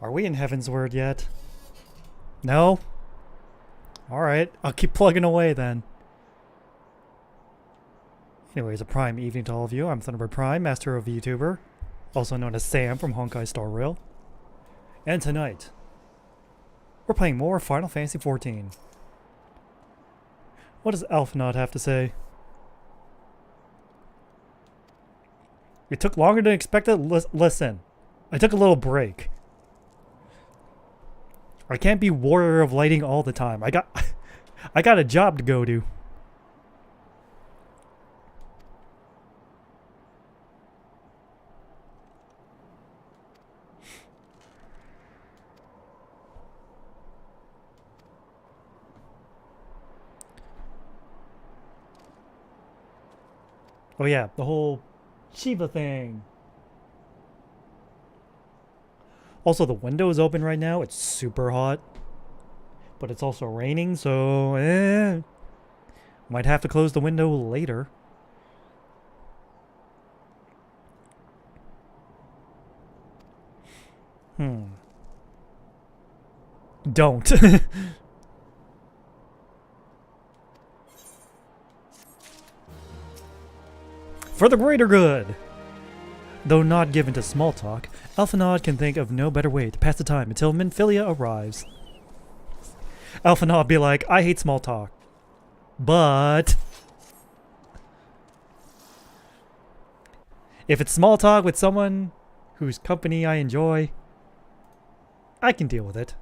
Are we in Heavensward yet? No? Alright, I'll keep plugging away then. Anyways, a prime evening to all of you. I'm Thunderbird Prime, master of VTuber, also known as Sam from Honkai Star Rail. And tonight, we're playing more Final Fantasy XIV. What does Alphinaud have to say? It took longer than expected? Listen, I took a little break. I can't be Warrior of Lighting all the time. I got a job to go to. Oh yeah, the whole Shiva thing. Also, the window is open right now. It's super hot. But it's also raining, so might have to close the window later. Don't. For the greater good! Though not given to small talk, Alphinaud can think of no better way to pass the time until Minfilia arrives. Alphinaud be like, I hate small talk. But if it's small talk with someone whose company I enjoy, I can deal with it.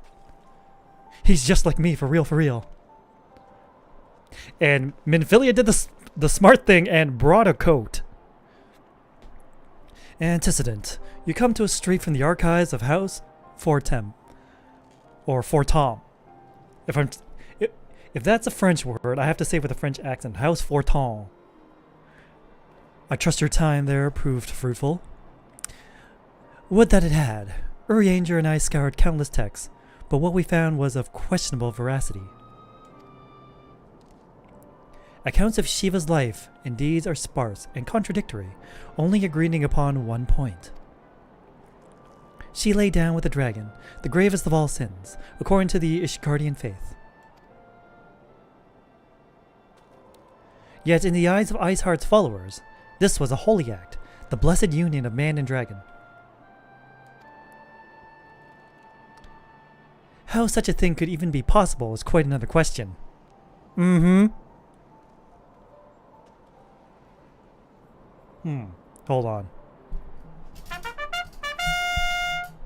He's just like me, for real, for real. And Minfilia did the smart thing and brought a coat. Antecedent. You come to us straight from the archives of House Fortem. Or Fortom. If that's a French word, I have to say with a French accent. House Fortom. I trust your time there proved fruitful. Would that it had. Urianger and I scoured countless texts, but what we found was of questionable veracity. Accounts of Shiva's life and deeds are sparse and contradictory, only agreeing upon one point. She lay down with the dragon, the gravest of all sins, according to the Ishgardian faith. Yet in the eyes of Iceheart's followers, this was a holy act, the blessed union of man and dragon. How such a thing could even be possible is quite another question. Hold on.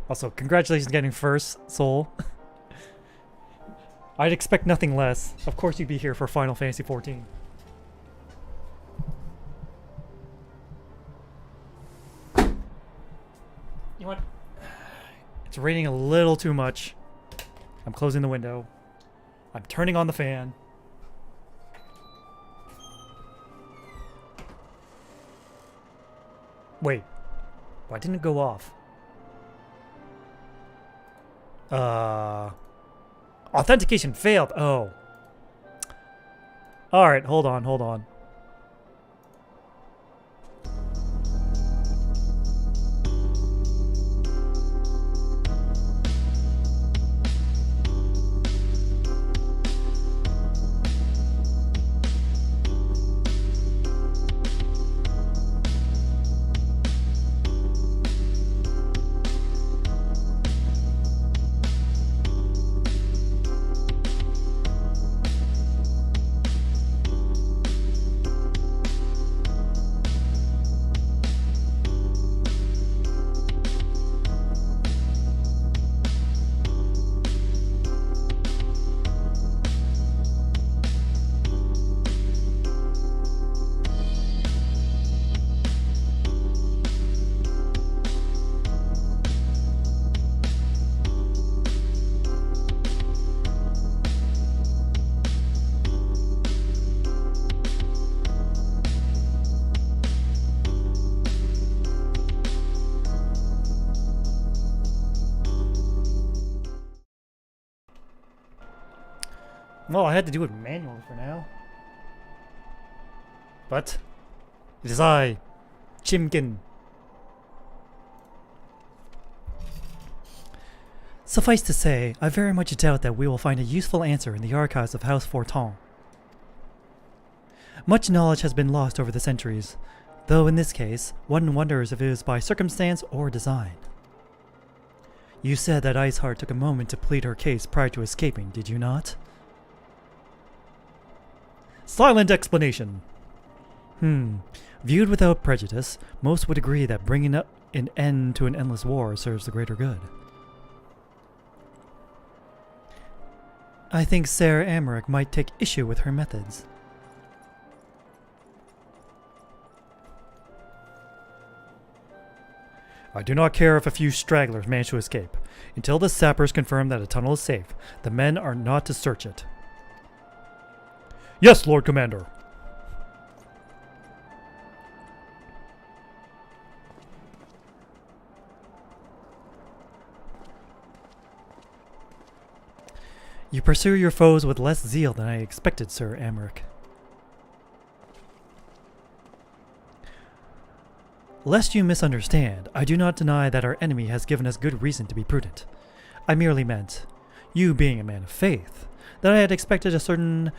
Also, congratulations on getting first, Soul. I'd expect nothing less. Of course you'd be here for Final Fantasy XIV. You know what? It's raining a little too much. I'm closing the window. I'm turning on the fan. Wait, why didn't it go off? Authentication failed. Oh. Alright, hold on. Well, I had to do it manually for now. But it is I, Chimkin. Suffice to say, I very much doubt that we will find a useful answer in the archives of House Forton. Much knowledge has been lost over the centuries, though in this case, one wonders if it was by circumstance or design. You said that Iceheart took a moment to plead her case prior to escaping, did you not? Silent explanation. Viewed without prejudice, most would agree that bringing up an end to an endless war serves the greater good. I think Sarah Amarick might take issue with her methods. I do not care if a few stragglers manage to escape. Until the sappers confirm that a tunnel is safe, the men are not to search it. Yes, Lord Commander. You pursue your foes with less zeal than I expected, Sir Amarick. Lest you misunderstand, I do not deny that our enemy has given us good reason to be prudent. I merely meant, you being a man of faith, that I had expected a certain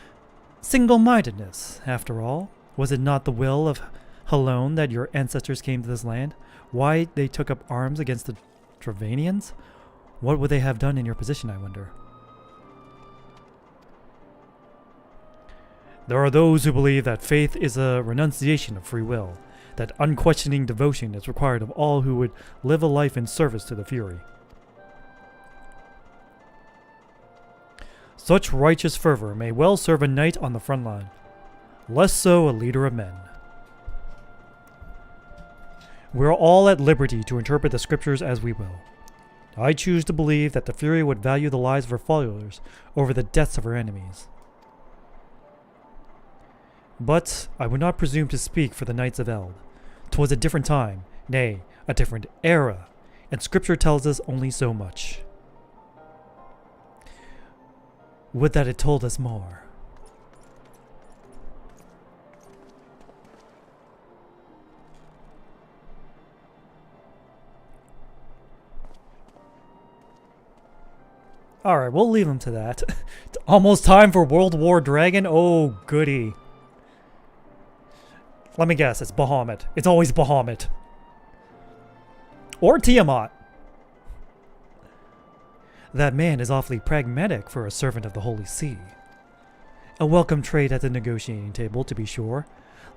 single-mindedness. After all, was it not the will of Halone that your ancestors came to this land? Why they took up arms against the Travanians? What would they have done in your position, I wonder? There are those who believe that faith is a renunciation of free will, that unquestioning devotion is required of all who would live a life in service to the Fury. Such righteous fervor may well serve a knight on the front line, less so a leader of men. We are all at liberty to interpret the scriptures as we will. I choose to believe that the Fury would value the lives of her followers over the deaths of her enemies. But I would not presume to speak for the Knights of Eld. 'Twas a different time, nay, a different era, and Scripture tells us only so much. Would that it told us more. Alright, we'll leave them to that. It's almost time for World War Dragon? Oh, goody. Let me guess, it's Bahamut. It's always Bahamut. Or Tiamat. That man is awfully pragmatic for a servant of the Holy See. A welcome trait at the negotiating table, to be sure.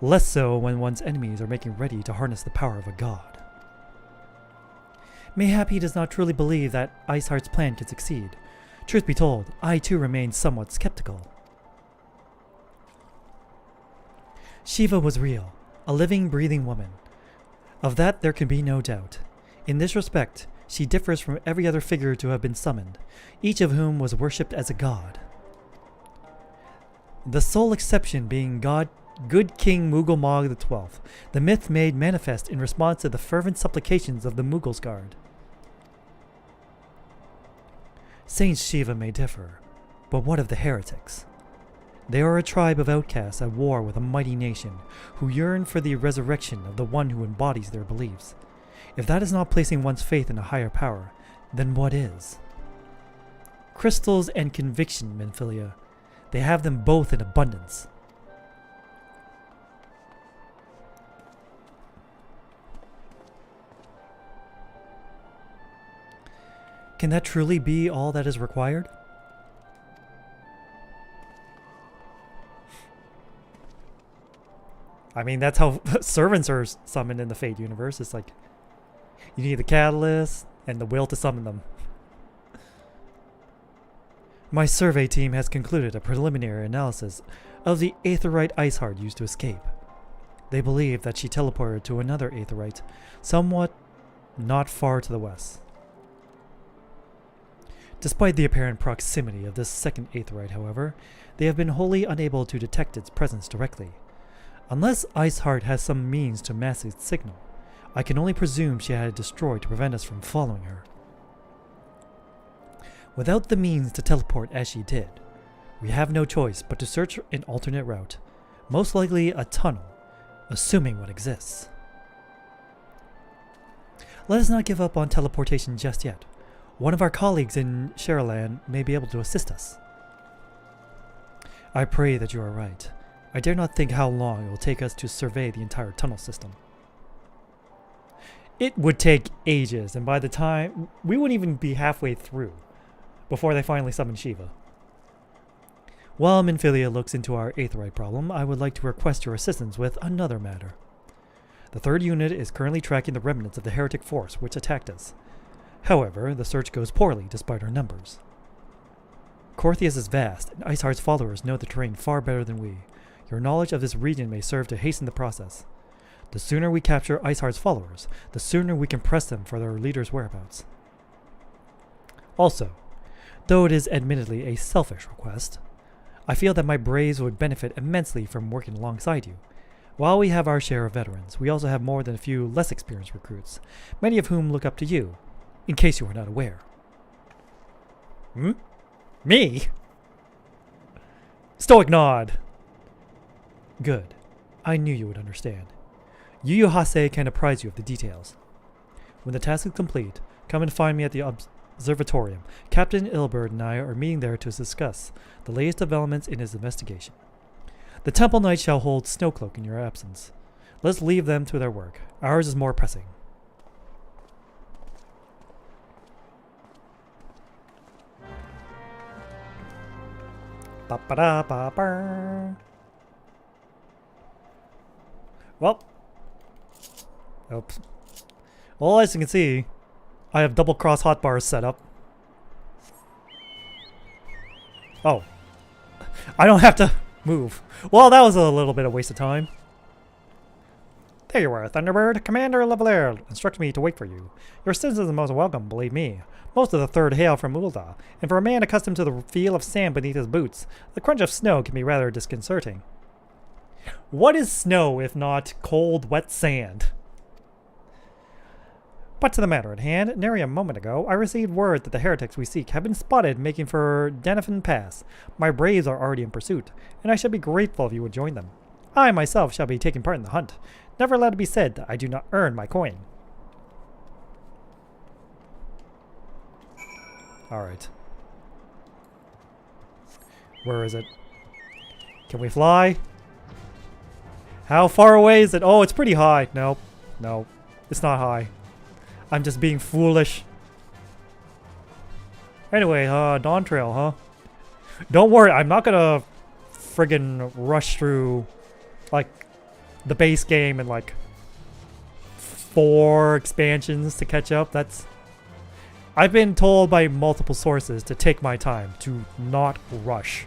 Less so when one's enemies are making ready to harness the power of a god. Mayhap he does not truly believe that Iceheart's plan can succeed. Truth be told, I too remain somewhat skeptical. Shiva was real, a living, breathing woman. Of that there can be no doubt. In this respect, she differs from every other figure to have been summoned, each of whom was worshipped as a god. The sole exception being good King Mughal XII, the myth made manifest in response to the fervent supplications of the Mughals Guard. Saint Shiva may differ, but what of the heretics? They are a tribe of outcasts at war with a mighty nation, who yearn for the resurrection of the one who embodies their beliefs. If that is not placing one's faith in a higher power, then what is? Crystals and conviction, Menphilia. They have them both in abundance. Can that truly be all that is required? I mean, that's how servants are summoned in the Fate universe. It's like, you need the catalyst and the will to summon them. My survey team has concluded a preliminary analysis of the Aetheryte Iceheart used to escape. They believe that she teleported to another Aetheryte, somewhat not far to the west. Despite the apparent proximity of this second Aetheryte, however, they have been wholly unable to detect its presence directly. Unless Iceheart has some means to mask its signal, I can only presume she had it destroyed to prevent us from following her. Without the means to teleport as she did, we have no choice but to search an alternate route, most likely a tunnel, assuming one exists. Let us not give up on teleportation just yet. One of our colleagues in Sheraland may be able to assist us. I pray that you are right. I dare not think how long it will take us to survey the entire tunnel system. It would take ages, and by the time we wouldn't even be halfway through before they finally summon Shiva. While Minfilia looks into our aetheryte problem, I would like to request your assistance with another matter. The 3rd unit is currently tracking the remnants of the heretic force which attacked us. However, the search goes poorly despite our numbers. Corthius is vast, and Iceheart's followers know the terrain far better than we. Your knowledge of this region may serve to hasten the process. The sooner we capture Iceheart's followers, the sooner we can press them for their leader's whereabouts. Also, though it is admittedly a selfish request, I feel that my braves would benefit immensely from working alongside you. While we have our share of veterans, we also have more than a few less experienced recruits, many of whom look up to you, in case you are not aware. Me? Stoic nod. Good. I knew you would understand. Yu Yu Hase can apprise you of the details. When the task is complete, come and find me at the observatorium. Captain Ilbert and I are meeting there to discuss the latest developments in his investigation. The Temple Knight shall hold Snowcloak in your absence. Let's leave them to their work. Ours is more pressing. Ba-ba-da-ba-ba. Well. Oops. Well, as you can see, I have double cross hotbars set up. Oh. I don't have to move. Well, that was a little bit of waste of time. There you are, Thunderbird. Commander Lavalier instructed me to wait for you. Your assistance is most welcome, believe me. Most of the 3rd hail from Ul'dah, and for a man accustomed to the feel of sand beneath his boots, the crunch of snow can be rather disconcerting. What is snow if not cold, wet sand? But to the matter at hand, nary a moment ago, I received word that the heretics we seek have been spotted making for Danifin Pass. My braves are already in pursuit, and I should be grateful if you would join them. I myself shall be taking part in the hunt. Never let it be said that I do not earn my coin. Alright. Where is it? Can we fly? How far away is it? Oh, it's pretty high. Nope. No. It's not high. I'm just being foolish. Anyway, Dawn Trail, huh? Don't worry, I'm not gonna friggin' rush through, like, the base game and, like, 4 expansions to catch up. I've been told by multiple sources to take my time, to not rush.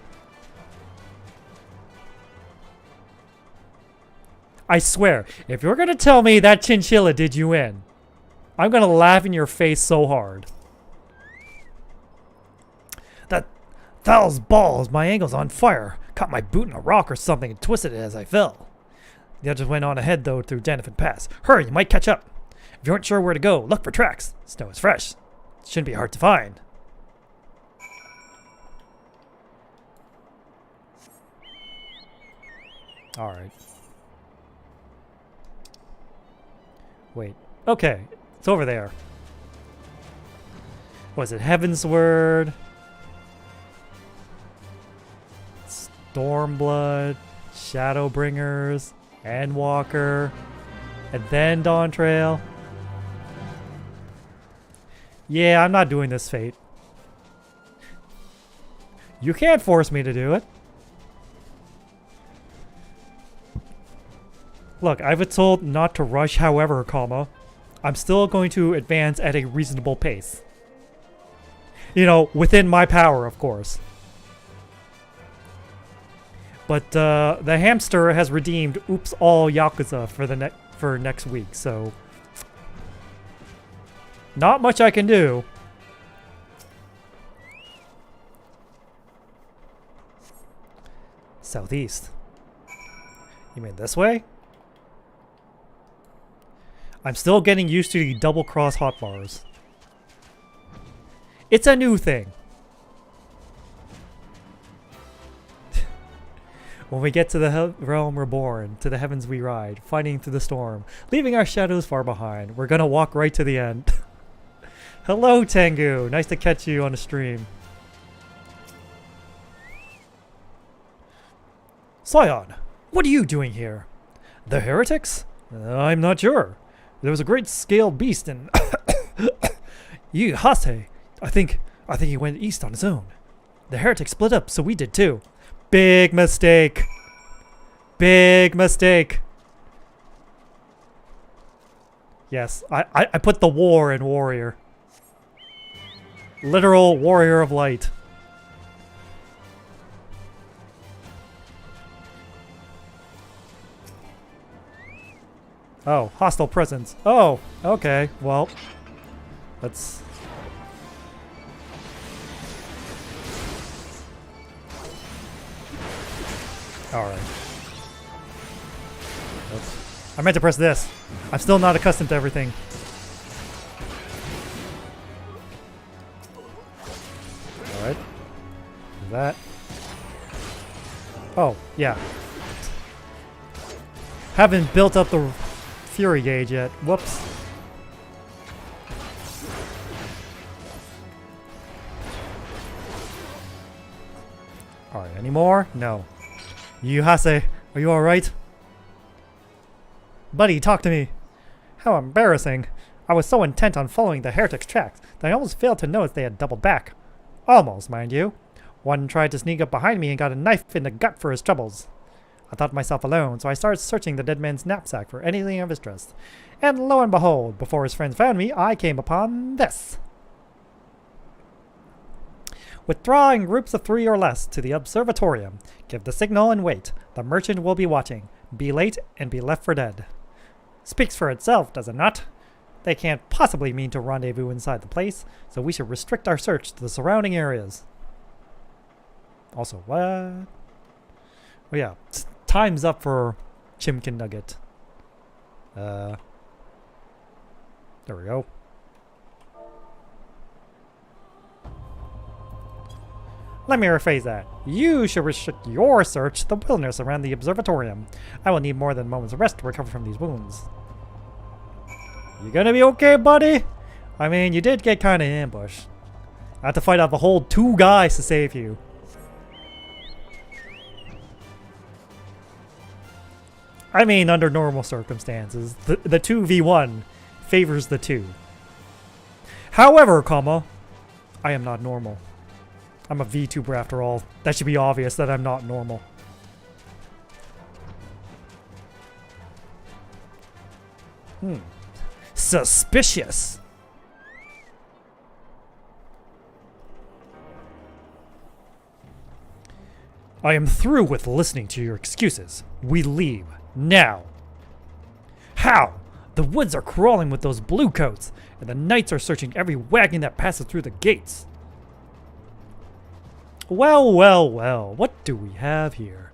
I swear, if you're gonna tell me that chinchilla did you in, I'm gonna laugh in your face so hard. Those balls, my ankle's on fire. Caught my boot in a rock or something and twisted it as I fell. The others went on ahead though through Danifin Pass. Hurry, you might catch up. If you aren't sure where to go, look for tracks. Snow is fresh. It shouldn't be hard to find. Alright. Wait. Okay. It's over there. Was it Heavensward? Stormblood, Shadowbringers, Endwalker, and then Dawn Trail. Yeah, I'm not doing this fate. You can't force me to do it. Look, I've been told not to rush, however, comma, I'm still going to advance at a reasonable pace. You know, within my power, of course. But the hamster has redeemed Oops All Yakuza for next week, so not much I can do. Southeast. You mean this way? I'm still getting used to the double cross hotbars. It's a new thing. When we get to the realm reborn, to the heavens we ride, fighting through the storm, leaving our shadows far behind. We're gonna walk right to the end. Hello, Tengu. Nice to catch you on the stream. Scion, what are you doing here? The heretics? I'm not sure. There was a great scaled beast in Hase. I think he went east on his own. The heretics split up, so we did too. Big mistake. Big mistake. Yes, I put the war in warrior. Literal warrior of light. Oh, hostile presence. Oh, okay. Well, let's... Alright. I meant to press this. I'm still not accustomed to everything. Alright. That. Oh, yeah. Haven't built up the Fury gauge yet. Whoops. Alright, any more? No. Yuhase, are you alright? Buddy, talk to me. How embarrassing. I was so intent on following the heretics' tracks that I almost failed to notice they had doubled back. Almost, mind you. One tried to sneak up behind me and got a knife in the gut for his troubles. I thought myself alone, so I started searching the dead man's knapsack for anything of interest. And lo and behold, before his friends found me, I came upon this. Withdraw in groups of 3 or less to the observatorium. Give the signal and wait. The merchant will be watching. Be late and be left for dead. Speaks for itself, does it not? They can't possibly mean to rendezvous inside the place, so we should restrict our search to the surrounding areas. Also, what? Oh yeah, time's up for Chimkin Nugget. There we go. Let me rephrase that. You should restrict your search to the wilderness around the observatorium. I will need more than a moment's rest to recover from these wounds. You gonna be okay, buddy? I mean, you did get kind of ambushed. I had to fight off a whole 2 guys to save you. I mean, under normal circumstances, the 2v1 favors the 2. However, I am not normal. I'm a VTuber after all. That should be obvious that I'm not normal. Suspicious. I am through with listening to your excuses. We leave. Now. How? The woods are crawling with those blue coats, and the knights are searching every wagon that passes through the gates. Well, well, well, what do we have here?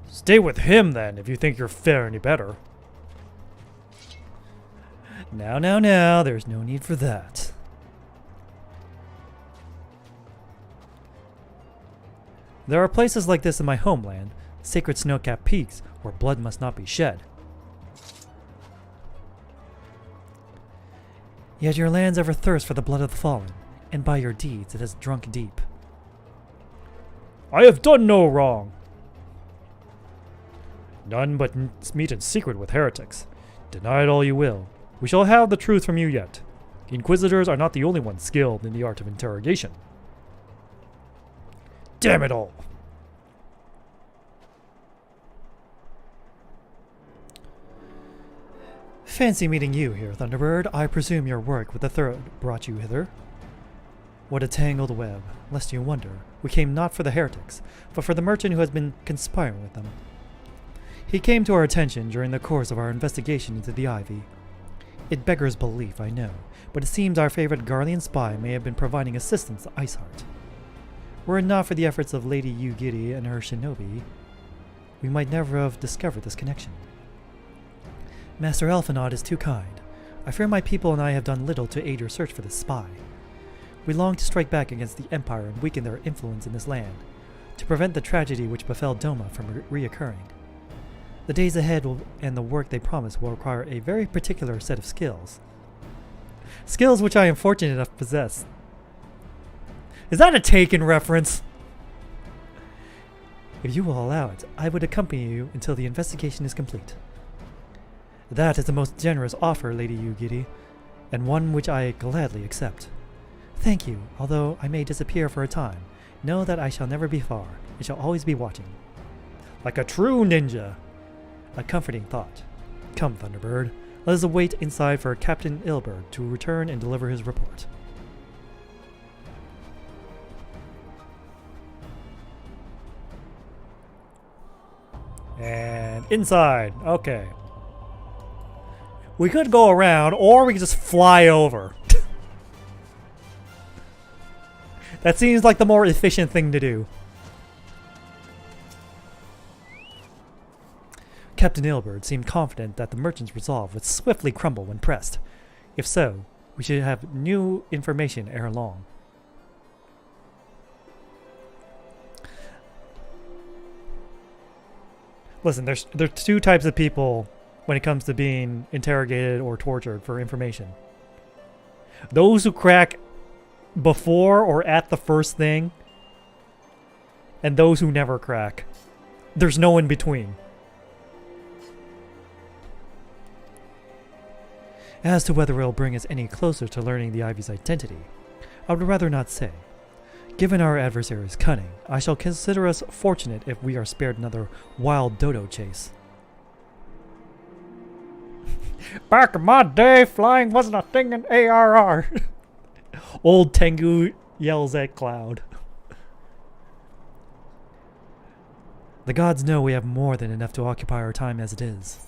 Stay with him then, if you think you're fair any better. Now, there's no need for that. There are places like this in my homeland, sacred snow-capped peaks, where blood must not be shed. Yet your lands ever thirst for the blood of the fallen, and by your deeds it has drunk deep. I have done no wrong. None but meet in secret with heretics. Deny it all you will. We shall have the truth from you yet. Inquisitors are not the only ones skilled in the art of interrogation. Damn it all! Fancy meeting you here, Thunderbird. I presume your work with the Third brought you hither. What a tangled web, lest you wonder. We came not for the heretics, but for the merchant who has been conspiring with them. He came to our attention during the course of our investigation into the Ivy. It beggars belief, I know, but it seems our favorite Garlean spy may have been providing assistance to Iceheart. Were it not for the efforts of Lady Yugiri and her shinobi, we might never have discovered this connection. Master Elfinaud is too kind. I fear my people and I have done little to aid your search for this spy. We long to strike back against the Empire and weaken their influence in this land, to prevent the tragedy which befell Doma from reoccurring. The days ahead and the work they promise will require a very particular set of skills. Skills which I am fortunate enough to possess. Is that a Taken reference? If you will allow it, I would accompany you until the investigation is complete. That is the most generous offer, Lady Yugiri, and one which I gladly accept. Thank you, although I may disappear for a time. Know that I shall never be far. I shall always be watching. Like a true ninja. A comforting thought. Come, Thunderbird. Let us wait inside for Captain Ilbert to return and deliver his report. And inside. Okay. We could go around, or we could just fly over. That seems like the more efficient thing to do. Captain Ilbert seemed confident that the merchant's resolve would swiftly crumble when pressed. If so, we should have new information ere long. Listen, there's two types of people when it comes to being interrogated or tortured for information. Those who crack before or at the first thing, and those who never crack. There's no in between. As to whether it'll bring us any closer to learning the Ivy's identity, I would rather not say. Given our adversary's cunning, I shall consider us fortunate if we are spared another wild dodo chase. Back in my day, flying wasn't a thing in ARR. Old Tengu yells at Cloud. The gods know we have more than enough to occupy our time as it is.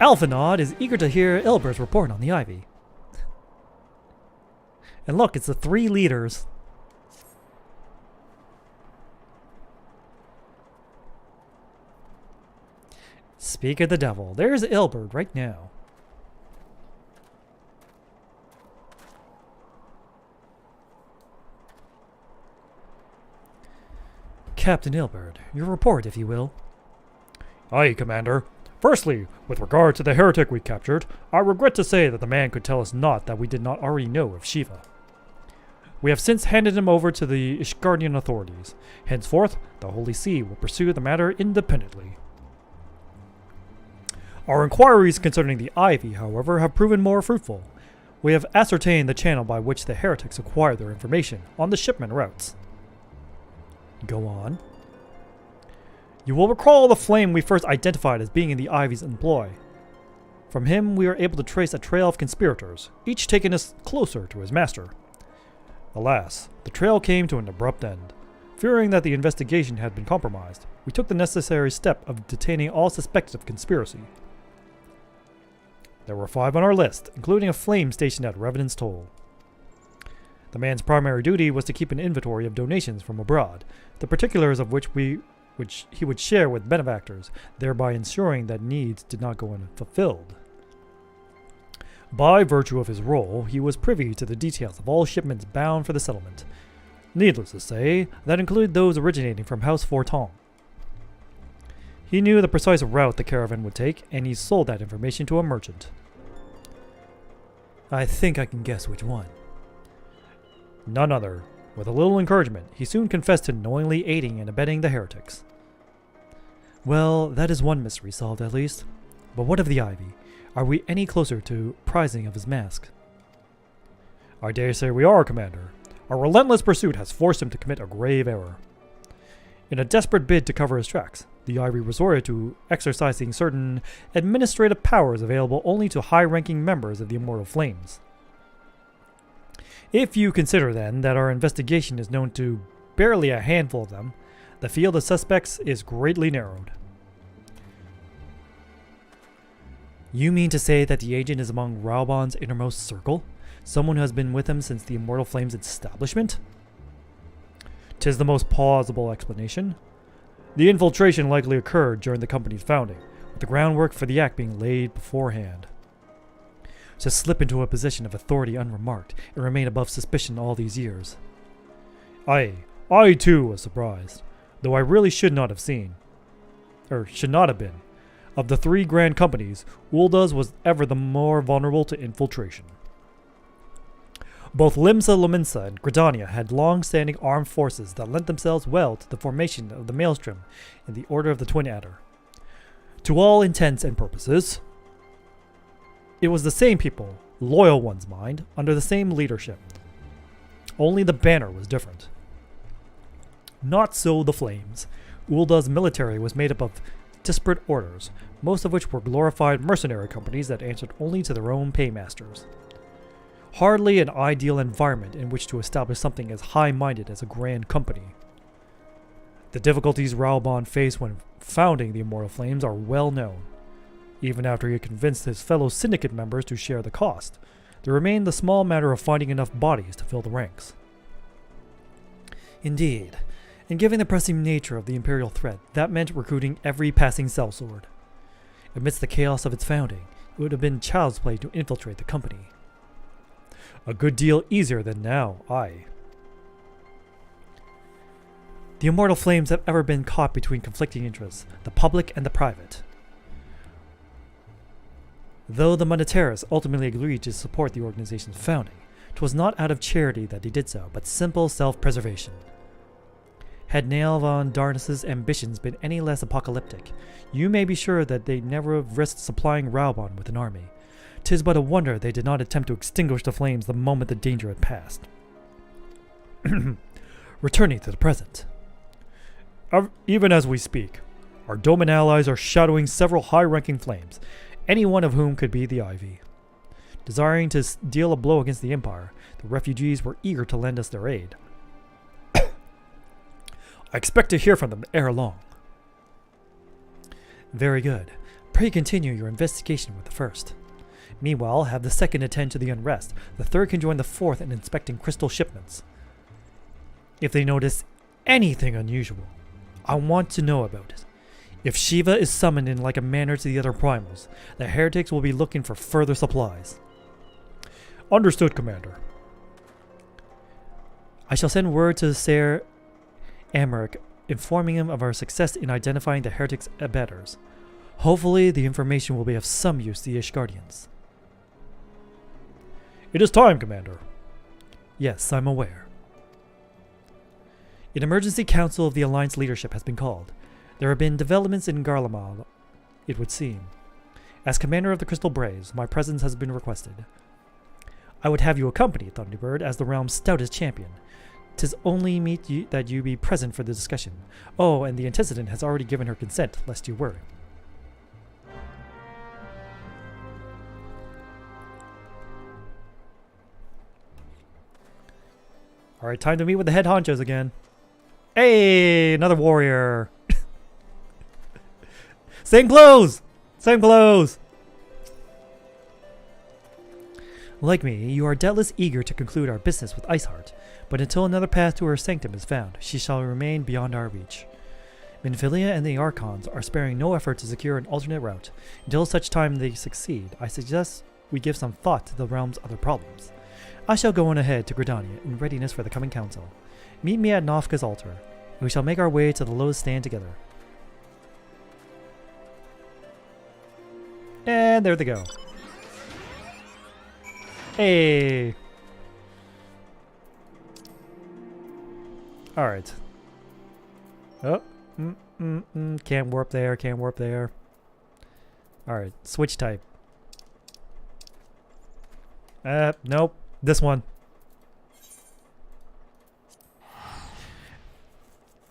Alphanod is eager to hear Ilbert's report on the Ivy. And look, it's the 3 leaders. Speak of the devil. There's Ilbert right now. Captain Ilbert, your report, if you will. Aye, Commander. Firstly, with regard to the heretic we captured, I regret to say that the man could tell us naught that we did not already know of Shiva. We have since handed him over to the Ishgardian authorities. Henceforth, the Holy See will pursue the matter independently. Our inquiries concerning the Ivy, however, have proven more fruitful. We have ascertained the channel by which the heretics acquired their information on the shipment routes. Go on. You will recall the flame we first identified as being in the Ivy's employ. From him, we were able to trace a trail of conspirators, each taking us closer to his master. Alas, the trail came to an abrupt end. Fearing that the investigation had been compromised, we took the necessary step of detaining all suspected of conspiracy. There were 5 on our list, including a flame stationed at Revenant's Toll. The man's primary duty was to keep an inventory of donations from abroad, the particulars of which he would share with benefactors, thereby ensuring that needs did not go unfulfilled. By virtue of his role, he was privy to the details of all shipments bound for the settlement. Needless to say, that included those originating from House Forton. He knew the precise route the caravan would take, and he sold that information to a merchant. I think I can guess which one. None other. With a little encouragement, he soon confessed to knowingly aiding and abetting the heretics. Well, that is one mystery solved at least. But what of the Ivy? Are we any closer to prizing of his mask? I dare say we are, Commander. Our relentless pursuit has forced him to commit a grave error. In a desperate bid to cover his tracks, the Ivy resorted to exercising certain administrative powers available only to high-ranking members of the Immortal Flames. If you consider, then, that our investigation is known to barely a handful of them, the field of suspects is greatly narrowed. You mean to say that the agent is among Raubon's innermost circle? Someone who has been with him since the Immortal Flames' establishment? 'Tis the most plausible explanation. The infiltration likely occurred during the company's founding, with the groundwork for the act being laid beforehand. To slip into a position of authority unremarked and remain above suspicion all these years. I too was surprised, though I really should not have been. Of the three grand companies, Ulda's was ever the more vulnerable to infiltration. Both Limsa Lominsa and Gridania had long-standing armed forces that lent themselves well to the formation of the Maelstrom in the Order of the Twin Adder. To all intents and purposes, it was the same people, loyal ones mind, under the same leadership. Only the banner was different. Not so the Flames. Ulda's military was made up of disparate orders, most of which were glorified mercenary companies that answered only to their own paymasters. Hardly an ideal environment in which to establish something as high-minded as a grand company. The difficulties Raoban faced when founding the Immortal Flames are well known. Even after he had convinced his fellow syndicate members to share the cost, there remained the small matter of finding enough bodies to fill the ranks. Indeed, and given the pressing nature of the Imperial threat, that meant recruiting every passing sellsword. Amidst the chaos of its founding, it would have been child's play to infiltrate the company. A good deal easier than now, aye. The Immortal Flames have ever been caught between conflicting interests, the public and the private. Though the Monetaris ultimately agreed to support the organization's founding, 'twas not out of charity that they did so, but simple self-preservation. Had Nail von Darnus's ambitions been any less apocalyptic, you may be sure that they never have risked supplying Raoban with an army. 'Tis but a wonder they did not attempt to extinguish the flames the moment the danger had passed. Returning to the present. Even as we speak, our Doman allies are shadowing several high-ranking flames, any one of whom could be the Ivy. Desiring to deal a blow against the Empire, the refugees were eager to lend us their aid. I expect to hear from them ere long. Very good. Pray continue your investigation with the first. Meanwhile, have the second attend to the unrest. The third can join the fourth in inspecting crystal shipments. If they notice anything unusual, I want to know about it. If Shiva is summoned in like a manner to the other primals, the heretics will be looking for further supplies. Understood, Commander. I shall send word to Ser Amaric, informing him of our success in identifying the heretics' abettors. Hopefully, the information will be of some use to the Ishgardians. It is time, Commander. Yes, I'm aware. An emergency council of the Alliance leadership has been called. There have been developments in Garlemald, it would seem. As commander of the Crystal Braves, my presence has been requested. I would have you accompany Thunderbird as the realm's stoutest champion. 'Tis only meet that you be present for the discussion. Oh, and the antecedent has already given her consent, lest you worry. Alright, time to meet with the head honchos again. Hey, another warrior. Same clothes! Same clothes! Like me, you are doubtless eager to conclude our business with Iceheart, but until another path to her sanctum is found, she shall remain beyond our reach. Minfilia and the Archons are sparing no effort to secure an alternate route. Until such time they succeed, I suggest we give some thought to the realm's other problems. I shall go on ahead to Gridania in readiness for the coming council. Meet me at Nofka's altar. We shall make our way to the lowest stand together. And there they go. Hey! Alright. Oh, can't warp there, can't warp there. Alright, switch type. Nope. This one.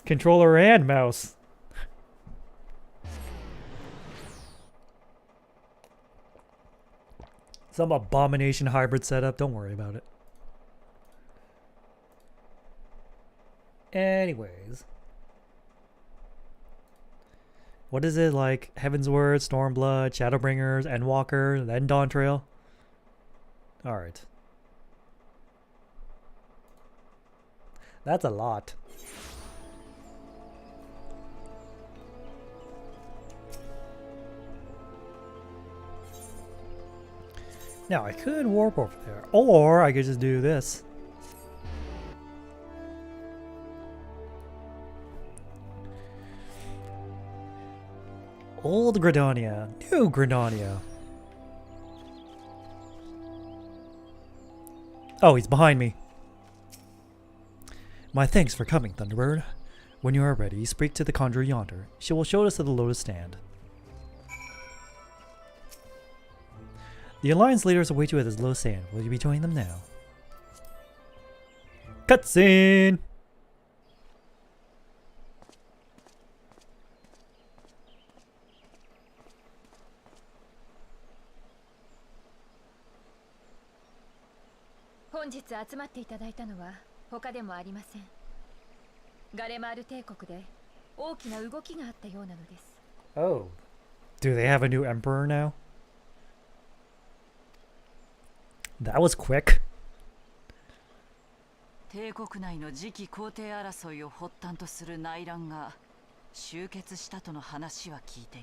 Controller and mouse. Some abomination hybrid setup. Don't worry about it. Anyways. What is it like? Heavensward, Stormblood, Shadowbringers, Endwalker, then Dawn Trail? Alright. That's a lot. Now I could warp over there, or I could just do this. Old Gredonia, new Gredonia. Oh, he's behind me. My thanks for coming, Thunderbird. When you are ready, speak to the conjurer yonder. She will show us to the lotus stand. The Alliance leaders await you at this lotus stand. Will you be joining them now? Cutscene! Oh. Do they have a new emperor now? That was quick. 帝国内の次期皇帝争いを発端とする内乱が終結したとの話は聞いてい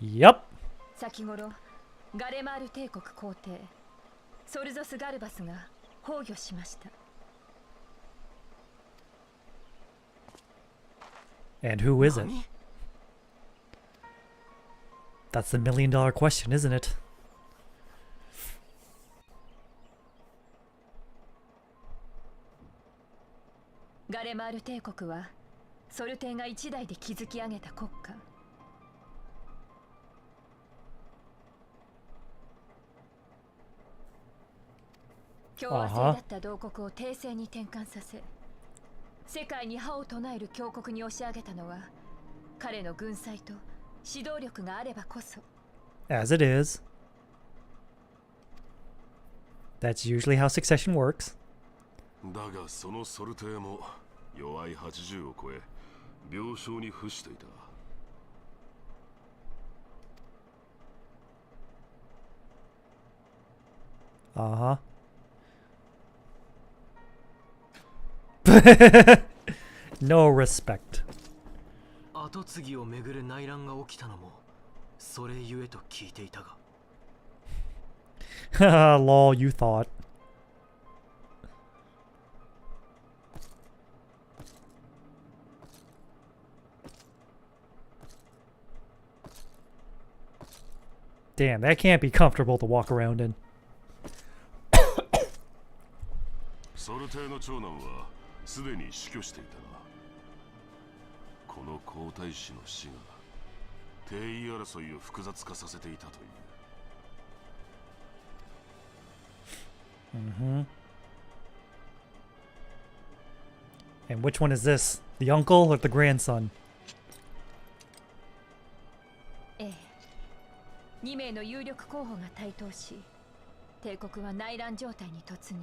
る。Yup. 先頃ガレマール帝国皇帝ソルゾス・ガルバスが崩御しました。 And who is it? That's the million-dollar question, isn't it? ガレマール帝国はソル帝が一代で築き上げた国家。共和制だった同国を帝政に転換させ、世界に覇を唱える強国に押し上げたのは彼の軍隊と指導力があればこそ。 As it is. That's usually how succession works. だがそのソルテーも弱い80を超え病床に伏していた。Uh-huh. No respect. 跡継ぎをめぐる内乱が起きたのもそれゆえと聞いていたが。Haha, lol, you thought. Damn, that can't be comfortable to walk around in. ソルテーの長男はすでに死去していたな。この皇太子の死が帝位争いを複雑化させていたという。Mm-hmm. And which one is this? The uncle or the grandson? ええ、2名の有力候補が台頭し、帝国は内乱状態に突入。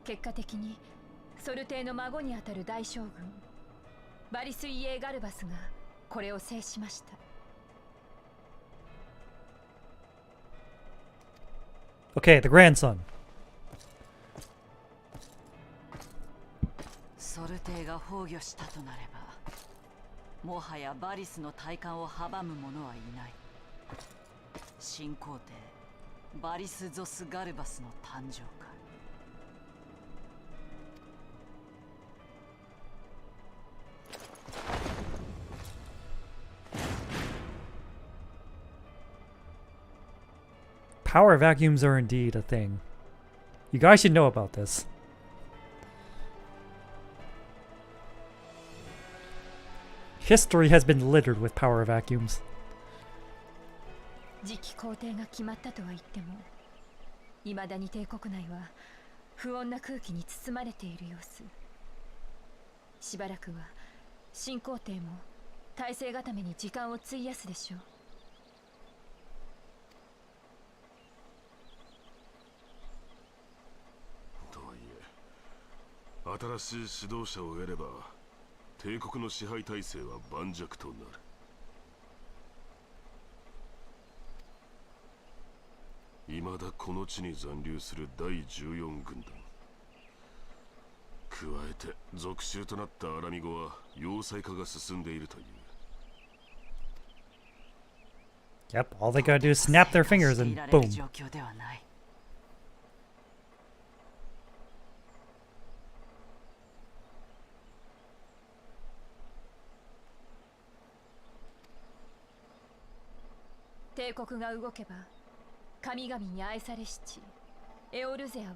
結果的にソル帝の孫にあたる大将軍バリス・イエー・ガルバスがこれを制しました。 Okay, the grandson. ソル帝が崩御したとなれば、もはやバリスの体感を阻む者はいない。新皇帝バリス・ゾス・ガルバスの誕生か。 Power vacuums are indeed a thing. You guys should know about this. History has been littered with power vacuums. 次期皇帝が決まったとは言っても、未だに帝国内は不穏な空気に包まれている様子。しばらくは新皇帝も体制固めに時間を費やすでしょう。 新しい指導者を得れば帝国の支配体制は盤石となる。未だこの地に残留する第14軍団。加えて属州となったアラミゴは要塞化が進んでいるという。 Yep, all they gotta do is snap their fingers and boom. 帝国が動けば神々に愛されし地エオルゼアは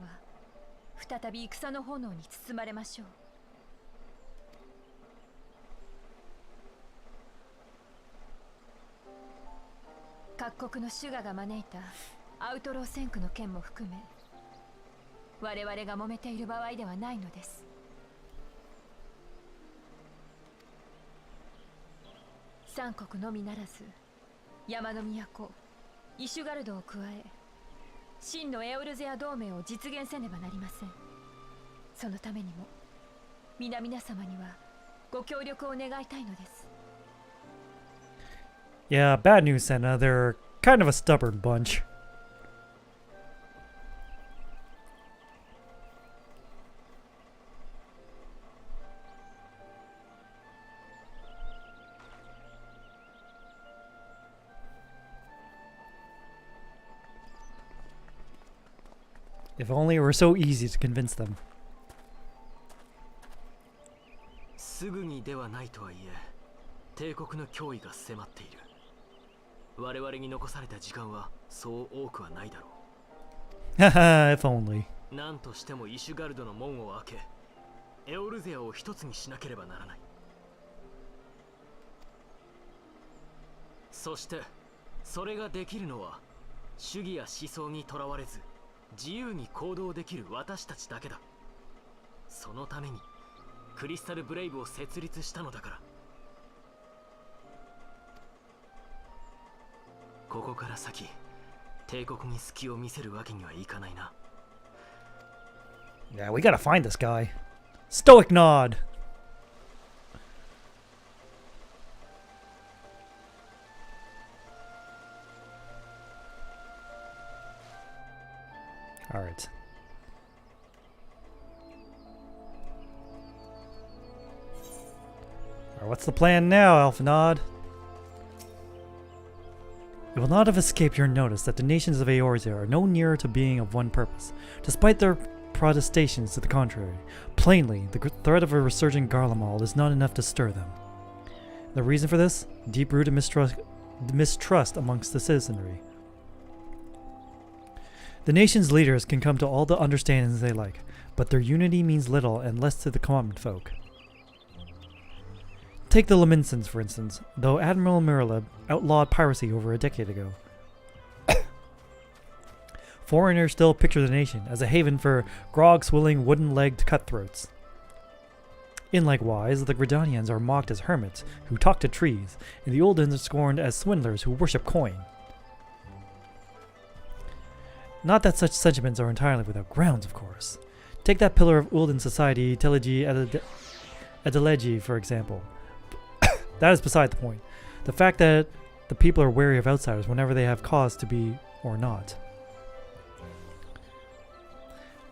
再び戦の炎に包まれましょう。各国の主雅が招いたアウトロー戦区の件も含め、我々が揉めている場合ではないのです。三国のみならず山の都イシュガルドを加え真のエオルゼア同盟を実現せねばなりません。そのためにも皆々様にはご協力を願いたいのです。 Yeah, bad news, Senna. They're kind of a stubborn bunch. If only it were so easy to convince them. すぐにではないとはいえ、帝国の脅威が迫っている。我々に残された時間はそう多くはないだろう。Haha, if only. 何としてもイシュガルドの門を開け、エオルゼアを一つにしなければならない。そしてそれができるのは主義や思想にとらわれず自由に行動できる私たちだけだ。そのためにクリスタルブレイブを設立したのだから。ここから先帝国に隙を見せるわけにはいかないな。 Yeah, we gotta find this guy. Stoic nod. All right. All right, what's the plan now, Alphanod? It will not have escaped your notice that the nations of Eorzea are no nearer to being of one purpose, despite their protestations to the contrary. Plainly, the threat of a resurgent Garlemald is not enough to stir them. The reason for this? Deep-rooted mistrust amongst the citizenry. The nation's leaders can come to all the understandings they like, but their unity means little and less to the common folk. Take the Laminsons, for instance, though Admiral Miralib outlawed piracy over a decade ago. Foreigners still picture the nation as a haven for grog-swilling, wooden-legged cutthroats. In like wise, the Gridanians are mocked as hermits who talk to trees, and the Uldens are scorned as swindlers who worship coin. Not that such sentiments are entirely without grounds, of course. Take that pillar of Ulden society, Telegi Adelegi, for example. That is beside the point. The fact that the people are wary of outsiders whenever they have cause to be or not.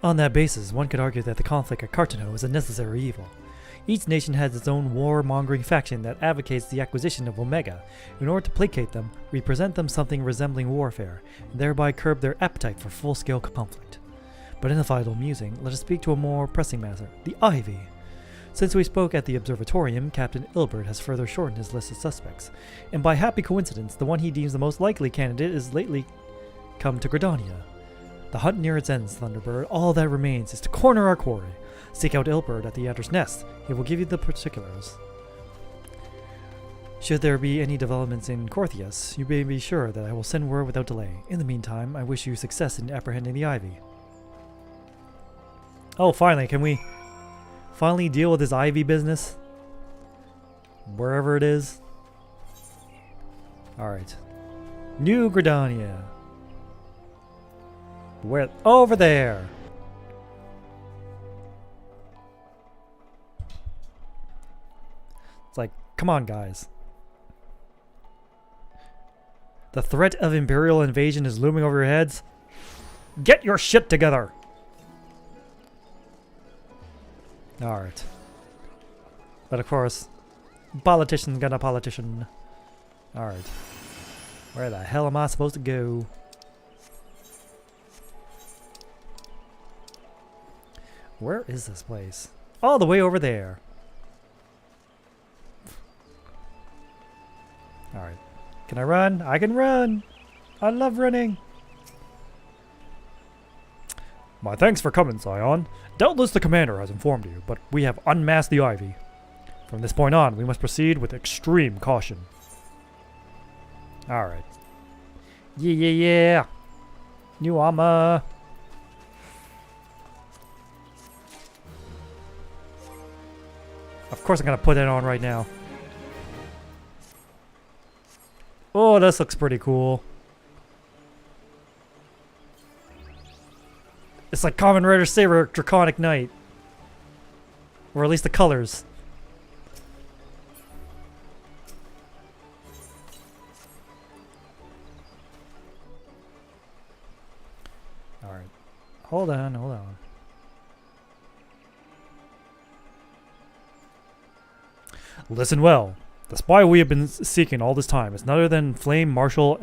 On that basis, one could argue that the conflict at Cartano is a necessary evil. Each nation has its own war-mongering faction that advocates the acquisition of Omega. In order to placate them, we present them something resembling warfare, and thereby curb their appetite for full-scale conflict. But in the final musing, let us speak to a more pressing matter, the Ivy. Since we spoke at the Observatorium, Captain Ilbert has further shortened his list of suspects, and by happy coincidence, the one he deems the most likely candidate is lately come to Gridania. The hunt near its ends, Thunderbird. All that remains is to corner our quarry. Seek out Ilbert at the Adder's Nest. He will give you the particulars. Should there be any developments in Corthius, you may be sure that I will send word without delay. In the meantime, I wish you success in apprehending the Ivy. Oh, finally, can we finally deal with this Ivy business? Wherever it is. Alright. New Gridania. Where? Over there! It's like, come on, guys. The threat of Imperial invasion is looming over your heads. Get your shit together! Alright. But of course, politician's gonna politician. Alright. Where the hell am I supposed to go? Where is this place? All the way over there. Alright. Can I run? I can run! I love running. My thanks for coming, Scion. Doubtless the commander has informed you, but we have unmasked the Ivy. From this point on, we must proceed with extreme caution. Alright. Yeah. New armor. Of course I'm gonna put it on right now. Oh, this looks pretty cool. It's like Kamen Rider Saber Draconic Knight. Or at least the colors. Alright. Hold on. Listen well. The spy we have been seeking all this time is none other than Flame Marshal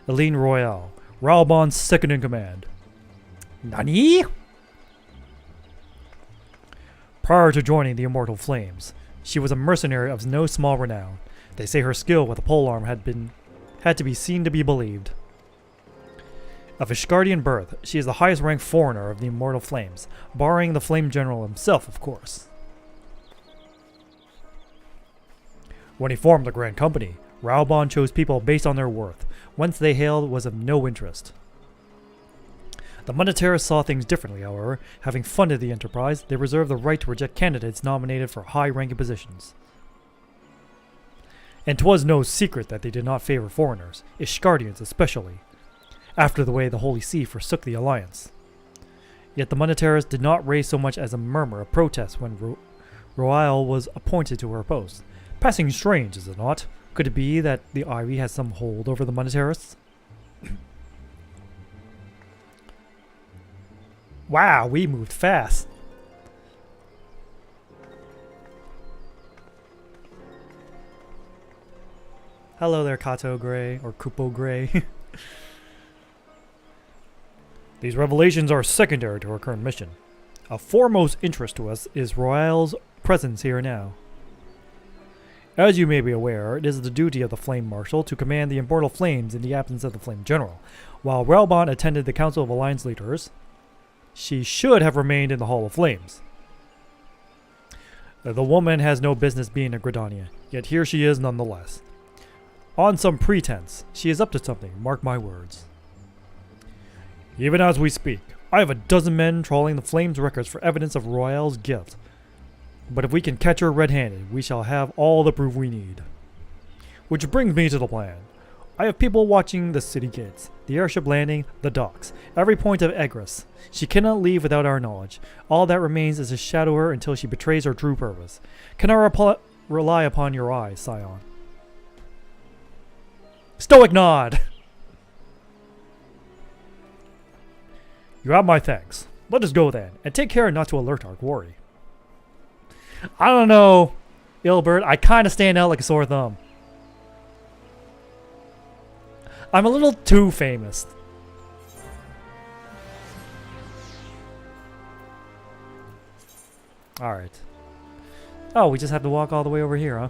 Eline Royale, Raubon's second in command. Nani? Prior to joining the Immortal Flames, she was a mercenary of no small renown. They say her skill with a polearm had to be seen to be believed. Of Ishgardian birth, she is the highest ranked foreigner of the Immortal Flames, barring the Flame General himself, of course. When he formed the Grand Company, Raubon chose people based on their worth. Whence they hailed was of no interest. The Monetaris saw things differently, however. Having funded the enterprise, they reserved the right to reject candidates nominated for high-ranking positions. And 'twas no secret that they did not favor foreigners, Ishgardians especially, after the way the Holy See forsook the alliance. Yet the Monetaris did not raise so much as a murmur of protest when Royale was appointed to her post. Passing strange, is it not? Could it be that the Ivy has some hold over the Monetarists? Wow, we moved fast. Hello there, Kato Gray, or Kupo Gray. These revelations are secondary to our current mission. Of foremost interest to us is Royale's presence here now. As you may be aware, it is the duty of the Flame Marshal to command the Immortal Flames in the absence of the Flame General. While Raubon attended the Council of Alliance Leaders, she should have remained in the Hall of Flames. The woman has no business being a Gridania, yet here she is nonetheless. On some pretense, she is up to something, mark my words. Even as we speak, I have a dozen men trawling the Flames records for evidence of Royale's guilt. But if we can catch her red-handed, we shall have all the proof we need. Which brings me to the plan. I have people watching the city gates, the airship landing, the docks, every point of egress. She cannot leave without our knowledge. All that remains is to shadow her until she betrays her true purpose. Can I rely upon your eyes, Scion? Stoic nod! You have my thanks. Let us go then, and take care not to alert our quarry. I don't know, Ilbert. I kind of stand out like a sore thumb. I'm a little too famous. Alright. Oh, we just have to walk all the way over here, huh?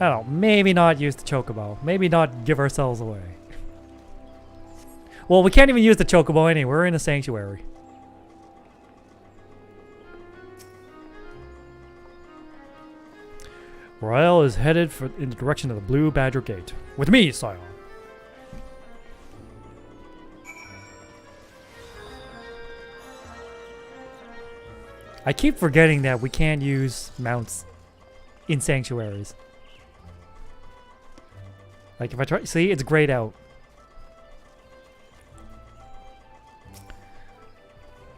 I don't know. Maybe not use the Chocobo. Maybe not give ourselves away. Well, we can't even use the Chocobo anyway. We're in a sanctuary. Royale is headed in the direction of the Blue Badger Gate. With me, Scion. I keep forgetting that we can't use mounts in sanctuaries. Like if I try, see, it's grayed out.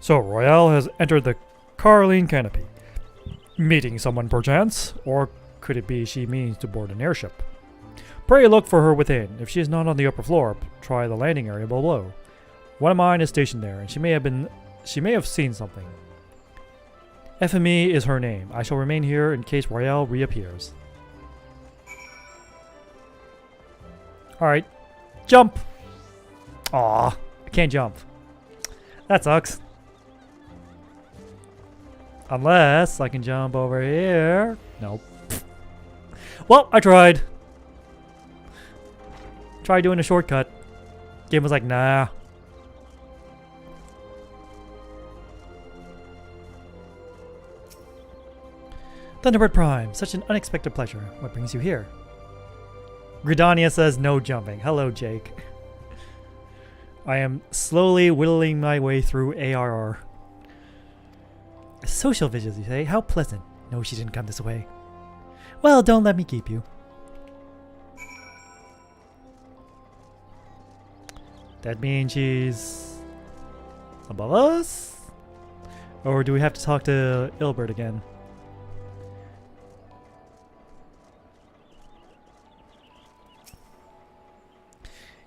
So Royale has entered the Carline Canopy. Meeting someone perchance? Or could it be she means to board an airship? Pray look for her within. If she is not on the upper floor, try the landing area below. One of mine is stationed there, and she may have seen something. FME is her name. I shall remain here in case Royale reappears. Alright. Jump! Aw, I can't jump. That sucks. Unless I can jump over here. Nope. Well, I tried. Try doing a shortcut. Game was like, nah. Thunderbird Prime, such an unexpected pleasure. What brings you here? Gridania says no jumping. Hello, Jake. I am slowly whittling my way through ARR. Social visuals, you say? How pleasant. No, she didn't come this way. Well, don't let me keep you. That means she's above us? Or do we have to talk to Ilbert again?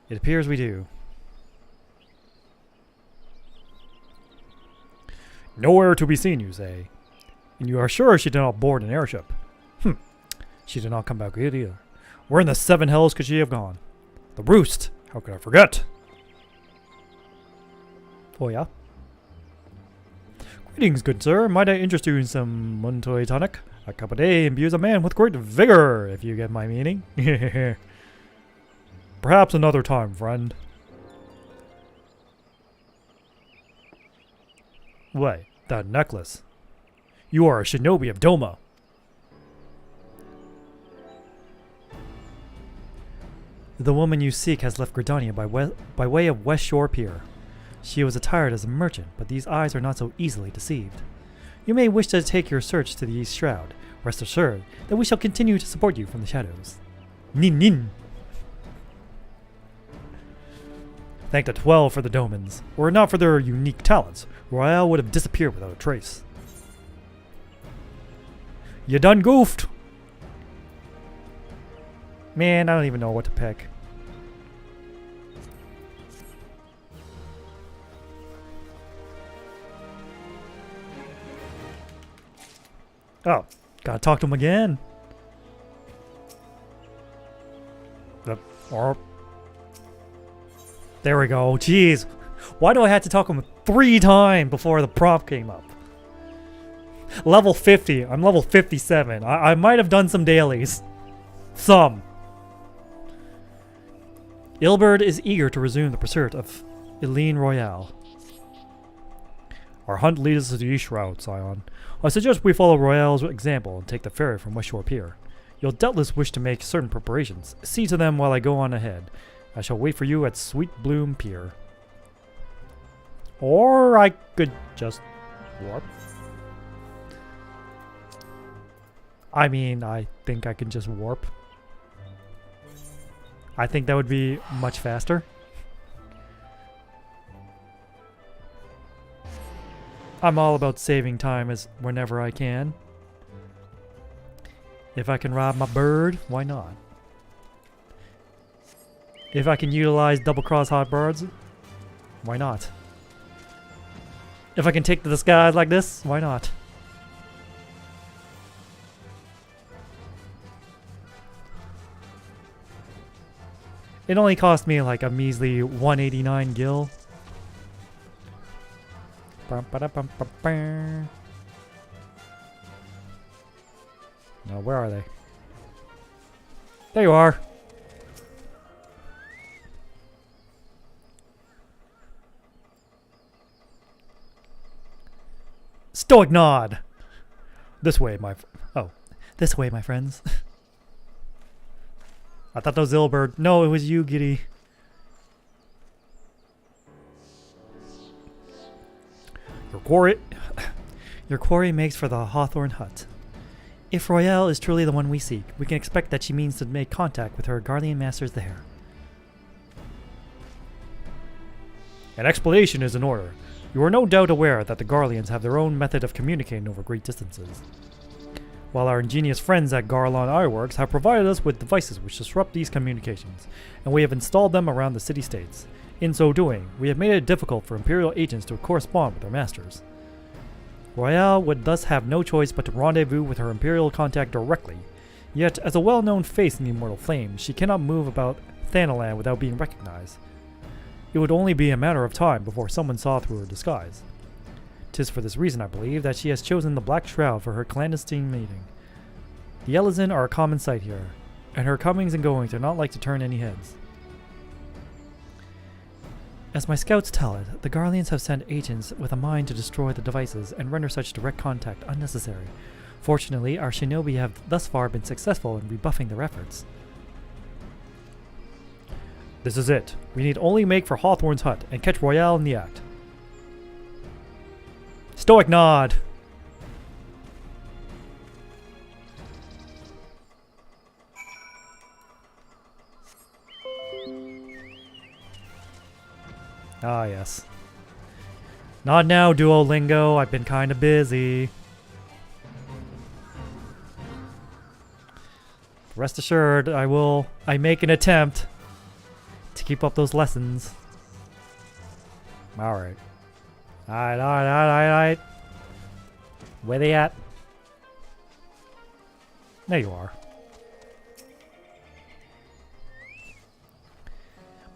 It appears we do. Nowhere to be seen, you say. And you are sure she did not board an airship? She did not come back good either. Where in the seven hells could she have gone? The roost! How could I forget? Oh yeah? Greetings, good sir. Might I interest you in some Montoy tonic? A cup a day imbues a man with great vigor, if you get my meaning. Perhaps another time, friend. Wait, that necklace. You are a shinobi of Doma. The woman you seek has left Gridania by way of West Shore Pier. She was attired as a merchant, but these eyes are not so easily deceived. You may wish to take your search to the East Shroud. Rest assured that we shall continue to support you from the shadows. Nin nin! Thank the 12 for the Domans. Were it not for their unique talents, Royale would have disappeared without a trace. You done goofed! Man, I don't even know what to pick. Oh, gotta talk to him again. There we go. Jeez. Why do I have to talk to him 3 times before the prompt came up? Level 50. I'm level 57. I might have done some dailies. Some. Ilbert is eager to resume the pursuit of Eileen Royale. Our hunt leads us to the East Shroud, Scion. I suggest we follow Royale's example and take the ferry from West Shore Pier. You'll doubtless wish to make certain preparations. See to them while I go on ahead. I shall wait for you at Sweet Bloom Pier. Or I could just warp. I mean, I think I can just warp. I think that would be much faster. I'm all about saving time as whenever I can. If I can rob my bird, why not? If I can utilize double-cross hot birds, why not? If I can take to the skies like this, why not? It only cost me like a measly 189 gil. Now, where are they? There you are. Stoic nod. This way, this way, my friends. I thought that was Ilbert. No, it was you, Giddy. Your quarry makes for the Hawthorne Hut. If Royale is truly the one we seek, we can expect that she means to make contact with her guardian masters there. An explanation is in order. You are no doubt aware that the Garleans have their own method of communicating over great distances. While our ingenious friends at Garlon Ironworks have provided us with devices which disrupt these communications, and we have installed them around the city-states. In so doing, we have made it difficult for Imperial agents to correspond with their masters. Royale would thus have no choice but to rendezvous with her Imperial contact directly, yet as a well-known face in the Immortal Flames, she cannot move about Thanalan without being recognized. It would only be a matter of time before someone saw through her disguise. 'Tis for this reason, I believe, that she has chosen the Black Shroud for her clandestine meeting. The Elizin are a common sight here, and her comings and goings are not like to turn any heads. As my scouts tell it, the Garleans have sent agents with a mind to destroy the devices and render such direct contact unnecessary. Fortunately, our shinobi have thus far been successful in rebuffing their efforts. This is it. We need only make for Hawthorne's hut and catch Royale in the act. Stoic nod! Ah, yes. Not now, Duolingo. I've been kinda busy. Rest assured, I make an attempt to keep up those lessons. Alright. Alright. Where they at? There you are.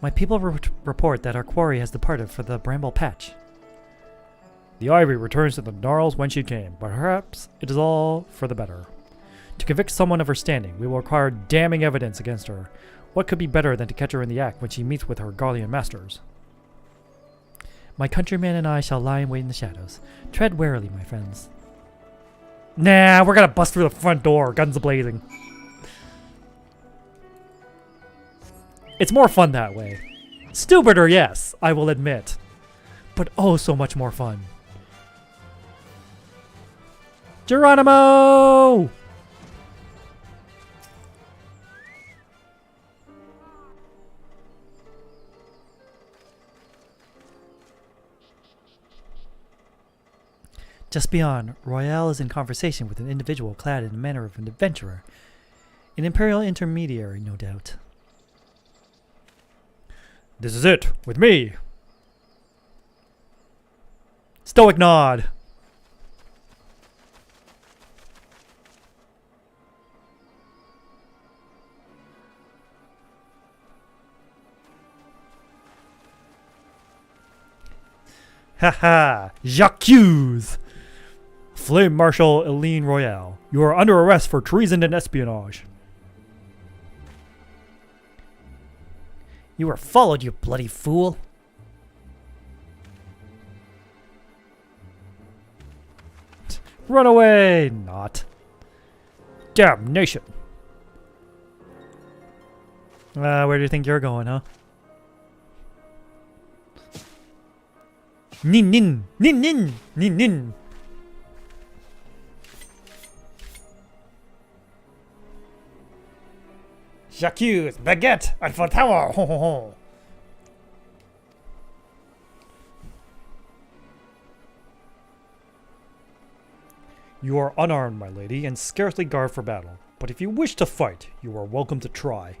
My people report that our quarry has departed for the Bramble Patch. The Ivy returns to the Gnarls whence she came, but perhaps it is all for the better. To convict someone of her standing, we will require damning evidence against her. What could be better than to catch her in the act when she meets with her Garlean masters? My countrymen and I shall lie in wait in the shadows. Tread warily, my friends. Nah, we're gonna bust through the front door, guns a-blazing. It's more fun that way. Stupider, yes, I will admit. But oh so much more fun. Geronimo! Just beyond, Royale is in conversation with an individual clad in the manner of an adventurer. An Imperial intermediary, no doubt. This is it, with me. Stoic nod. Haha, J'accuse! Flame Marshal Eileen Royale, you are under arrest for treason and espionage. You were followed, you bloody fool! Run away! Not. Damnation! Where do you think you're going, huh? Nin nin! Nin nin! Nin nin! J'accuse, baguette, Alpha Tower! Ho ho ho! You are unarmed, my lady, and scarcely guard for battle. But if you wish to fight, you are welcome to try.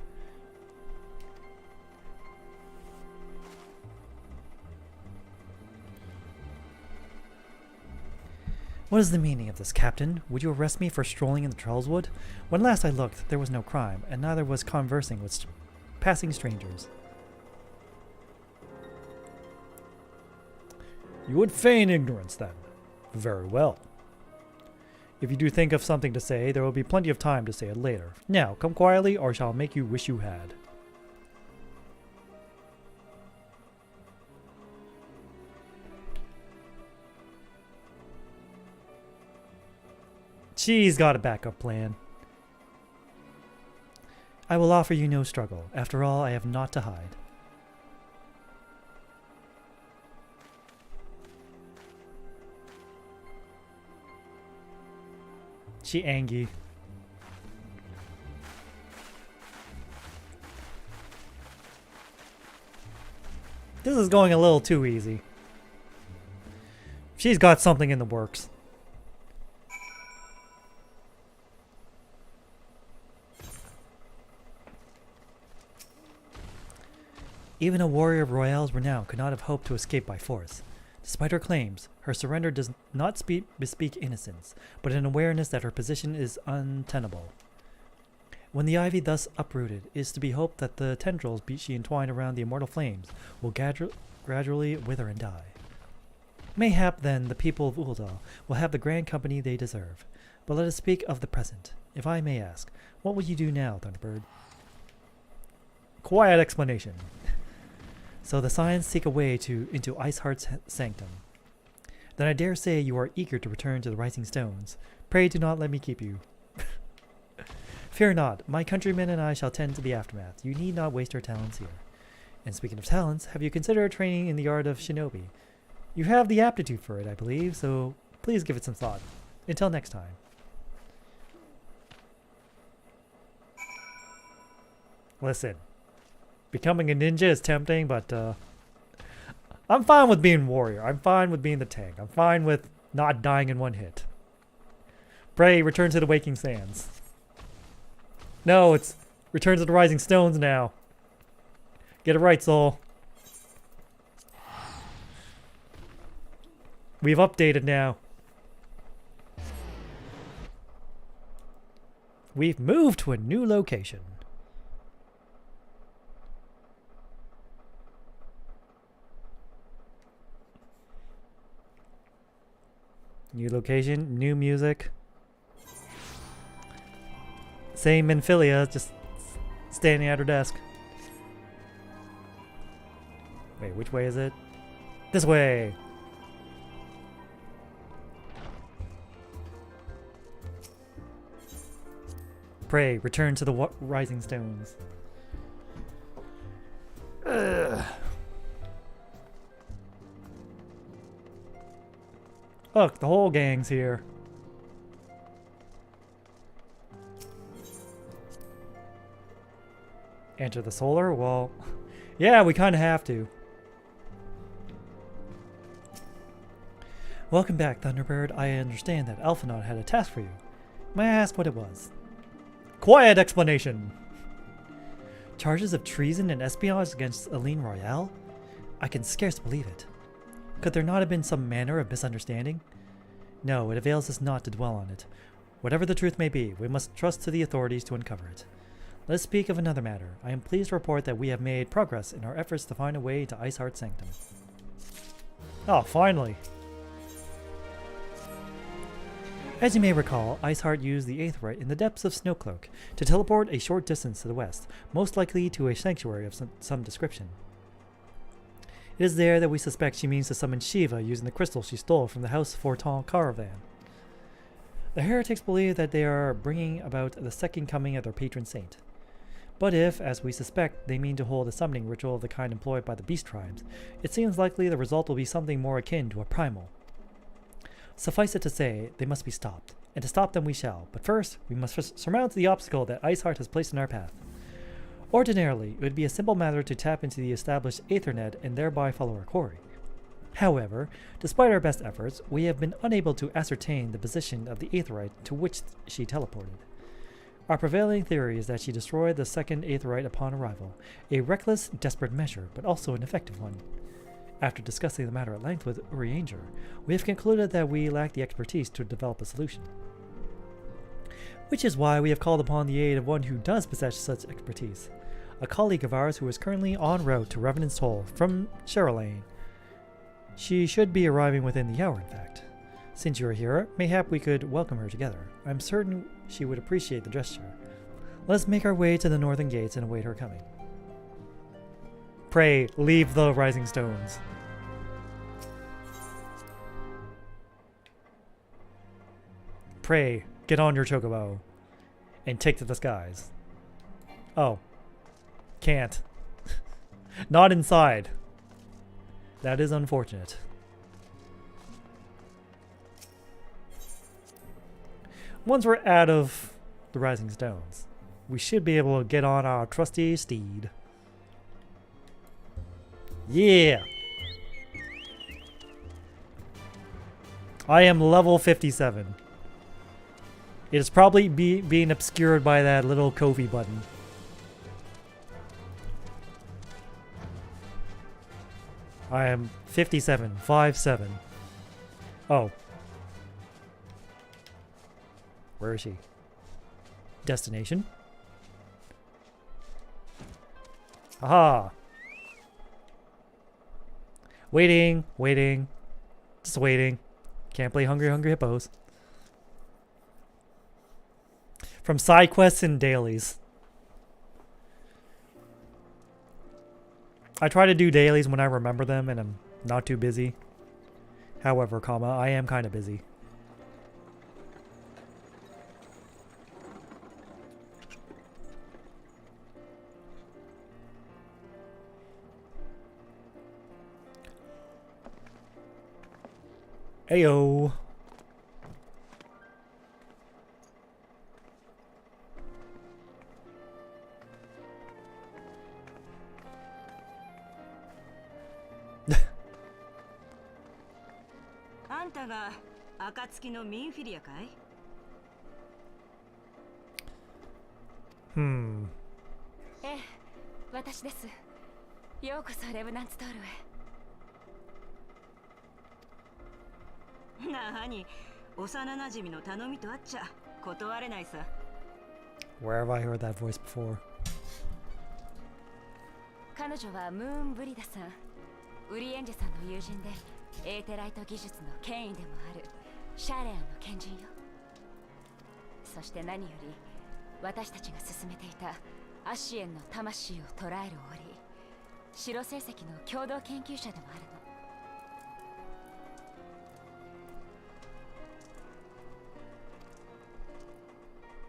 What is the meaning of this, Captain? Would you arrest me for strolling in the Trollswood? When last I looked, there was no crime, and neither was conversing with passing strangers. You would feign ignorance, then. Very well. If you do think of something to say, there will be plenty of time to say it later. Now, come quietly, or I shall make you wish you had. She's got a backup plan. I will offer you no struggle. After all, I have naught to hide. She angry. This is going a little too easy. She's got something in the works. Even a warrior of Royale's renown could not have hoped to escape by force. Despite her claims, her surrender does not bespeak innocence, but an awareness that her position is untenable. When the ivy thus uprooted, it is to be hoped that the tendrils she entwined around the immortal flames will gradually wither and die. Mayhap then the people of Uldal will have the grand company they deserve. But let us speak of the present. If I may ask, what will you do now, Thunderbird? Quiet explanation. So the Scions seek a way into Iceheart's sanctum. Then I dare say you are eager to return to the Rising Stones. Pray do not let me keep you. Fear not, my countrymen and I shall tend to the aftermath. You need not waste your talents here. And speaking of talents, have you considered training in the art of shinobi? You have the aptitude for it, I believe, so please give it some thought. Until next time. Listen, becoming a ninja is tempting, but I'm fine with being warrior. I'm fine with being the tank. I'm fine with not dying in one hit. Pray, return to the Waking Sands. No, it's return to the Rising Stones now. Get it right, Soul. We've updated now. We've moved to a new location. New location, new music. Same Minfilia, just standing at her desk. Wait, which way is it? This way! Pray, return to the Rising Stones. Ugh. Look, the whole gang's here. Enter the solar? Well, yeah, we kind of have to. Welcome back, Thunderbird. I understand that Alphinaud had a task for you. May I ask what it was? Quiet explanation! Charges of treason and espionage against Aline Royale? I can scarce believe it. Could there not have been some manner of misunderstanding? No, it avails us not to dwell on it. Whatever the truth may be, we must trust to the authorities to uncover it. Let us speak of another matter. I am pleased to report that we have made progress in our efforts to find a way to Iceheart's sanctum. Oh, finally! As you may recall, Iceheart used the Aetheryte in the depths of Snowcloak to teleport a short distance to the west, most likely to a sanctuary of some description. It is there that we suspect she means to summon Shiva using the crystal she stole from the House Forton caravan. The heretics believe that they are bringing about the second coming of their patron saint. But if, as we suspect, they mean to hold a summoning ritual of the kind employed by the beast tribes, it seems likely the result will be something more akin to a primal. Suffice it to say, they must be stopped, and to stop them we shall, but first, we must surmount the obstacle that Iceheart has placed in our path. Ordinarily, it would be a simple matter to tap into the established Aethernet and thereby follow our quarry. However, despite our best efforts, we have been unable to ascertain the position of the Aetheryte to which she teleported. Our prevailing theory is that she destroyed the second Aetheryte upon arrival, a reckless, desperate measure, but also an effective one. After discussing the matter at length with Urianger, we have concluded that we lack the expertise to develop a solution. Which is why we have called upon the aid of one who does possess such expertise, a colleague of ours who is currently en route to Revenant's Toll from Sherrilane. She should be arriving within the hour, in fact. Since you are here, mayhap we could welcome her together. I'm certain she would appreciate the gesture. Let us make our way to the northern gates and await her coming. Pray, leave the Rising Stones. Pray, get on your chocobo and take to the skies. Oh. Can't. Not inside. That is unfortunate. Once we're out of the Rising Stones, we should be able to get on our trusty steed. Yeah! I am level 57. It is probably being obscured by that little Kofi button. I am 57. 5-7. Oh. Where is she? Destination? Aha! Waiting, waiting, just waiting. Can't play Hungry Hungry Hippos. From side quests and dailies. I try to do dailies when I remember them and I'm not too busy. However, I am kind of busy. Ayo. Hmm. ええ、私です。ようこそレブナンツトールへ。なあに、幼馴染の頼みとあっちゃ断れないさ。Where have I heard that voice before? 彼女はムーンブリダさん、ウリエンジェさんの友人で、エーテライト技術の権威でもあるシャーレアンの賢人よ。そして何より私たちが進めていたアシエンの魂を捉える折、白成績の共同研究者でもある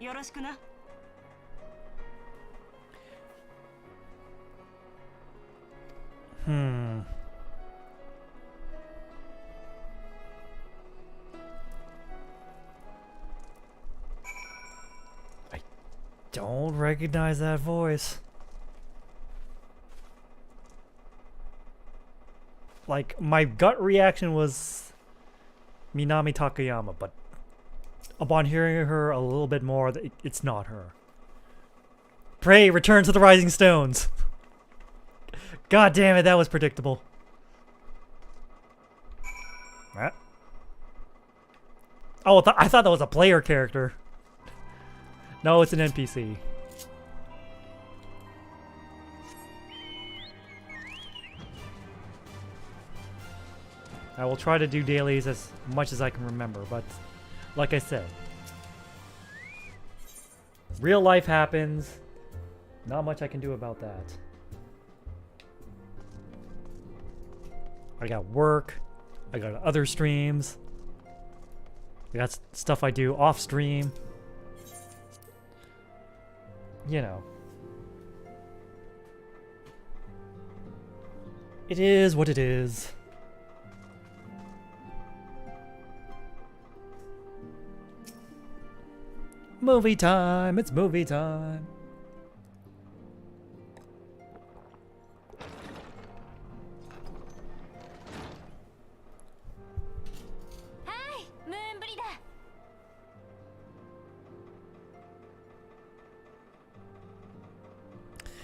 の。よろしくな。I don't recognize that voice. Like, my gut reaction was Minami Takayama, but upon hearing her a little bit more, it's not her. Pray, return to the Rising Stones! God damn it, that was predictable. What? Oh, I thought that was a player character. No, it's an NPC. I will try to do dailies as much as I can remember, but like I said, real life happens. Not much I can do about that. I got work. I got other streams. I got stuff I do off stream. You know. It is what it is. Movie time! It's movie time! Hi, Moonbreeder!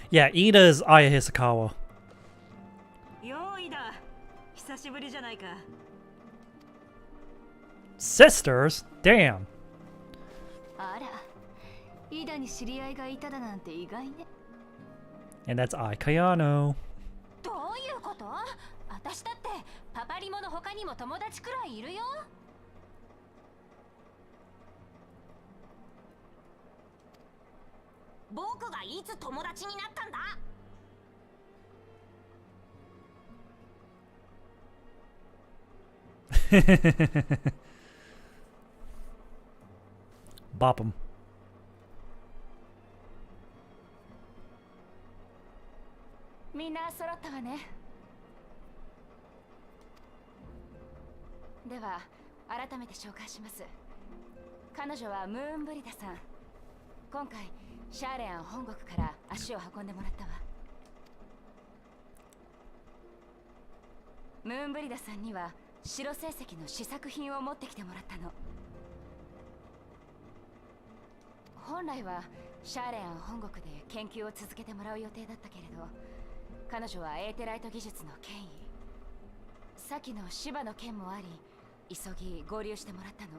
Yeah, Ida is Aya Hisakawa. Yo, Ida. 久しぶりじゃないか。Sisters? Damn! あら、イダに知り合いがいただなんて意外ね。And that's Ai Kayano. どういうこと？私だってパパリモの他にも友達くらいいるよ。僕がいつ友達になったんだ？ Bop him. みんな揃ったわね。では改めて紹介します。彼女はムーンブリダさん。今回シャーレアン本国から足を運んでもらったわ。ムーンブリダさんには白成績の試作品を持ってきてもらったの。本来はシャーレアン本国で研究を続けてもらう予定だったけれど、彼女はエーテライト技術の権威、先の芝の件もあり、急ぎ合流してもらったの。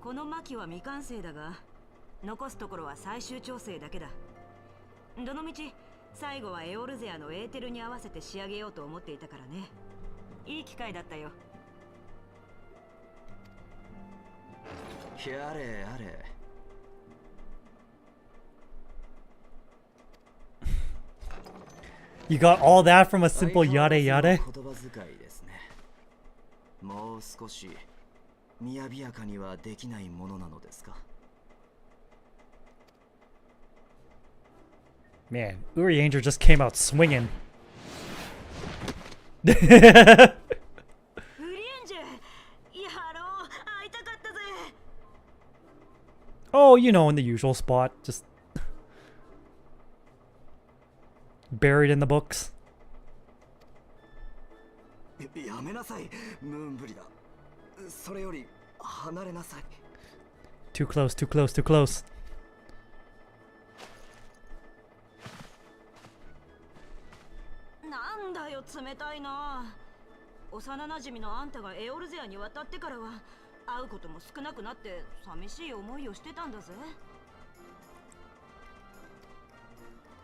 この魔器は未完成だが、残すところは最終調整だけだ。どのみち最後はエオルゼアのエーテルに合わせて仕上げようと思っていたからね。いい機会だったよ。やれやれ。You got all that from a simple yada yada? 言葉遣いですね。もう少し雅やかにはできないものなのですか。Man, Uri Angel just came out swinging. ウリエンジェ、やろう、会いたかったぜ。 Oh, you know, in the usual spot. Just buried in the books. やめなさい、ムーンブリだ。それより離れなさい。Too close, too close, too close. なんだよ冷たいな。幼なじみのあんたがエオルゼアに渡ってからは会うことも少なくなって寂しい思いをしてたんだぜ。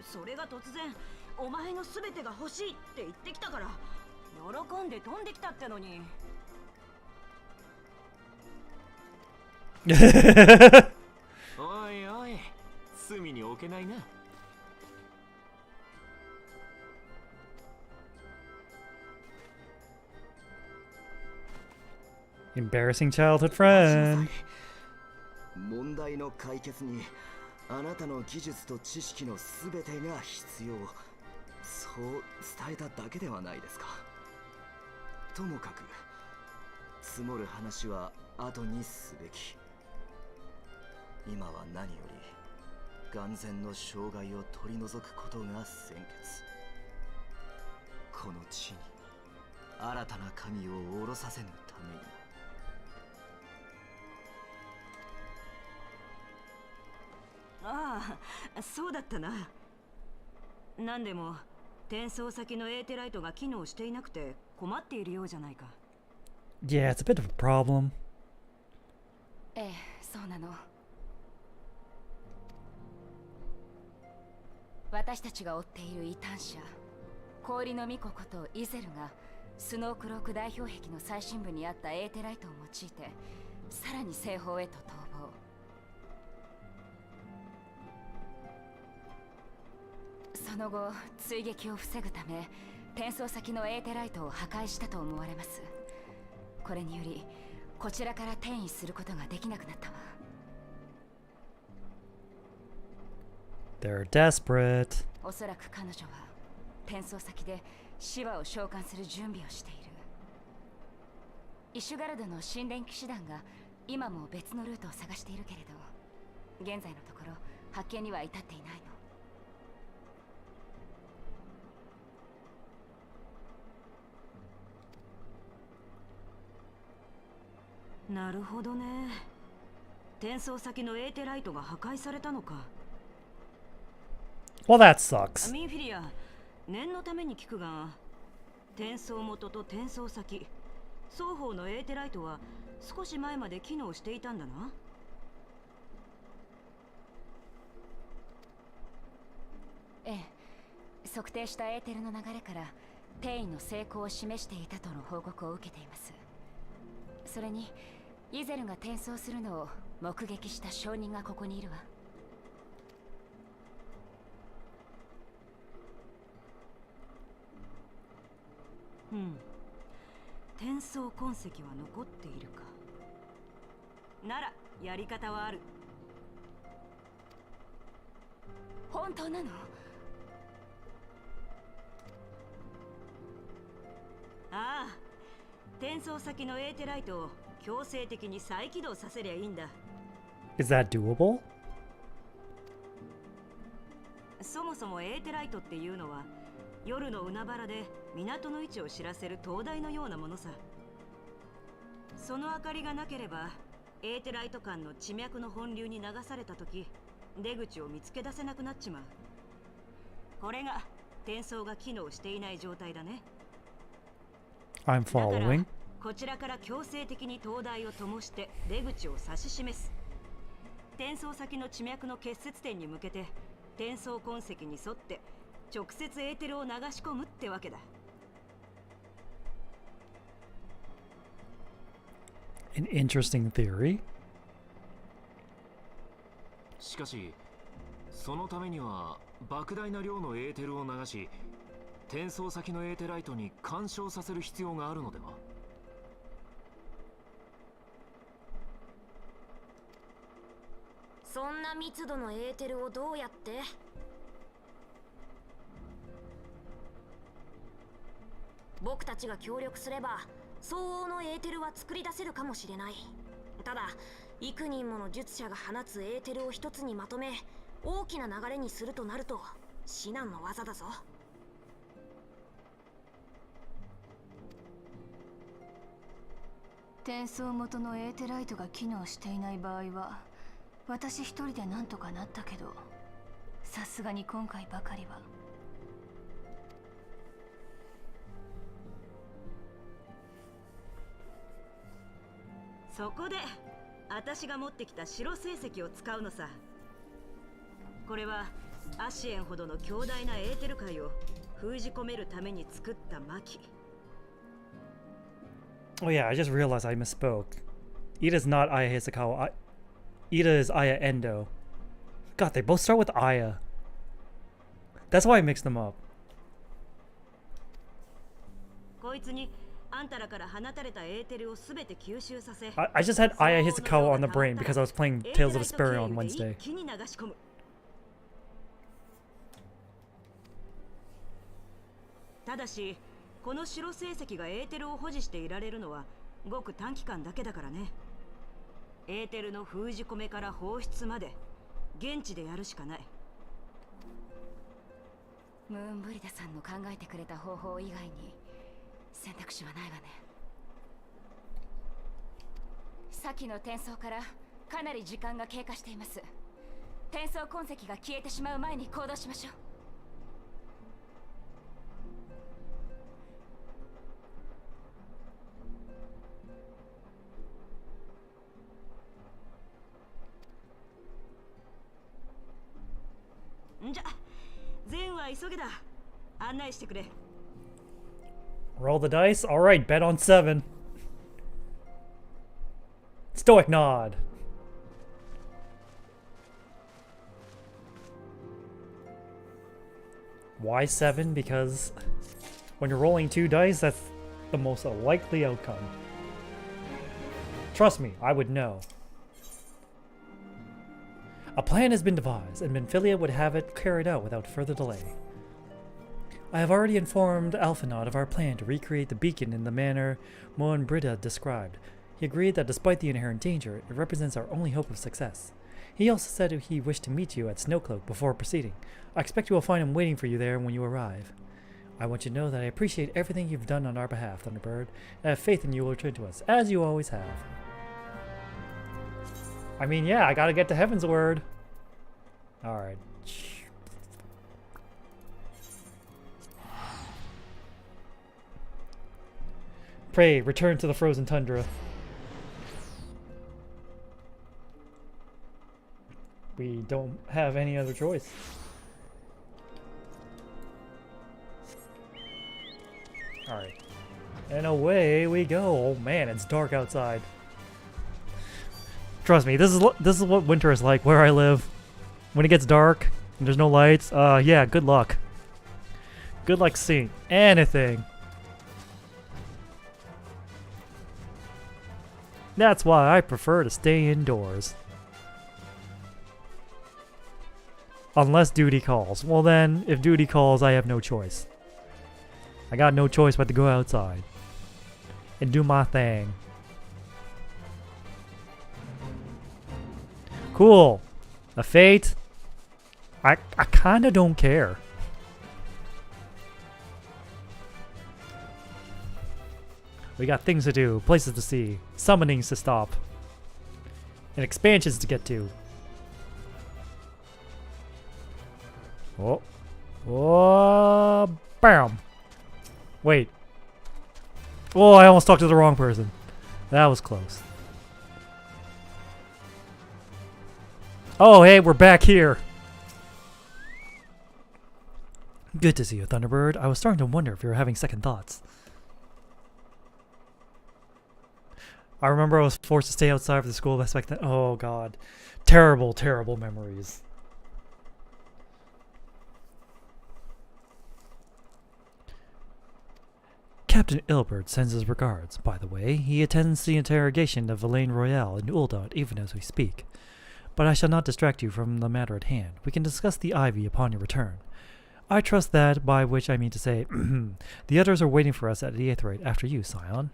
それが突然お前の全てが欲しいって言ってきたから喜んで飛んできたってのに。おいおい、隅に置けないな。Embarrassing childhood friend. 問題の解決にあなたの技術と知識のすべてが必要、そう伝えただけではないですか。ともかく積もる話は後にすべき。今は何より眼前の障害を取り除くことが先決。この地に新たな神を下ろさせぬために。ああ、そうだったな。なんでも転送先のエーテライトが機能していなくて困っているようじゃないか。Yeah, it's a bit of a problem. ええ、そうなの。私たちが追っている異端者、氷の巫女ことイゼルがスノークローク代表壁の最深部にあったエーテライトを用いてさらに西方へと逃亡。その後追撃を防ぐため転送先のエーテライトを破壊したと思われます。これによりこちらから転移することができなくなったわ。They're desperate. おそらく彼女は転送先でシワを召喚する準備をしている。イシュガルドの神殿騎士団が今も別のルートを探しているけれど、現在のところ発見には至っていないの。なるほどね。転送先のエーテライトが破壊されたのか。Well, that sucks. ミンフィリア、念のために聞くが、転送元と転送先双方のエーテライトは少し前まで機能していたんだな。ええ、測定したエーテルの流れから転移の成功を示していたとの報告を受けています。それにイゼルが転送するのを目撃した証人がここにいるわ。うん。転送痕跡は残っているか。ならやり方はある。本当なの？ああ、転送先のエーテライトを強制的に再起動させりゃいいんだ。Is that doable? そもそもエーテライトっていうのは夜の海原で港の位置を知らせる灯台のようなものさ。その明かりがなければエーテライト間の地脈の本流に流された時、出口を見つけ出せなくなっちまう。これが転送が機能していない状態だね。 I'm だから following. こちらから強制的に灯台を灯して出口を指し示す。転送先の地脈の結節点に向けて転送痕跡に沿って直接エーテルを流し込むってわけだ。 An interesting theory. しかしそのためには莫大な量のエーテルを流し、転送先のエーテライトに干渉させる必要があるのでは。そんな密度のエーテルをどうやって？僕たちが協力すれば相応のエーテルは作り出せるかもしれない。ただ幾人もの術者が放つエーテルを一つにまとめ大きな流れにするとなると至難の技だぞ。転送元のエーテライトが機能していない場合は私一人でなんとかなったけど、さすがに今回ばかりは。そこで私が持ってきた白成績を使うのさ。これはアシエンほどの強大なエーテル界を封じ込めるために作った巻。 Oh yeah, I just realized I misspoke. Ida's not Aya Hisakawa. Ida is Aya Endo. God, they both start with Aya. That's why I mixed them up. こいつにあんたらから放たれたエーテルをすべて吸収させ、 I just had Aya Hisakawa on the brain because I was playing Tales of Vesperia on Wednesday. 一気に流し込む。ただしこの白成績がエーテルを保持していられるのはごく短期間だけだからね。エーテルの封じ込めから放出まで現地でやるしかない。ムーンブリダさんの考えてくれた方法以外に選択肢はないわね。先の転送からかなり時間が経過しています。転送痕跡が消えてしまう前に行動しましょう。んじゃ、善は急げだ。案内してくれ。Roll the dice. All right, bet on 7. Stoic nod. Why 7? Because when you're rolling 2 dice, that's the most likely outcome. Trust me, I would know. A plan has been devised, and Minfilia would have it carried out without further delay. I have already informed Alphinaud of our plan to recreate the beacon in the manner Moen Brida described. He agreed that despite the inherent danger, it represents our only hope of success. He also said he wished to meet you at Snowcloak before proceeding. I expect you will find him waiting for you there when you arrive. I want you to know that I appreciate everything you've done on our behalf, Thunderbird, and I have faith in you will return to us, as you always have. I mean, yeah, I gotta get to Heavensward. Alright. Pray, return to the frozen tundra. We don't have any other choice. Alright. And away we go. Oh man, it's dark outside. Trust me, this is what winter is like where I live. When it gets dark and there's no lights, yeah, good luck. Good luck seeing anything. That's why I prefer to stay indoors. Unless duty calls. Well then, if duty calls, I have no choice. I got no choice but to go outside and do my thing. Cool. A fate. I kinda don't care. We got things to do, places to see, summonings to stop, and expansions to get to. Oh. Oh, bam. Wait. Oh, I almost talked to the wrong person. That was close. Oh, hey, we're back here. Good to see you, Thunderbird. I was starting to wonder if you were having second thoughts. I remember I was forced to stay outside for the school bus back then. Oh god. Terrible, terrible memories. Captain Ilbert sends his regards, by the way. He attends the interrogation of Elaine Royale in Uldot even as we speak. But I shall not distract you from the matter at hand. We can discuss the Ivy upon your return. I trust that, by which I mean to say, the others are waiting for us at the Aetheryte after you, Scion.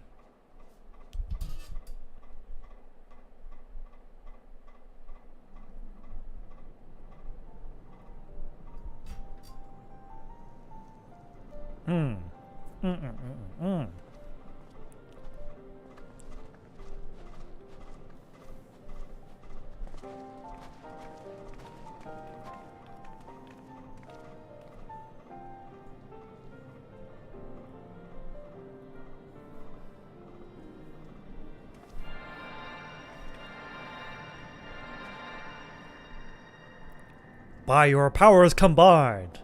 By your powers combined.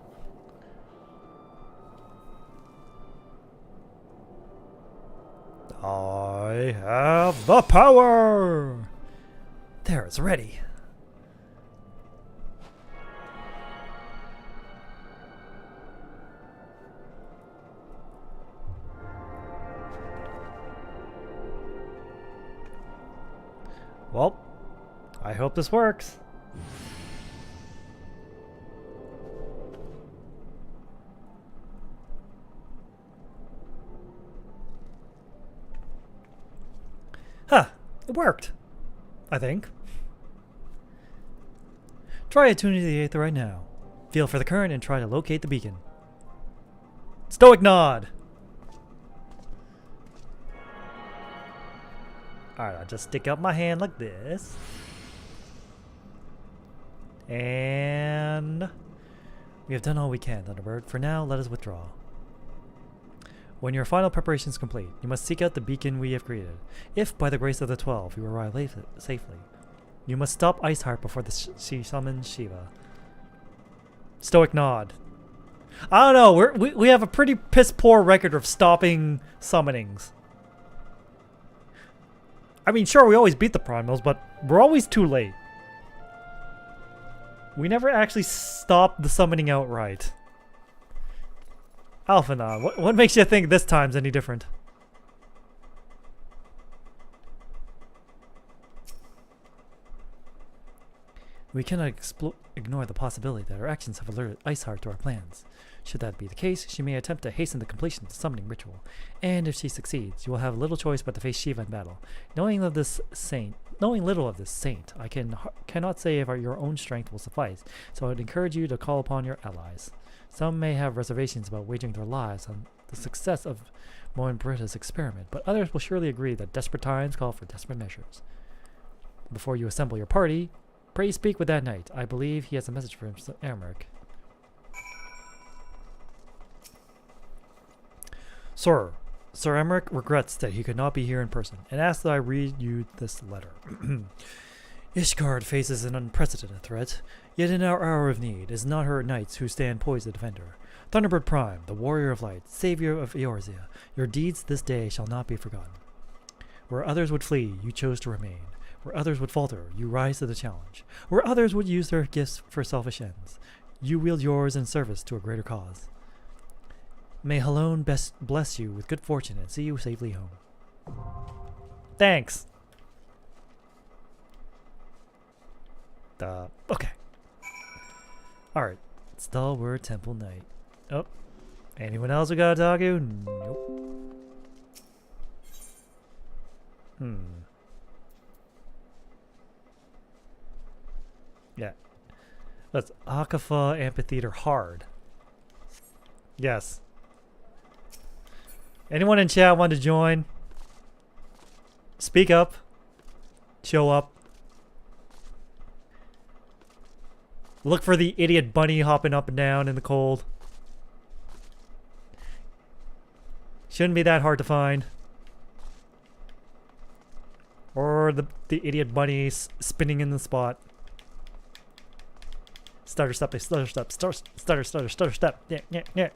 I have the power! There, it's ready. Well, I hope this works. Huh, it worked. I think. Try attuning to the Aether right now. Feel for the current and try to locate the beacon. Stoic nod! Alright, I'll just stick out my hand like this. And we have done all we can, Thunderbird. For now, let us withdraw. When your final preparation is complete, you must seek out the beacon we have created. If, by the grace of the 12, you arrive safely, you must stop Iceheart before she summons Shiva. Stoic nod. I don't know, we have a pretty piss-poor record of stopping summonings. I mean, sure, we always beat the primals, but we're always too late. We never actually stop the summoning outright. Alphanon, what makes you think this time's any different? We cannot ignore the possibility that our actions have alerted Iceheart to our plans. Should that be the case, she may attempt to hasten the completion of the summoning ritual. And if she succeeds, you will have little choice but to face Shiva in battle. Knowing little of this saint, I cannot say if your own strength will suffice, so I would encourage you to call upon your allies. Some may have reservations about wagering their lives on the success of Moen Britta's experiment, but others will surely agree that desperate times call for desperate measures. Before you assemble your party, pray speak with that knight. I believe he has a message for Emmerich. Sir Emmerich regrets that he could not be here in person, and asks that I read you this letter. Ishgard faces an unprecedented threat, yet in our hour of need, it is not her knights who stand poised to defend her. Thunderbird Prime, the warrior of light, savior of Eorzea, your deeds this day shall not be forgotten. Where others would flee, you chose to remain. Where others would falter, you rise to the challenge. Where others would use their gifts for selfish ends, you wield yours in service to a greater cause. May Halone bless you with good fortune and see you safely home. Thanks. Okay. Alright. Stalwart Temple Knight. Oh. Anyone else we gotta talk to? Nope. Yeah. That's Akafa Amphitheater Hard. Yes. Anyone in chat want to join? Speak up. Show up. Look for the idiot bunny hopping up and down in the cold. Shouldn't be that hard to find. Or the idiot bunny spinning in the spot. Stutter step, stutter step, stutter step. Yeah.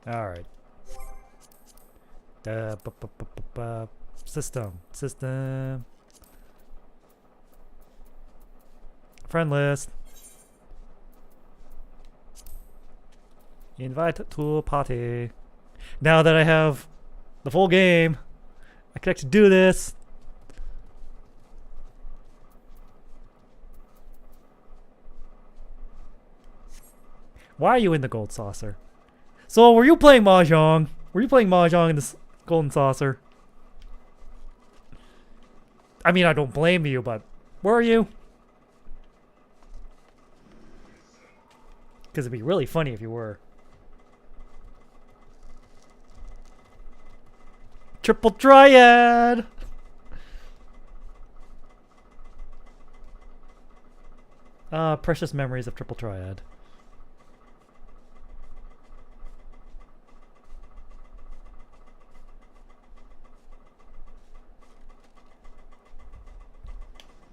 Alright. System. Friend list. Invite to a party. Now that I have the full game, I can actually do this. Why are you in the gold saucer? So, were you playing Mahjong? Were you playing Mahjong in this golden saucer? I mean, I don't blame you, but were you? Because it'd be really funny if you were. Triple Triad! Precious memories of Triple Triad.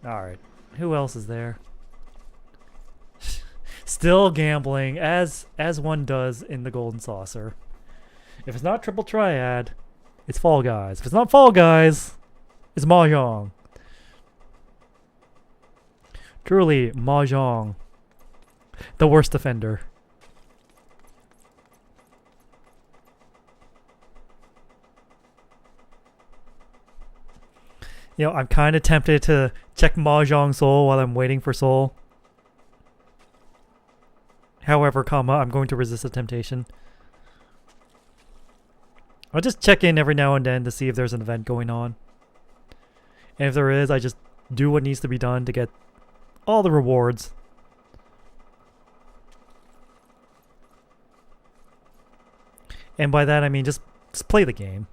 Alright, who else is there? Still gambling, as one does in the Golden Saucer. If it's not Triple Triad, it's Fall Guys. If it's not Fall Guys, it's Mahjong. Truly, Mahjong. The worst offender. You know, I'm kind of tempted to check Mahjong Soul while I'm waiting for Soul. However, I'm going to resist the temptation. I'll just check in every now and then to see if there's an event going on. And if there is, I just do what needs to be done to get all the rewards. And by that I mean just play the game.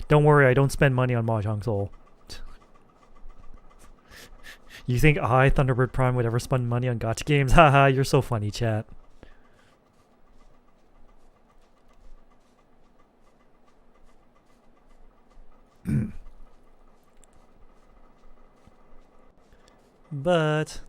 Don't worry, I don't spend money on Mahjong Soul. You think I, Thunderbird Prime, would ever spend money on gacha games? Haha, you're so funny, chat. But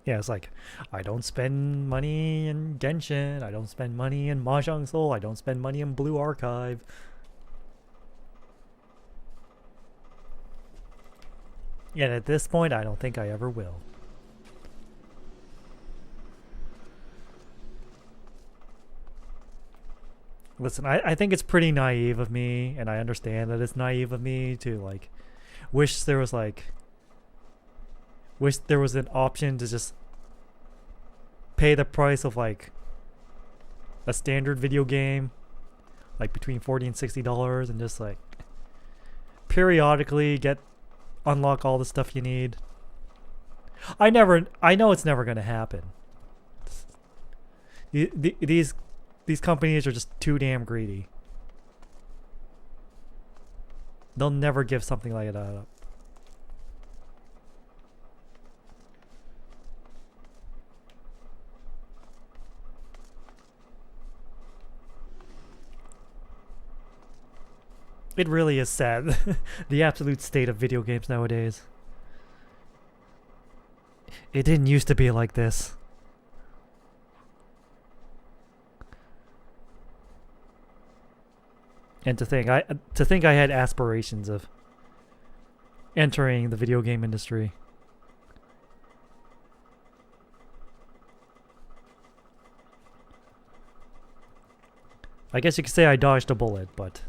yeah, it's like, I don't spend money in Genshin, I don't spend money in Mahjong Soul, I don't spend money in Blue Archive. Yet at this point, I don't think I ever will. Listen, I think it's pretty naive of me, and I understand that it's naive of me to, like, wish there was an option to just pay the price of, like, a standard video game, like between $40 and $60, and just, like, periodically unlock all the stuff you need. I know it's never gonna happen. These companies are just too damn greedy. They'll never give something like that up. It really is sad, the absolute state of video games nowadays. It didn't used to be like this. And to think I had aspirations of entering the video game industry. I guess you could say I dodged a bullet, but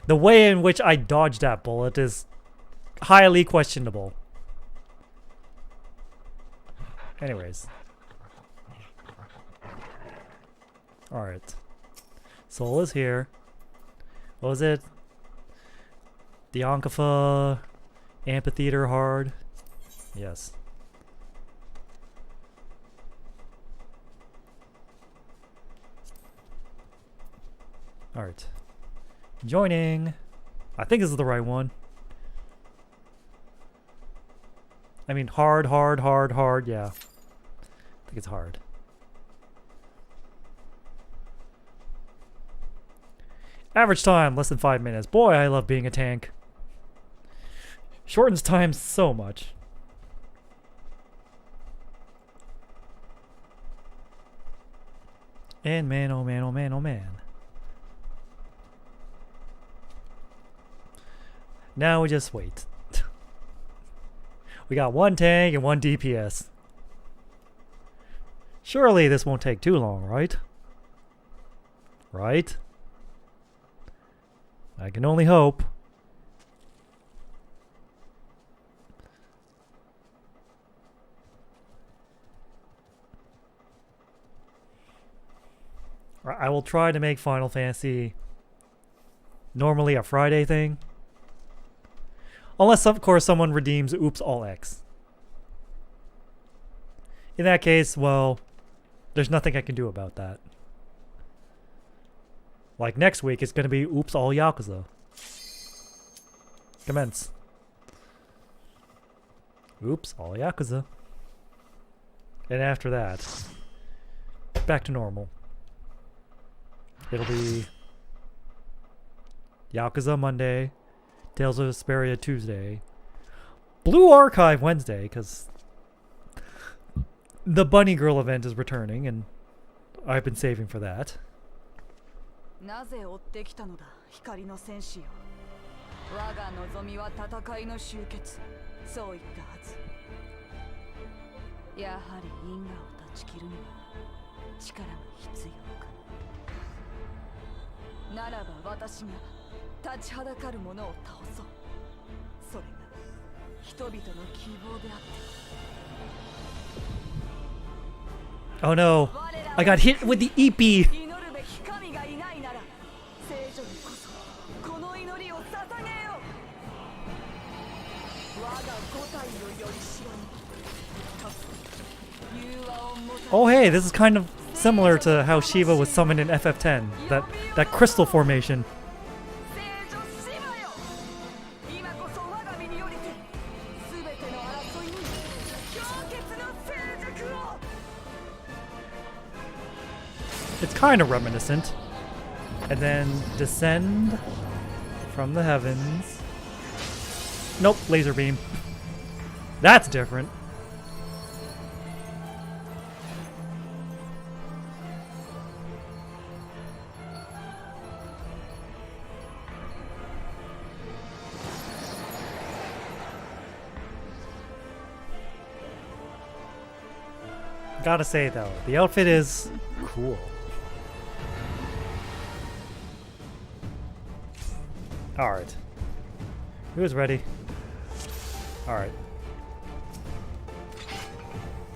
the way in which I dodged that bullet is highly questionable. Anyways. Alright. Soul is here. What was it? The Ankafa Amphitheater Hard? Yes. Alright. Joining. I think this is the right one. I mean, hard. Yeah. I think it's hard. Average time, less than 5 minutes. Boy, I love being a tank. Shortens time so much. And man, oh man, oh man, oh man. Now we just wait. We got 1 tank and 1 DPS. Surely this won't take too long, right? Right? I can only hope. I will try to make Final Fantasy normally a Friday thing. Unless, of course, someone redeems Oops All X. In that case, well, there's nothing I can do about that. Like next week, it's going to be Oops All Yakuza. Commence. Oops All Yakuza. And after that, back to normal. It'll be Yakuza Monday, Tales of Vesperia Tuesday, Blue Archive Wednesday, because the Bunny Girl event is returning, and I've been saving for that. なぜ追ってきたのだ、光の戦士よ。我が望みは戦いの終結。そう言ったはず。やはり因果を断ち切るには力が必要か。ならば私が立ちはだかる者を倒そう。それが人々の希望であって。Oh no, I got hit with the EP! 祈るべき神がいないなら、聖女にこそこの祈りを捧げよう。我が五体をよりしろに。融和をもたらす。 Oh hey, this is kind of similar to how Shiva was summoned in FF10, that crystal formation. It's kind of reminiscent. And then descend from the heavens. Nope, laser beam. That's different. Gotta say though, the outfit is cool. Alright. Who's ready? Alright.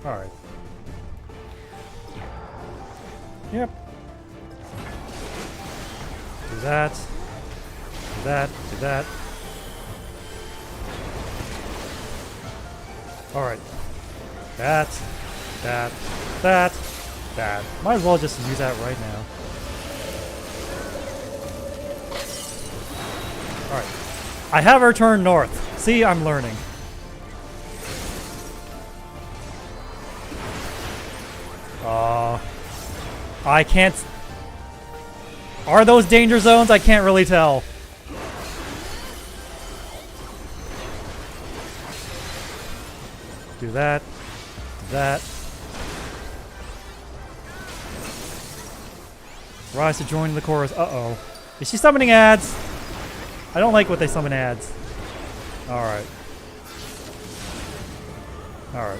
Alright. Yep. Do that. Do that. Do that. Alright. That. That. Might as well just use that right now. Alright. I have her turn north. See, I'm learning. I can't... Are those danger zones? I can't really tell. Do that. Do that. Rise to join the chorus. Uh-oh. Is she summoning ads? I don't like what they summon ads. Alright. Alright.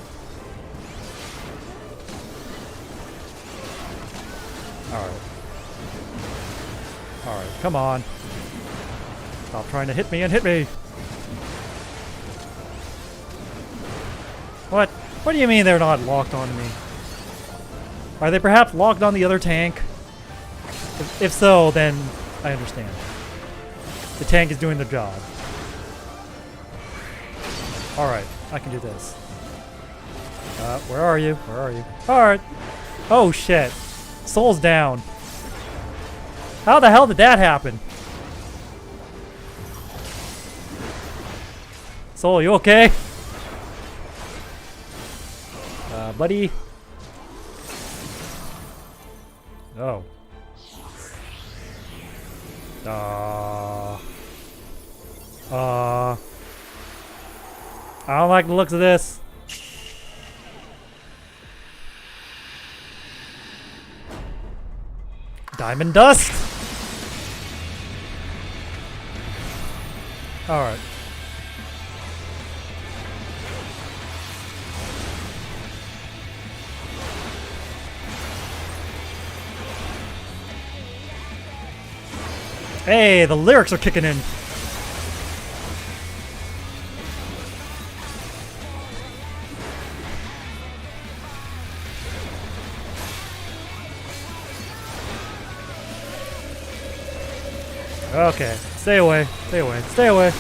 Alright. Alright, come on. Stop trying to hit me and hit me! What? What do you mean they're not locked onto me? Are they perhaps locked on the other tank? If so, then I understand. The tank is doing the job. Alright, I can do this. Where are you? Where are you? Alright. Oh shit. Soul's down. How the hell did that happen? Soul, you okay? Buddy. Oh. I don't like the looks of this. Diamond dust. All right. Hey, the lyrics are kicking in. Okay, stay away, stay away, stay away.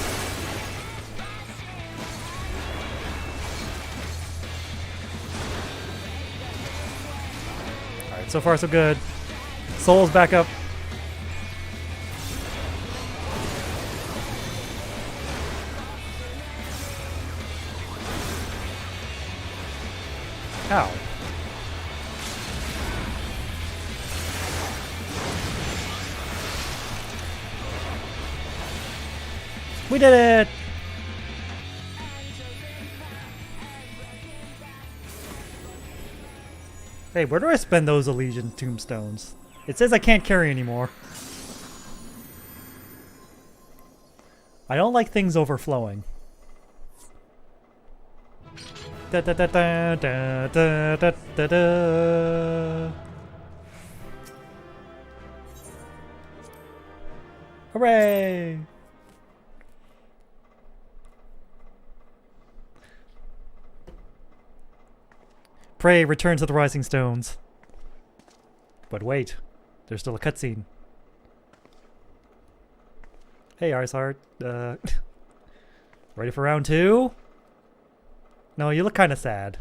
Alright, so far so good. Soul's back up. Ow. We did it! Hey, where do I spend those Elysian tombstones? It says I can't carry anymore. I don't like things overflowing. Da da da da da da da da da. Hooray! Pray, return to the Rising Stones. But wait, there's still a cutscene. Hey, Iceheart. Ready for round 2? No, you look kind of sad.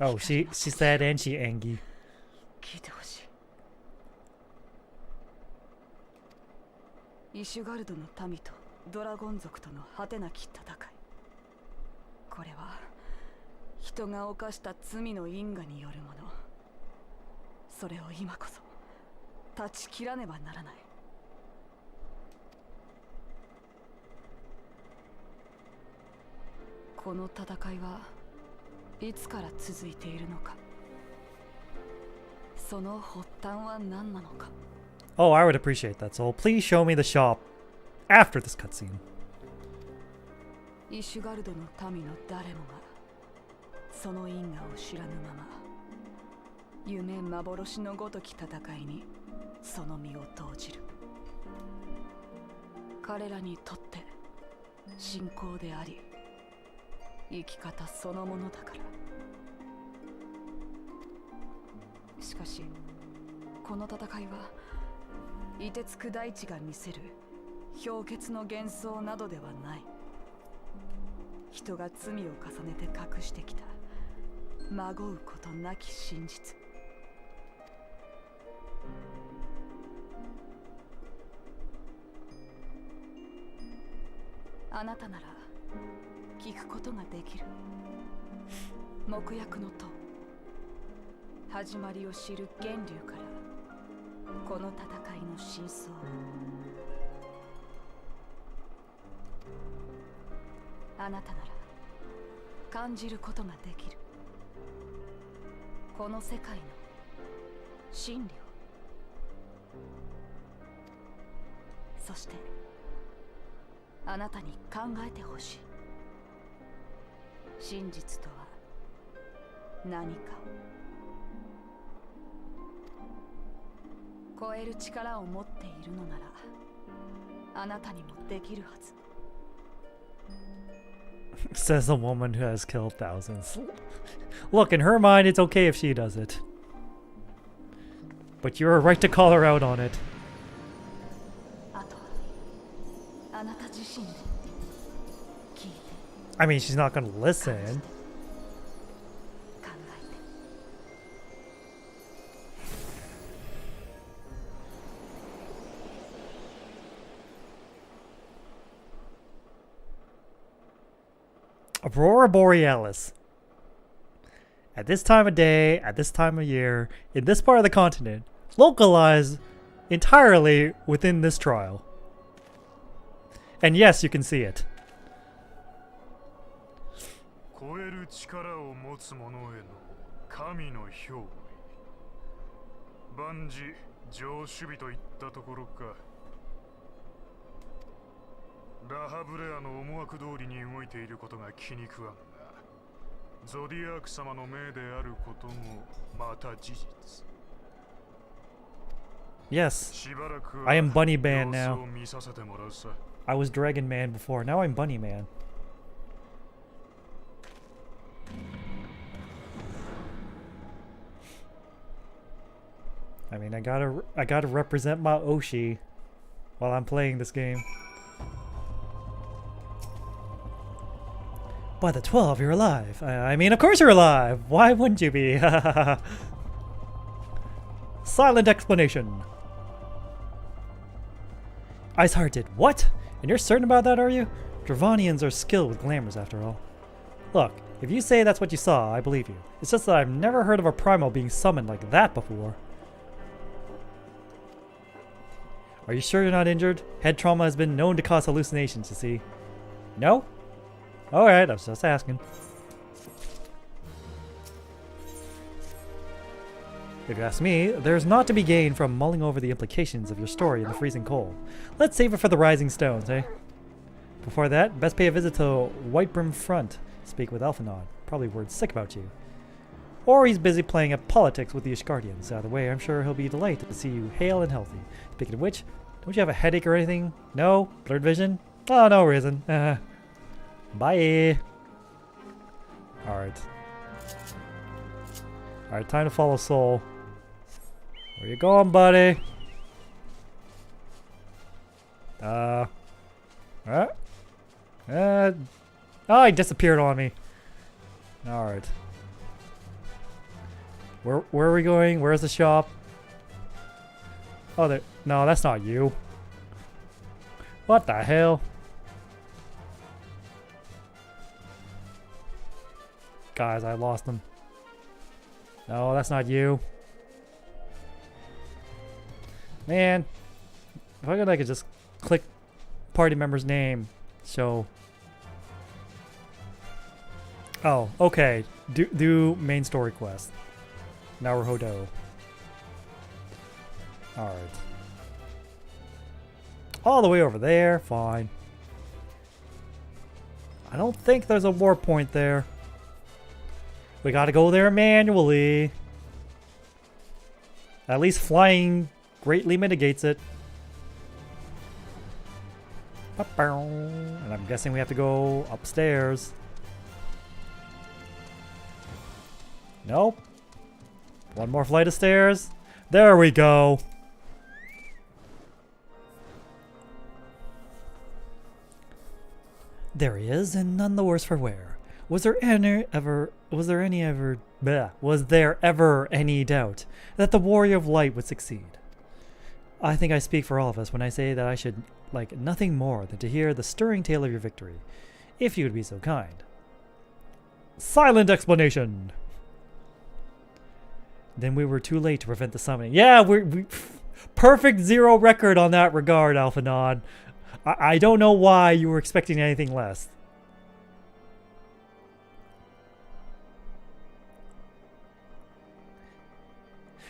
Oh, she's sad and she angry. 聞いてほしい。イシュガルドの民とドラゴン族との果てなき戦い。これは人が犯した罪の因果によるもの。それを今こそ断ち切らねばならない。この戦いはいつから続いているのか。その発端は何なのか。Oh, I would appreciate that, Soul. Please show me the shop after this cutscene. イシュガルドの民の誰もがその因果を知らぬまま夢幻のごとき戦いにその身を投じる。彼らにとって信仰であり生き方そのものだから。しかしこの戦いは凍てつく大地が見せる氷結の幻想などではない。人が罪を重ねて隠してきたまごうことなき真実。あなたなら聞くことができる。黙約の塔、始まりを知る源流からこの戦いの真相。あなたなら感じることができる。この世界の真理を。そしてあなたに考えてほしい。真実とは何かを超える力を持っているのならあなたにもできるはず。Says the woman who has killed thousands. Look, in her mind, it's okay if she does it. But you're right to call her out on it. あとはあなた自身で聞いて。I mean, she's not gonna listen. 考えて。Aurora Borealis. At this time of day, at this time of year, in this part of the continent, localized entirely within this trial. And yes, you can see it. 超える力を持つ者への神の憑依。万事上守備といったところか。ラハブレアの思惑通りに動いていることが気に食わんが、ゾディアーク様の命であることもまた事実。Yes, しばらく I am は Bunny Man 様子 now. を見させてもらうさ。 I was Dragon Man before, now I'm Bunny Man. I mean, I gotta represent my Oshi while I'm playing this game. By the 12, you're alive. I mean, of course you're alive. Why wouldn't you be? Silent explanation. Icehearted. What? And you're certain about that, are you? Dravanians are skilled with glamours, after all. Look, if you say that's what you saw, I believe you. It's just that I've never heard of a primal being summoned like that before. Are you sure you're not injured? Head trauma has been known to cause hallucinations, you see. No? Alright, I was just asking. If you ask me, there's naught to be gained from mulling over the implications of your story in the freezing cold. Let's save it for the rising stones, eh? Before that, best pay a visit to Whitebrim Front. Speak with Alphanod. Probably word sick about you. Or he's busy playing at politics with the Ishgardians. Either way, I'm sure he'll be delighted to see you hale and healthy. Speaking of which, don't you have a headache or anything? No? Blurred vision? Oh, no reason. Bye. Alright. Alright, time to follow Soul. Where you going, buddy? Oh, he disappeared on me. Alright. Where are we going? Where's the shop? Oh, there. No, that's not you. What the hell? Guys, I lost them. No, that's not you. Man. If I could just click party member's name. So. Oh, okay. Do main story quest. Naruhodo. Alright. All the way over there. Fine. I don't think there's a war point there. We gotta go there manually. At least flying greatly mitigates it. And I'm guessing we have to go upstairs. Nope. One more flight of stairs. There we go. There he is, and none the worse for wear. Was there ever any doubt that the Warrior of Light would succeed? I think I speak for all of us when I say that I should like nothing more than to hear the stirring tale of your victory, if you would be so kind. Silent explanation! Then we were too late to prevent the summoning. Yeah, we perfect 0 record on that regard, Alphanod. I don't know why you were expecting anything less.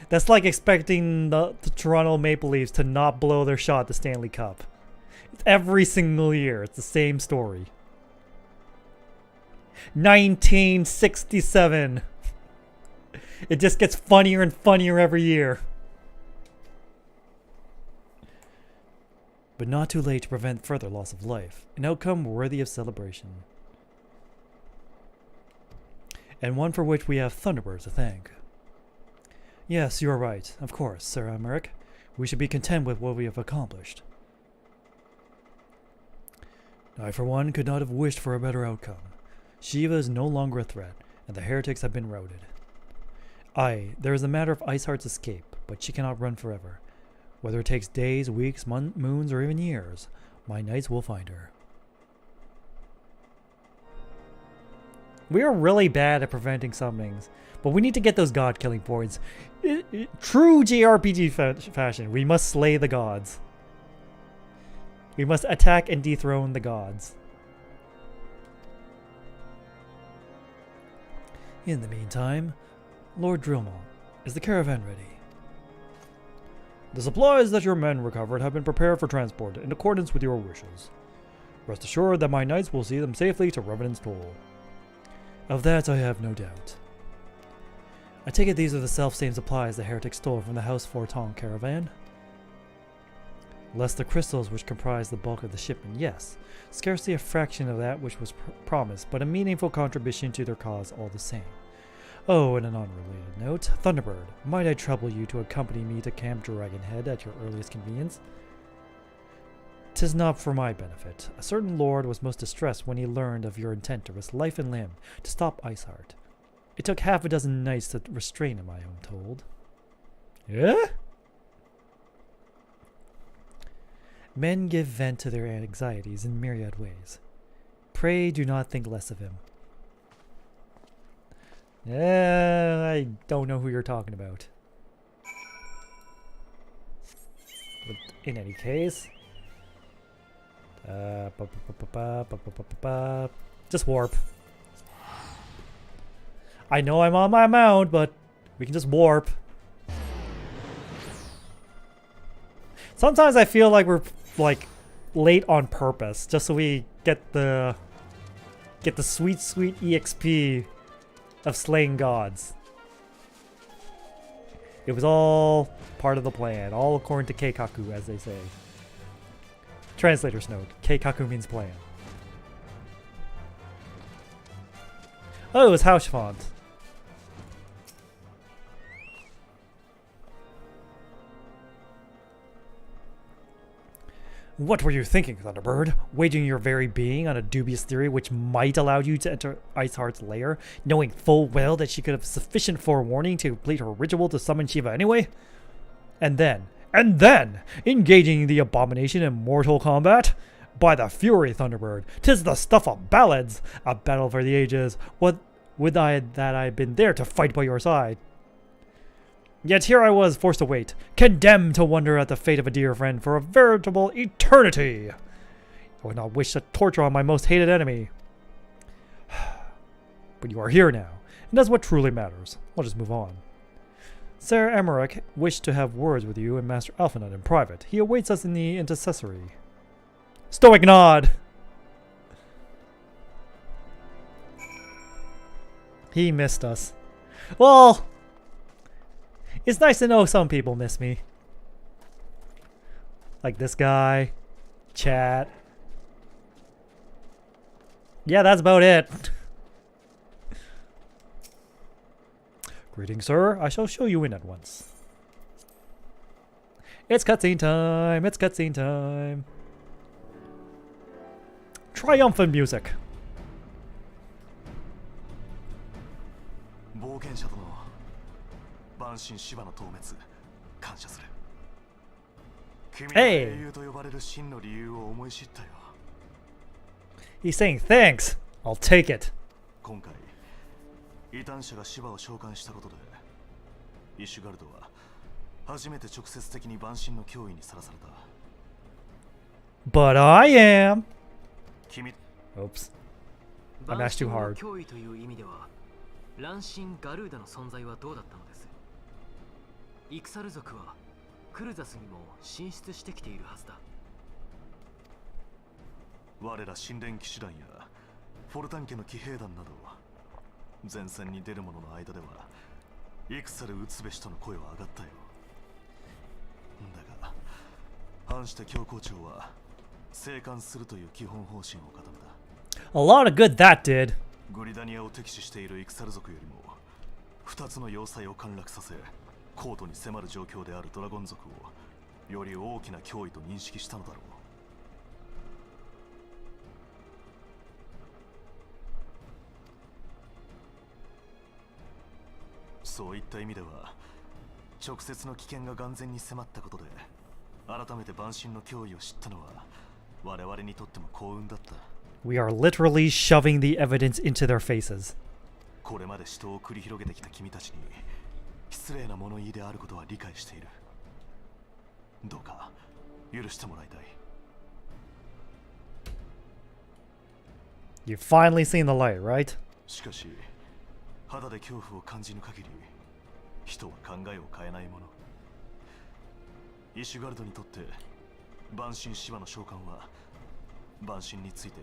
That's like expecting the Toronto Maple Leafs to not blow their shot at the Stanley Cup. It's every single year. It's the same story. 1967. It just gets funnier and funnier every year. But not too late to prevent further loss of life. An outcome worthy of celebration. And one for which we have Thunderbirds to thank. Yes, you are right. Of course, Sir Emmerich. We should be content with what we have accomplished. I, for one, could not have wished for a better outcome. Shiva is no longer a threat, and the heretics have been routed. Aye, there is a matter of Iceheart's escape, but she cannot run forever. Whether it takes days, weeks, moons, or even years, my knights will find her. We are really bad at preventing summonings, but we need to get those god killing points. True JRPG fashion, we must slay the gods. We must attack and dethrone the gods. In the meantime, Lord Drillmont, is the caravan ready? The supplies that your men recovered have been prepared for transport in accordance with your wishes. Rest assured that my knights will see them safely to Revenant's Toll. Of that I have no doubt. I take it these are the self-same supplies the heretics stole from the House Forton caravan? Less the crystals which comprise the bulk of the shipment, yes. Scarcely a fraction of that which was promised, but a meaningful contribution to their cause all the same. Oh, and an unrelated note. Thunderbird, might I trouble you to accompany me to Camp Dragonhead at your earliest convenience? 'Tis not for my benefit. A certain lord was most distressed when he learned of your intent to risk life and limb to stop Iceheart. It took half a dozen knights to restrain him, I am told. Yeah? Men give vent to their anxieties in myriad ways. Pray do not think less of him. I don't know who you're talking about. But in any case... just warp. I know I'm on my mount, but we can just warp. Sometimes I feel like we're like late on purpose, just so we get the sweet EXP of slaying gods. It was all part of the plan, all according to Keikaku, as they say. Translator's note: Keikaku means plan. Oh, it was house font. What were you thinking, Thunderbird? Waging your very being on a dubious theory which might allow you to enter Iceheart's lair, knowing full well that she could have sufficient forewarning to complete her ritual to summon Shiva anyway? And then, engaging the abomination in mortal combat? By the fury, Thunderbird, 'tis the stuff of ballads! A battle for the ages. What would I that I'd been there to fight by your side? Yet here I was, forced to wait, condemned to wonder at the fate of a dear friend for a veritable eternity. I would not wish to torture on my most hated enemy. But you are here now, and that's what truly matters. I'll just move on. Sir Emmerich wished to have words with you and Master Alphanut in private. He awaits us in the intercessory. Stoic nod! He missed us. Well... it's nice to know some people miss me. Like this guy. Chat. Yeah, that's about it. Greetings, sir. I shall show you in at once. It's cutscene time. It's cutscene time. Triumphant music. Hey! He's saying thanks. I'll take it. But I am. Oops. I mashed too hard. 乱心ガルーダの存在はどうだったのです。イクサル族はクルザスにも進出してきているはずだ。我ら神殿騎士団やフォルタン家の騎兵団など前線に出る者の間ではイクサル撃つべしとの声は上がったよ。だが反して教皇庁は生還するという基本方針を固めた。A lot of good that did. グリダニアを敵視しているイクサル族よりも2つの要塞を陥落させコートに迫る状況であるドラゴン族をより大きな脅威と認識したのだろう。そういった意味では直接の危険が眼前に迫ったことで改めて万神の脅威を知ったのは我々にとっても幸運だった。We are literally shoving the evidence into their faces. これまで死闘を繰り広げてきた君たちに失礼な物言いであることは理解している。どうか許してもらいたい。You've finally seen the light, right? しかし肌で恐怖を感じぬ限り人は考えを変えないもの。イシュガルドにとって万神芝の召喚は万神について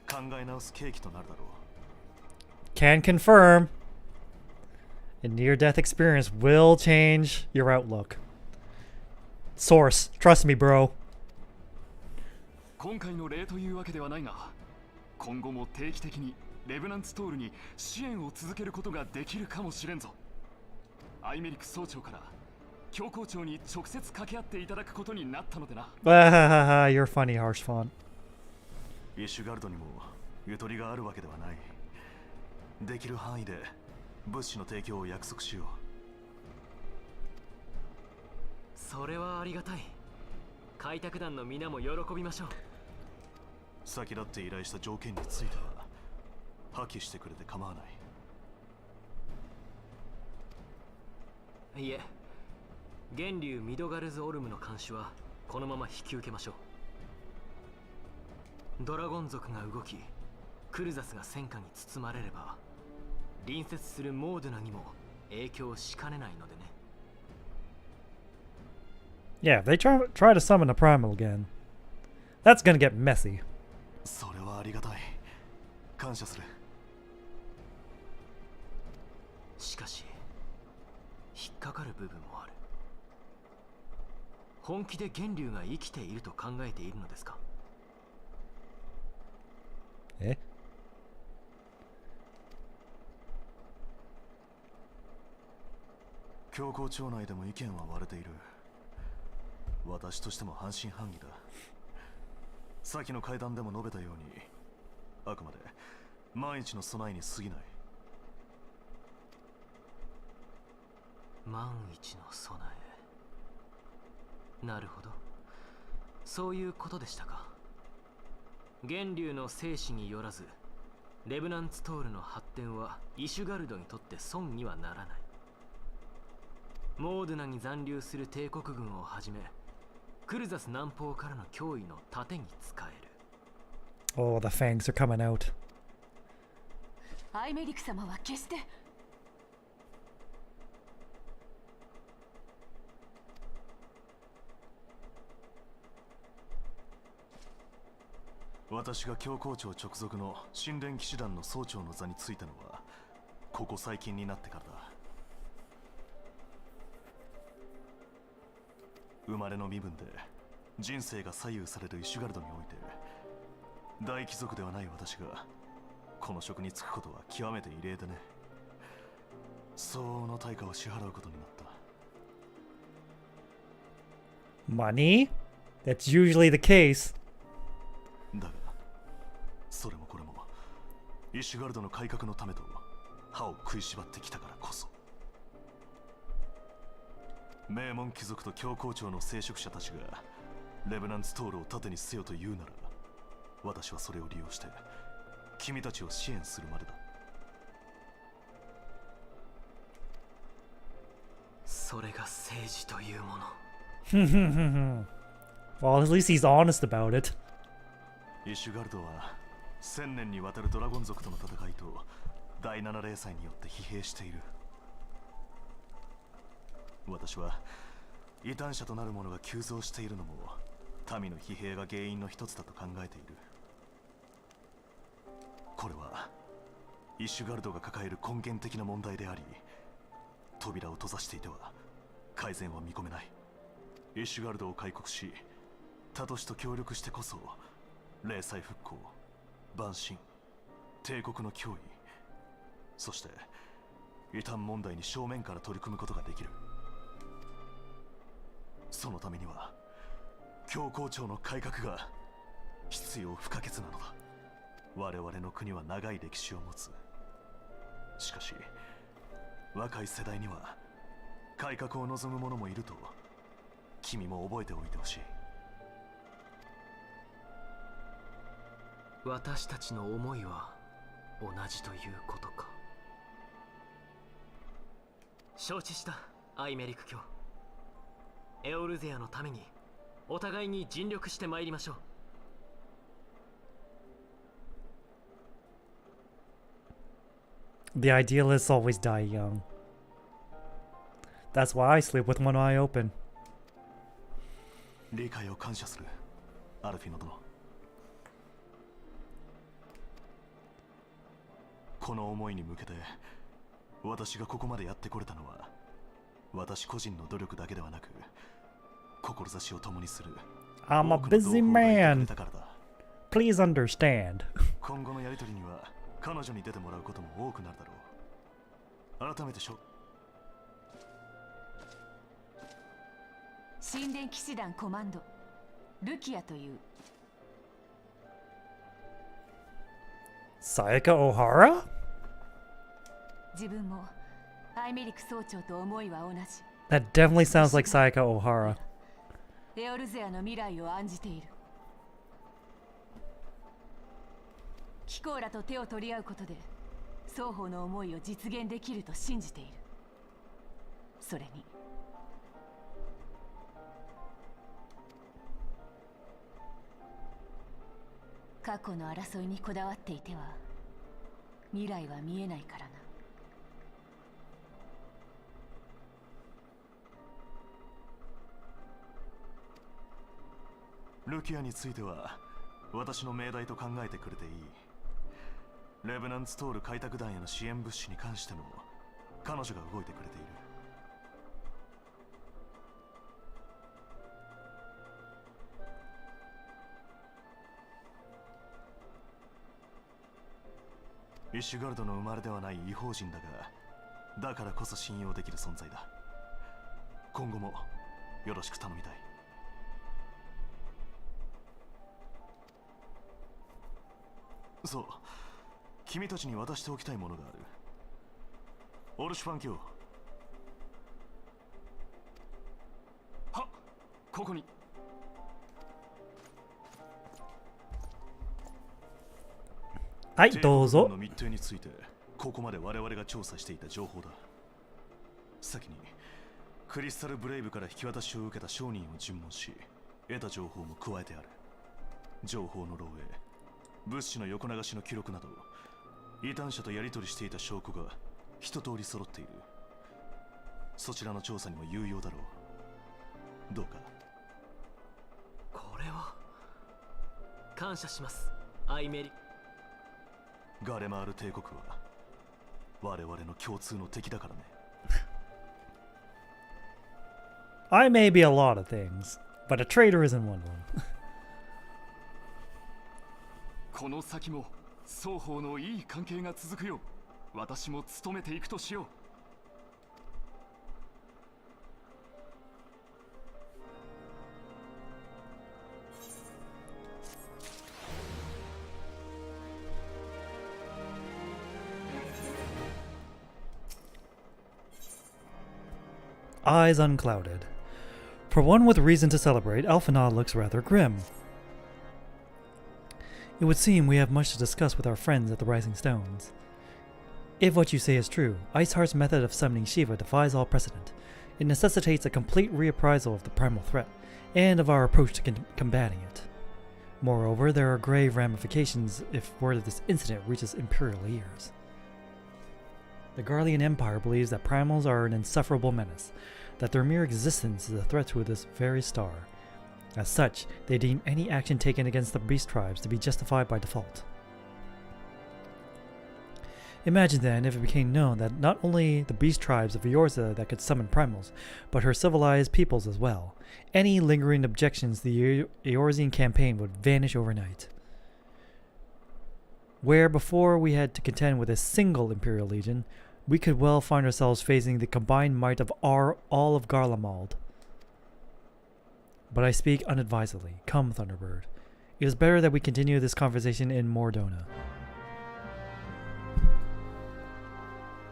考え直す契機となるだろう。Can confirm. A near-death experience will change your outlook. Source, trust me, bro. 今回の例というわけではないが、今後も定期的にレブナンツトールに支援を続けることができるかもしれんぞ。アイメリック総長から教皇庁に直接掛け合っていただくことになったのでな。You're funny, harsh font. イシュガルドにもゆとりがあるわけではない。できる範囲で物資の提供を約束しよう。それはありがたい。開拓団の皆も喜びましょう。先立って依頼した条件については破棄してくれて構わない。いえ、源流ミドガルズ・オルムの監視はこのまま引き受けましょう。ドラゴン族が動き、クルザスが戦火に包まれれば隣接するモードゥナにも影響しかねないのでね。Yeah, if they try to summon a primal again, that's gonna get messy. それはありがたい。感謝する。しかし引っかかる部分もある。本気で源流が生きていると考えているのですか？え？教皇庁内でも意見は割れている。私としても半信半疑だ。先の会談でも述べたように、あくまで万一の備えに過ぎない。万一の備え。なるほど。そういうことでしたか。源流の生死によらず、レブナンツトールの発展はイシュガルドにとって損にはならない。モードゥナに残留する帝国軍をはじめ、クルザス南方からの脅威の盾に使える。Oh, the fangs are coming out. アイメリク様は決して私が教皇庁直属の神殿騎士団の総長の座に就いたのはここ最近になってからだ。生まれの身分で人生が左右されるイシュガルドにおいて大貴族ではない私がこの職に就くことは極めて異例でね。相応の対価を支払うことになった。Money? That's usually the case. だがそれもこれもイシュガルドの改革のためと歯を食いしばってきたからこそ。名門貴族と教皇庁の聖職者たちがレブナンツトールを盾にせよと言うなら、私はそれを利用して君たちを支援するまでだ。それが政治というもの。Well, at least he's honest about it. イシュガルドは1000年にわたるドラゴン族との戦いと第7霊祭によって疲弊している。私は異端者となる者が急増しているのも民の疲弊が原因の一つだと考えている。これはイシュガルドが抱える根源的な問題であり、扉を閉ざしていては改善は見込めない。イシュガルドを開国し他都市と協力してこそ霊祭復興、万神、帝国の脅威、そして異端問題に正面から取り組むことができる。そのためには教皇庁の改革が必要不可欠なのだ。我々の国は長い歴史を持つ。しかし若い世代には改革を望む者もいると君も覚えておいてほしい。私たちの思いは同じということか。承知した、アイメリク卿。エオルゼアのためにお互いに尽力してまいりましょう。The idealists always die young. That's why I sleep with one eye open. 理解を感謝する、アルフィノ殿。この思いに向けて私がここまでやってこれたのは私個人の努力だけではなく志を共にする I'm a busy man. Please understand. 今後のやりとりには彼女に出てもらうことも多くなるだろう。改めて神殿騎士団コマンドルキアという。Sayaka Ohara? 自分もアイメリク総長と思いは同じ。 That definitely sounds like Sayaka Ohara. エオルゼアの未来を案じている。貴公らと手を取り合うことで双方の思いを実現できると信じている。それに過去の争いにこだわっていては未来は見えないからな。ルキアについては私の命題と考えてくれていい。レブナンツトール開拓団への支援物資に関しても彼女が動いてくれている。イシュガルドの生まれではない異邦人だが、だからこそ信用できる存在だ。今後もよろしく頼みたい。そう、君たちに渡しておきたいものがある。オルシュファン卿。は、ここに。はい、どうぞ。の密偵についてここまで我々が調査していた情報だ。先にクリスタルブレイブから引き渡しを受けた商人を尋問し、得た情報も加えてある。情報の漏洩、物資の横流しの記録など異端者とやり取りしていた証拠が一通り揃っている。そちらの調査にも有用だろう。どうか。これは感謝します、アイメリ。ガレマール帝国は我々の共通の敵だからね。I may be a lot of things, but a traitor isn't one of them. この先も双方のいい関係が続くよう私も努めていくとしよう。Eyes unclouded. For one with reason to celebrate, Alphanod looks rather grim. It would seem we have much to discuss with our friends at the Rising Stones. If what you say is true, Iceheart's method of summoning Shiva defies all precedent. It necessitates a complete reappraisal of the primal threat, and of our approach to combating it. Moreover, there are grave ramifications if word of this incident reaches Imperial ears. The Garlean Empire believes that primals are an insufferable menace, that their mere existence is a threat to this very star. As such, they deem any action taken against the beast tribes to be justified by default. Imagine then if it became known that not only the beast tribes of Eorza that could summon primals, but her civilized peoples as well. Any lingering objections to the Eorzean campaign would vanish overnight. Where before we had to contend with a single Imperial Legion, we could well find ourselves facing the combined might of all of Garlemald. But I speak unadvisedly. Come, Thunderbird. It is better that we continue this conversation in Mordona.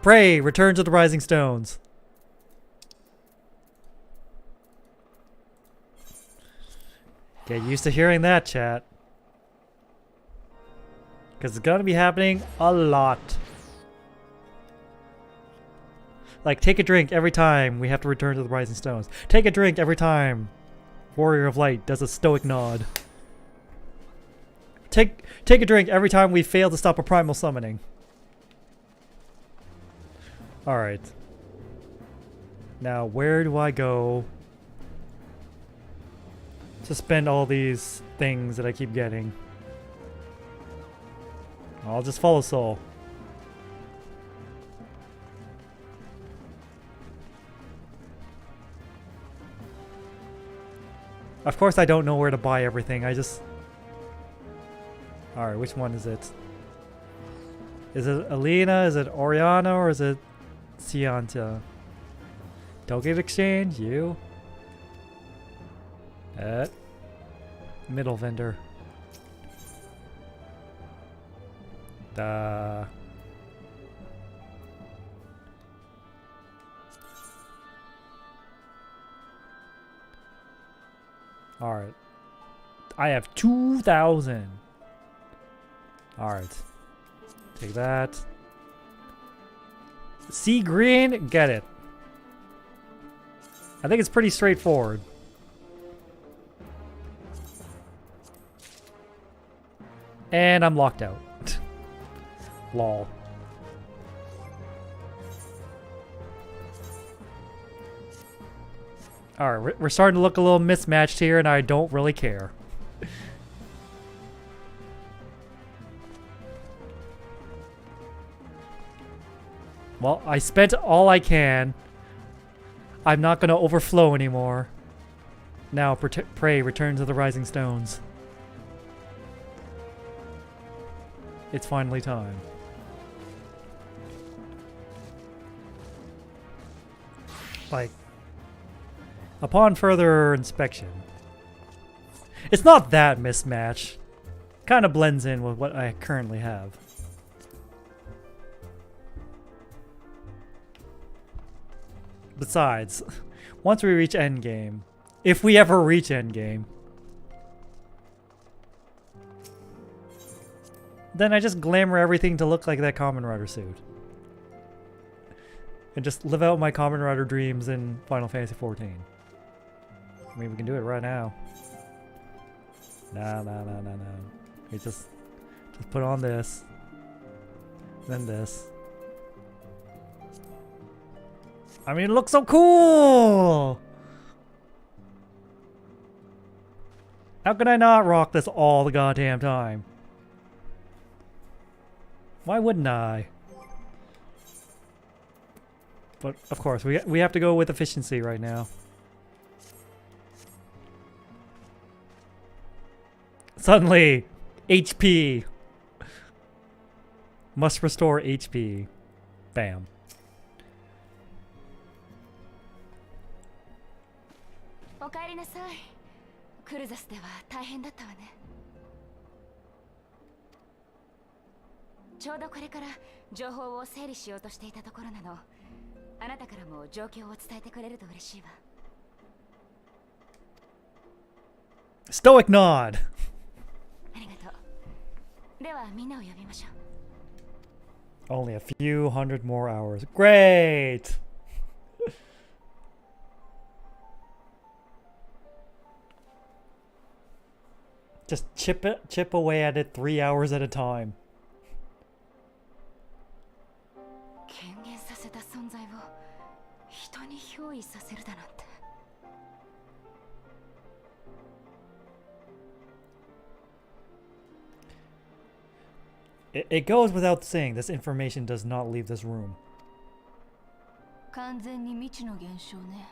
Pray, return to the Rising Stones. Get used to hearing that, chat. Because it's gonna be happening a lot. Like, take a drink every time we have to return to the Rising Stones. Take a drink every time Warrior of Light does a stoic nod. Take a drink every time we fail to stop a primal summoning. Alright. Now, where do I go to spend all these things that I keep getting? I'll just follow Soul. Of course I don't know where to buy everything, I just... Alright, which one is it? Is it Alina, is it Oriana, or is it Cianta? Token exchange, you? Middle vendor. Alright. I have 2,000. Alright. Take that. Sea green? Get it. I think it's pretty straightforward. And I'm locked out. Lol. Alright, we're starting to look a little mismatched here, and I don't really care. Well, I spent all I can. I'm not going to overflow anymore. Now, pray, return to the Rising Stones. It's finally time. Like, upon further inspection, it's not that mismatched. Kind of blends in with what I currently have. Besides, once we reach endgame, if we ever reach endgame, then I just glamour everything to look like that Kamen Rider suit. And just live out my Kamen Rider dreams in Final Fantasy XIV. I mean, we can do it right now. No. We just put on this. Then this. I mean, it looks so cool! How can I not rock this all the goddamn time? Why wouldn't I? But, of course, we have to go with efficiency right now. Suddenly, HP. Must restore HP. Bam. Stoic nod. Only a few hundred more hours. Great. Just chip away at it 3 hours at a time. It goes without saying, this information does not leave this room. 完全に未知の現象ね。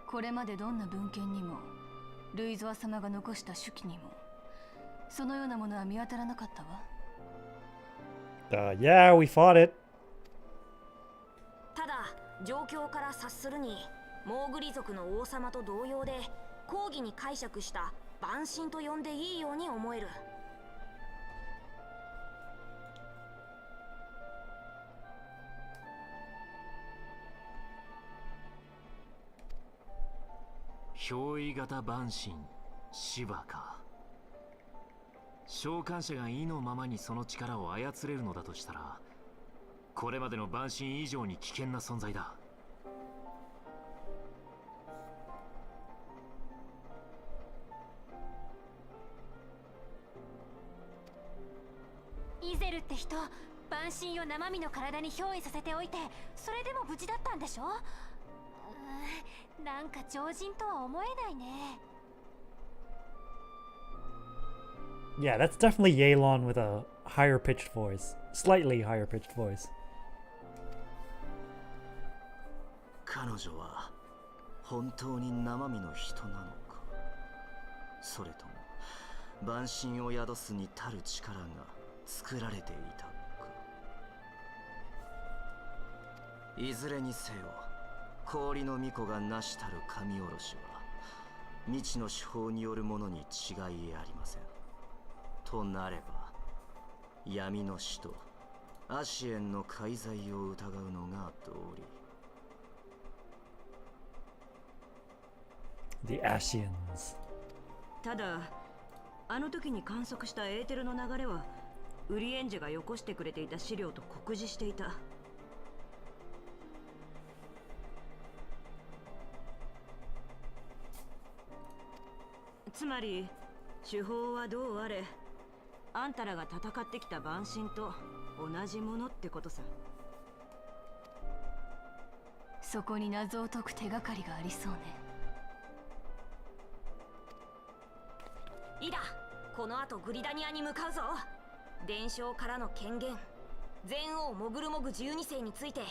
これまでどんな文献にも、ルイゾア様が残した手記にも、そのようなものは見当たらなかったわ。Yeah, we fought it. ただ、状況から察するに、モーグリ族の王様と同様で、抗議に解釈した万神と呼んでいいように思える。憑依型万神シヴァか。召喚者が意のままにその力を操れるのだとしたら、これまでの万神以上に危険な存在だ。イゼルって人、万神を生身の体に憑依させておいて、それでも無事だったんでしょ。なんか超人とは思えないね。Yeah, that's definitely Yelan with a higher pitched voice. Slightly higher pitched voice. 彼女は本当に生身の人なのか、それとも万神を宿すに足る力が作られていたのか。いずれにせよ、氷の巫女が成したる神下ろしは未知の手法によるものに違いありません。となれば闇の使徒アシエンの介在を疑うのが道理。The Ashians. ただあの時に観測したエーテルの流れはウリエンジェがよこしてくれていた資料と酷似していた。つまり手法はどうあれ、あんたらが戦ってきた万神と同じものってことさ。そこに謎を解く手がかりがありそうね。いいだ、この後グリダニアに向かうぞ。伝承からの権限、全王モグルモグ12世について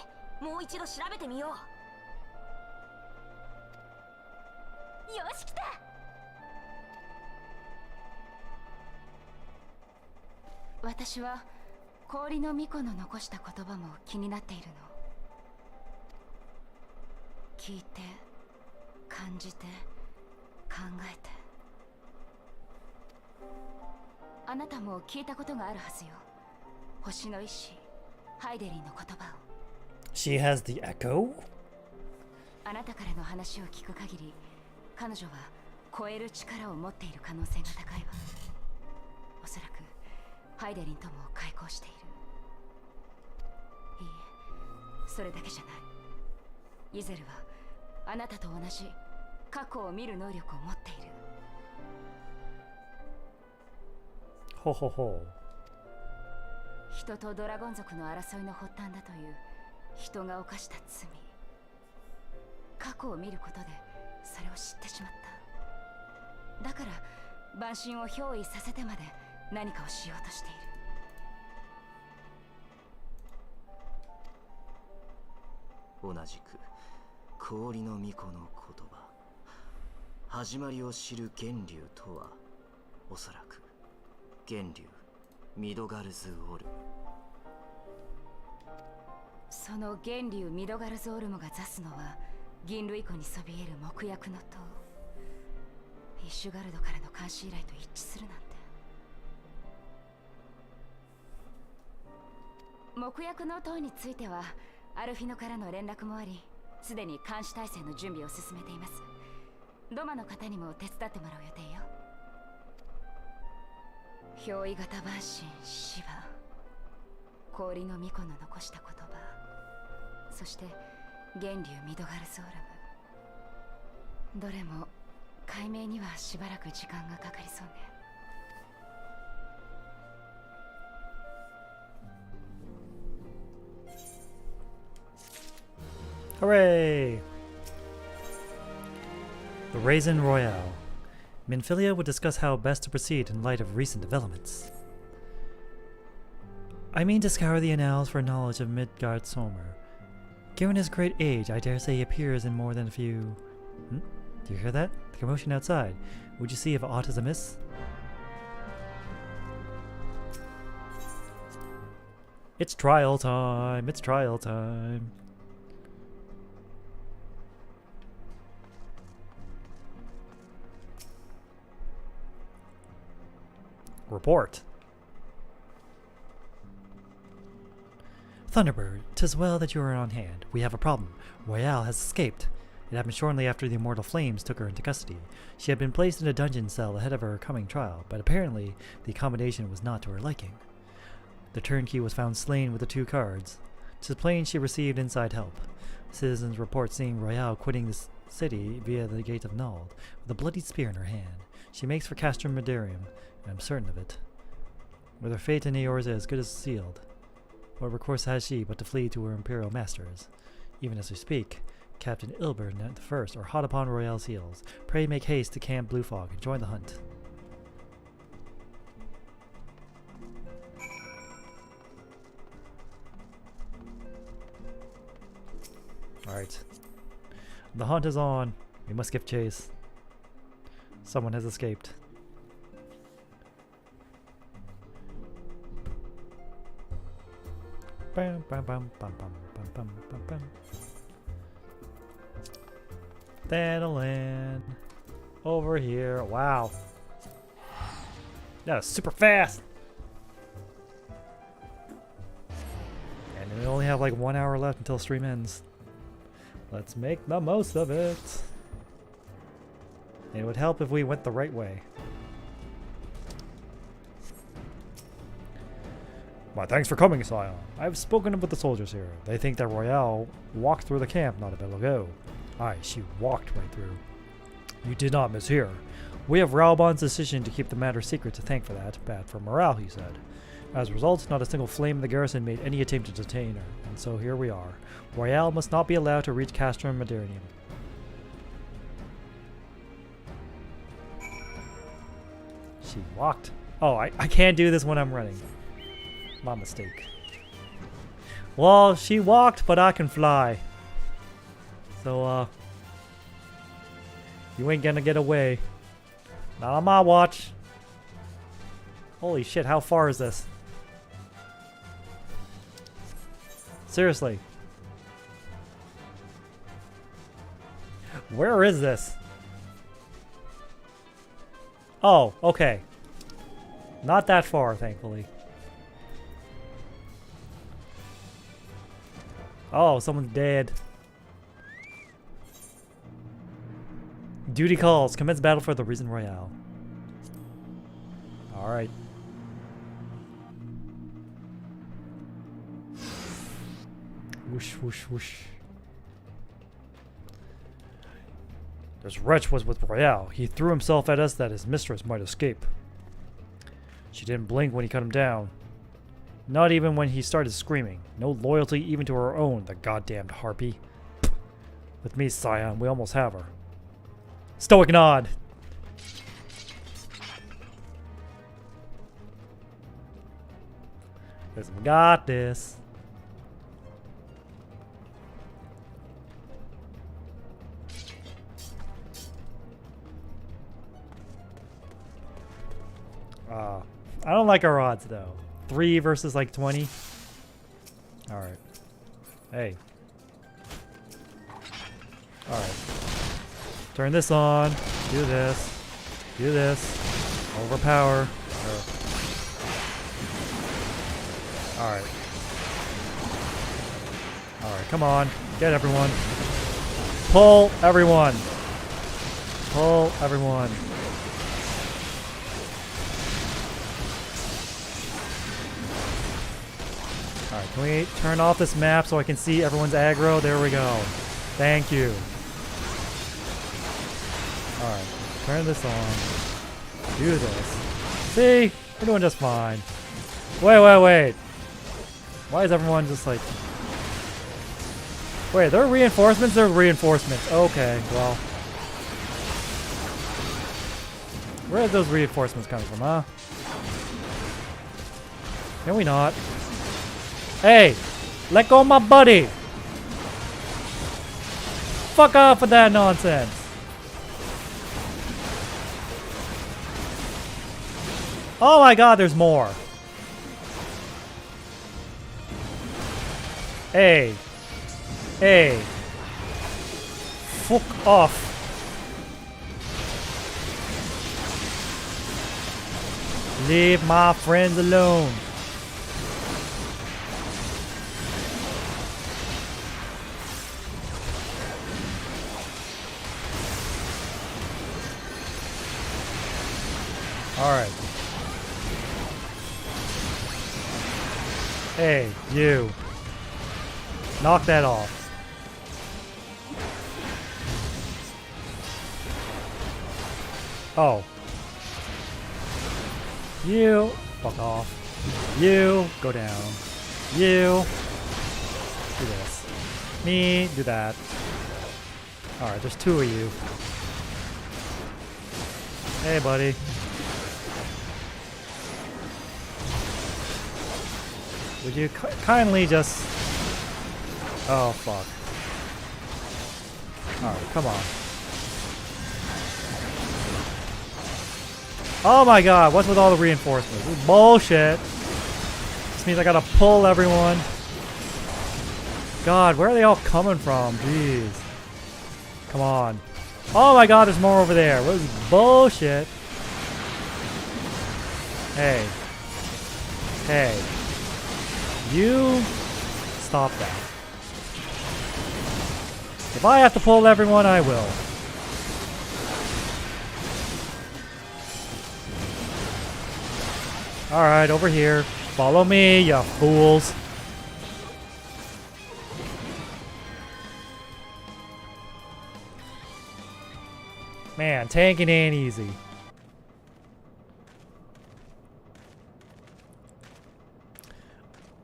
もう一度調べてみよう。よし、来た。私は氷の巫女の残した言葉も気になっているの。聞いて、感じて、考えて。あなたも聞いたことがあるはずよ。星の意志、ハイデリンの言葉を。She has the echo? あなたからの話を聞く限り、彼女は超える力を持っている可能性が高いわ。おそらくハイデリンとも開口している。いいえ、それだけじゃない。イゼルはあなたと同じ過去を見る能力を持っている。ほほほ。人とドラゴン族の争いの発端だという人が犯した罪。過去を見ることでそれを知ってしまった。だから万神を憑依させてまで何かをしようとしている。同じく氷の巫女の言葉、始まりを知る源流とはおそらく源流ミドガルズオルム。その源流ミドガルズオルムが座すのは銀類湖にそびえる木薬の塔。イシュガルドからの監視依頼と一致するなんて。木薬の塔についてはアルフィノからの連絡もあり、すでに監視体制の準備を進めています。ドマの方にも手伝ってもらう予定よ。憑依型万神シヴァ、氷の巫女の残した言葉、そして源流ミドガルズオルム。どれも解明にはしばらく時間がかかりそうね。Hooray! The Raisin Royale. Minfilia would discuss how best to proceed in light of recent developments. I mean to scour the annals for knowledge of Midgard Somer. Given his great age, I dare say he appears in more than a few... Do you hear that? The commotion outside. Would you see if aught is amiss? It's trial time! It's trial time! Report. Thunderbird, 'tis well that you are on hand. We have a problem. Royale has escaped. It happened shortly after the immortal flames took her into custody. She had been placed in a dungeon cell ahead of her coming trial, but apparently the accommodation was not to her liking. The turnkey was found slain with the 2 cards. To the plane, she received inside help. Citizens report seeing Royale quitting the city via the Gate of Nald with a bloodied spear in her hand. She makes for Castrum Medarium, and I'm certain of it. With her fate in Eorza as good as sealed, what recourse has she but to flee to her imperial masters? Even as we speak, Captain Ilbert and the First are hot upon Royale's heels. Pray make haste to Camp Blue Fog and join the hunt. Alright. The hunt is on. We must give chase. Someone has escaped. Bam, bam, bam, bam, bam, bam, bam, bam, bam. Thanalan. Over here. Wow. That was super fast. And we only have like 1 hour left until stream ends. Let's make the most of it. It would help if we went the right way. Why, thanks for coming, Scion. I've spoken with the soldiers here. They think that Royale walked through the camp not a bit ago. Aye, she walked right through. You did not mishear. We have Raubon's decision to keep the matter secret to thank for that. Bad for morale, he said. As a result, not a single flame in the garrison made any attempt to detain her, and so here we are. Royale must not be allowed to reach Castrum Medarium. She walked. Oh, I can't do this when I'm running. My mistake. Well, she walked, but I can fly. So, you ain't gonna get away. Not on my watch. Holy shit, how far is this? Seriously. Where is this? Oh, okay. Not that far, thankfully. Oh, someone's dead. Duty calls. Commence battle for the Reason Royale. Alright. Whoosh, whoosh, whoosh. This wretch was with Royale. He threw himself at us that his mistress might escape. She didn't blink when he cut him down. Not even when he started screaming. No loyalty even to her own, the goddamned harpy. With me, Scion, we almost have her. Stoic nod. Because we got this. I don't like our odds though. 3 versus like 20. Alright. Hey. Alright. Turn this on. Do this. Do this. Overpower. Alright. Alright, come on. Get everyone. Pull everyone. Pull everyone. Alright, can we turn off this map so I can see everyone's aggro? There we go. Thank you. Alright, turn this on. Do this. See? We're doing just fine. Wait. Why is everyone just like... Wait, they're reinforcements? They're reinforcements. Okay, well. Where are those reinforcements coming from, huh? Can we not? Hey! Let go of my buddy! Fuck off with that nonsense! Oh my god, there's more! Hey! Hey! Fuck off! Leave my friends alone! Alright. Hey, you. Knock that off. Oh. You. Fuck off. You. Go down. You. Do this. Me. Do that. Alright, there's two of you. Hey, buddy. Would you kindly just... Oh, fuck. Alright, come on. Oh my god, what's with all the reinforcements? This is bullshit. This means I gotta pull everyone. God, where are they all coming from? Jeez. Come on. Oh my god, there's more over there. What is bullshit? Hey. Hey. You stop that. If I have to pull everyone, I will. Alright, over here. Follow me, you fools. Man, tanking ain't easy.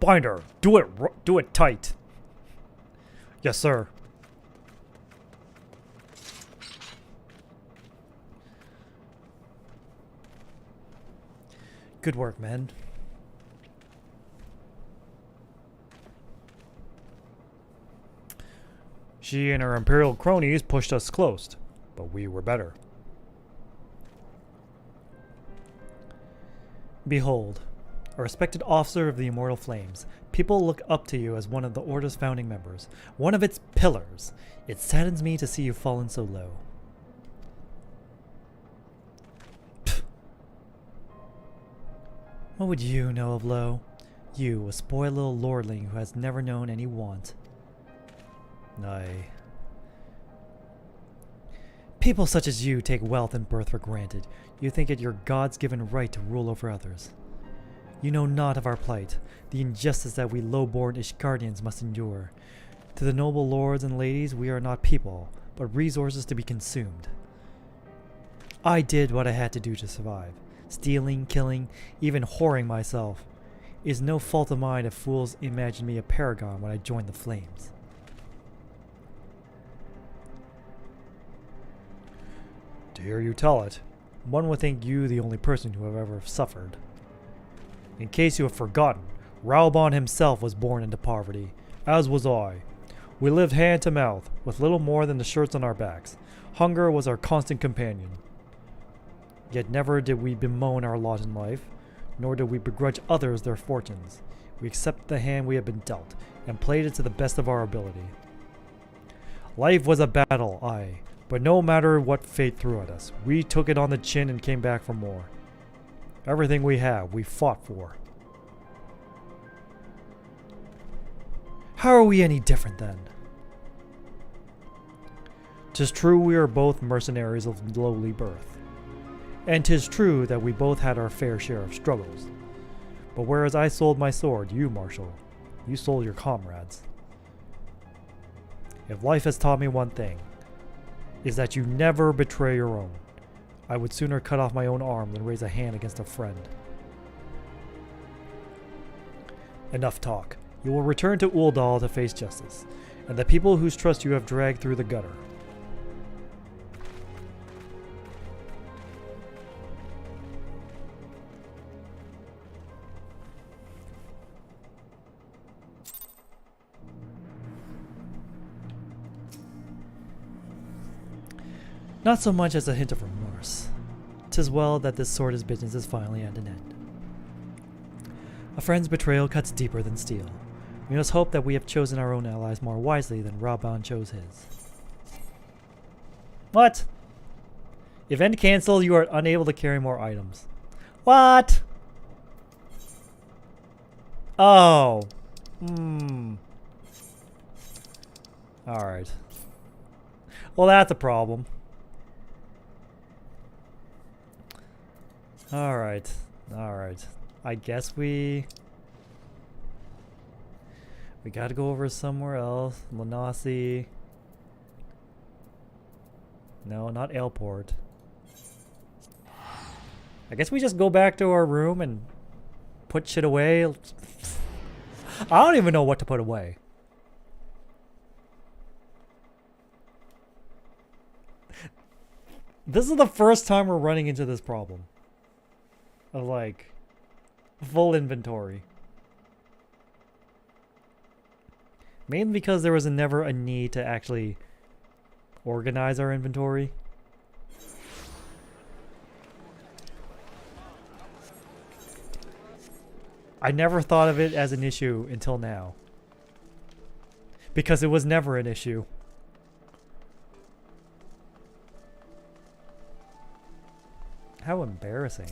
Binder, do it tight. Yes, sir. Good work, men. She and her Imperial cronies pushed us close, but we were better. Behold, a respected officer of the Immortal Flames. People look up to you as one of the Order's founding members, one of its pillars. It saddens me to see you fallen so low. What would you know of low? You, a spoiled little lordling who has never known any want. Aye. People such as you take wealth and birth for granted. You think it your God's given right to rule over others. You know not of our plight, the injustice that we low-born Ishgardians must endure. To the noble lords and ladies, we are not people, but resources to be consumed. I did what I had to do to survive. Stealing, killing, even whoring myself. It is no fault of mine if fools imagined me a paragon when I joined the flames. To hear you tell it, one would think you the only person who have ever suffered. In case you have forgotten, Raubon himself was born into poverty, as was I. We lived hand to mouth, with little more than the shirts on our backs. Hunger was our constant companion. Yet never did we bemoan our lot in life, nor did we begrudge others their fortunes. We accepted the hand we had been dealt, and played it to the best of our ability. Life was a battle, aye, but no matter what fate threw at us, we took it on the chin and came back for more. Everything we have, we fought for. How are we any different then? 'Tis true we are both mercenaries of lowly birth. And 'tis true that we both had our fair share of struggles. But whereas I sold my sword, you, Marshal, you sold your comrades. If life has taught me one thing, is that you never betray your own. I would sooner cut off my own arm than raise a hand against a friend. Enough talk. You will return to Uldal to face justice, and the people whose trust you have dragged through the gutter. Not so much as a hint of remorse. 'Tis well that this sort of business is finally at an end. A friend's betrayal cuts deeper than steel. We must hope that we have chosen our own allies more wisely than Raubon chose his. What? Event cancelled, you are unable to carry more items. What? Oh. Alright. Well, that's a problem. Alright. Alright. I guess we gotta go over somewhere else. Lanasi. No, not Ailport. I guess we just go back to our room and put shit away. I don't even know what to put away. This is the first time we're running into this problem. Of like, full inventory. Mainly because there was never a need to actually organize our inventory. I never thought of it as an issue until now. Because it was never an issue. How embarrassing.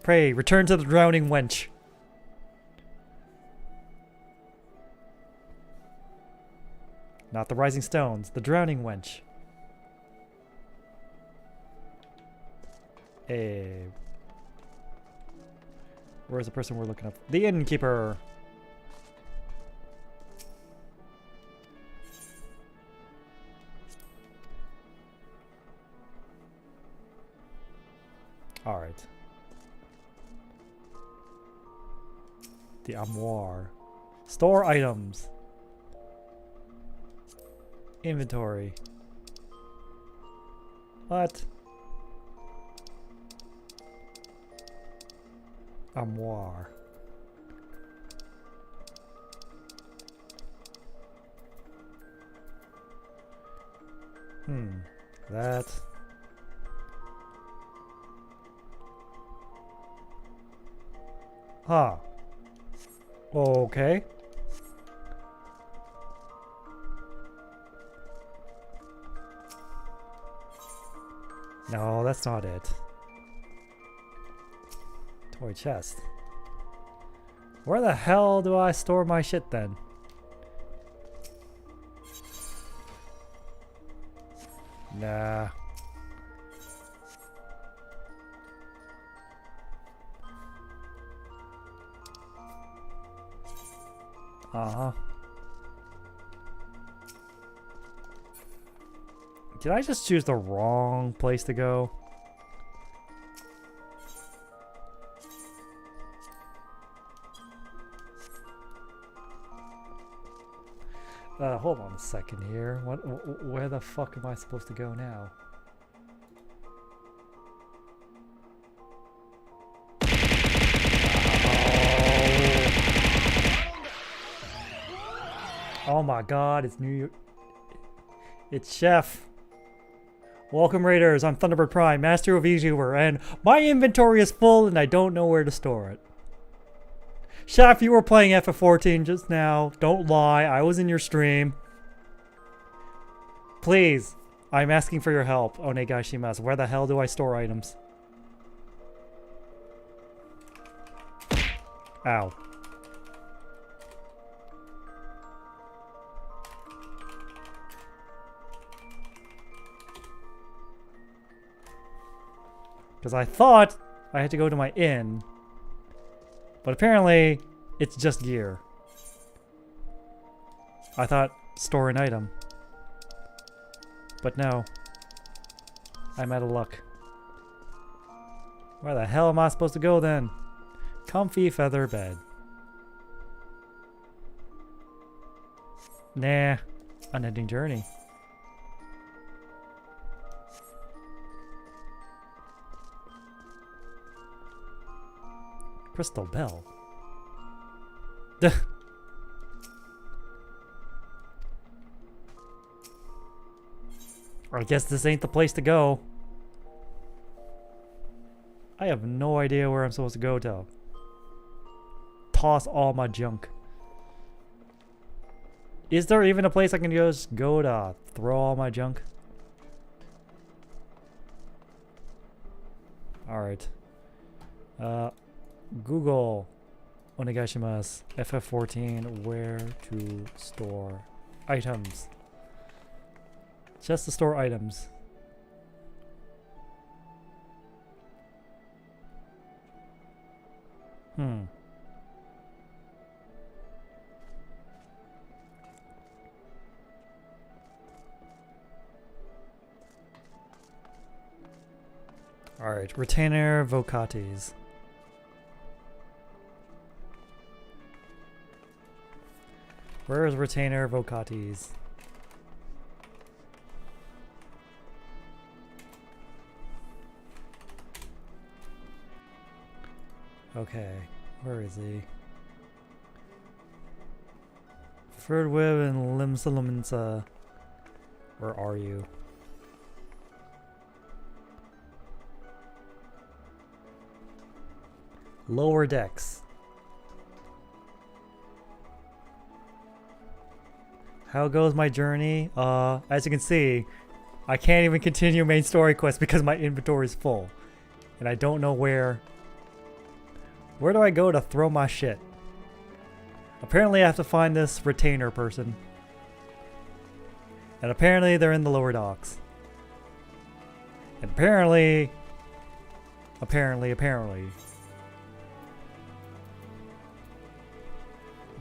Pray, return to the drowning wench. Not the rising stones, the drowning wench. Hey. Where's the person we're looking up? The innkeeper. All right. The armoire. Store items. Inventory. What? Armoire. That. Huh. Okay. No, that's not it. Toy chest. Where the hell do I store my shit then? Nah. Uh-huh. Did I just choose the wrong place to go? Hold on a second here. Where the fuck am I supposed to go now? Oh my god, it's New York. It's Chef. Welcome Raiders, I'm Thunderbird Prime, Master of VTuber, and my inventory is full and I don't know where to store it. Chef, you were playing FF14 just now. Don't lie, I was in your stream. Please, I'm asking for your help. Onegaishimasu. Where the hell do I store items? Ow. Because I thought I had to go to my inn, but apparently it's just gear. I thought store an item, but no. I'm out of luck. Where the hell am I supposed to go then? Comfy feather bed. Nah, unending journey. Crystal bell. Duh. I guess this ain't the place to go. I have no idea where I'm supposed to go to toss all my junk. Is there even a place I can just go to throw all my junk? Alright. Google onegaishimasu. FF14 where to store items. Just to store items. Hmm. Alright, Retainer Vocatis. Where is Retainer Vocatis? Okay, where is he? Ferdwib and Limsalumensa. Where are you? Lower decks. How goes my journey? As you can see, I can't even continue main story quest because my inventory is full. And I don't know where. Where do I go to throw my shit? Apparently I have to find this retainer person. And apparently they're in the lower docks. And apparently...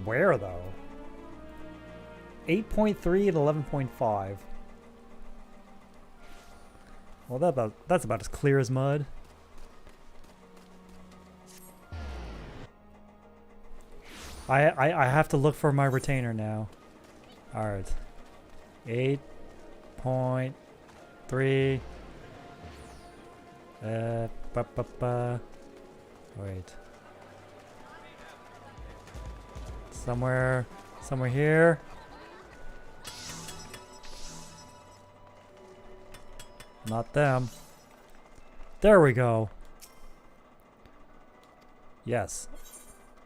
Where though? 8.3 and 11.5. Well, that's about as clear as mud. I have to look for my retainer now. Alright. 8.3. Wait. Somewhere here. Not them. There we go. Yes.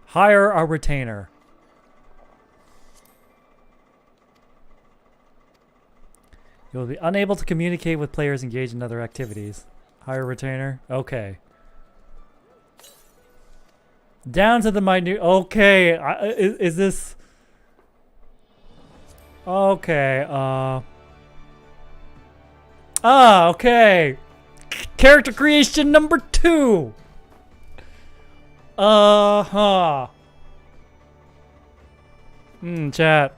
Hire a retainer. You'll be unable to communicate with players engaged in other activities. Hire a retainer? Okay. Down to the minute. Okay. Is this... Okay. Okay. Character creation number 2. Chat.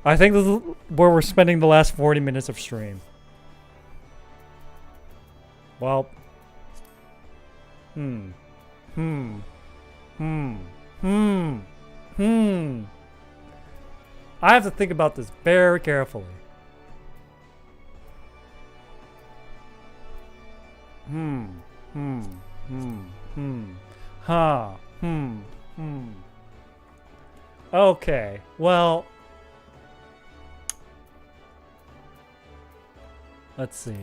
I think this is where we're spending the last 40 minutes of stream. Well. I have to think about this very carefully. Okay, well, let's see.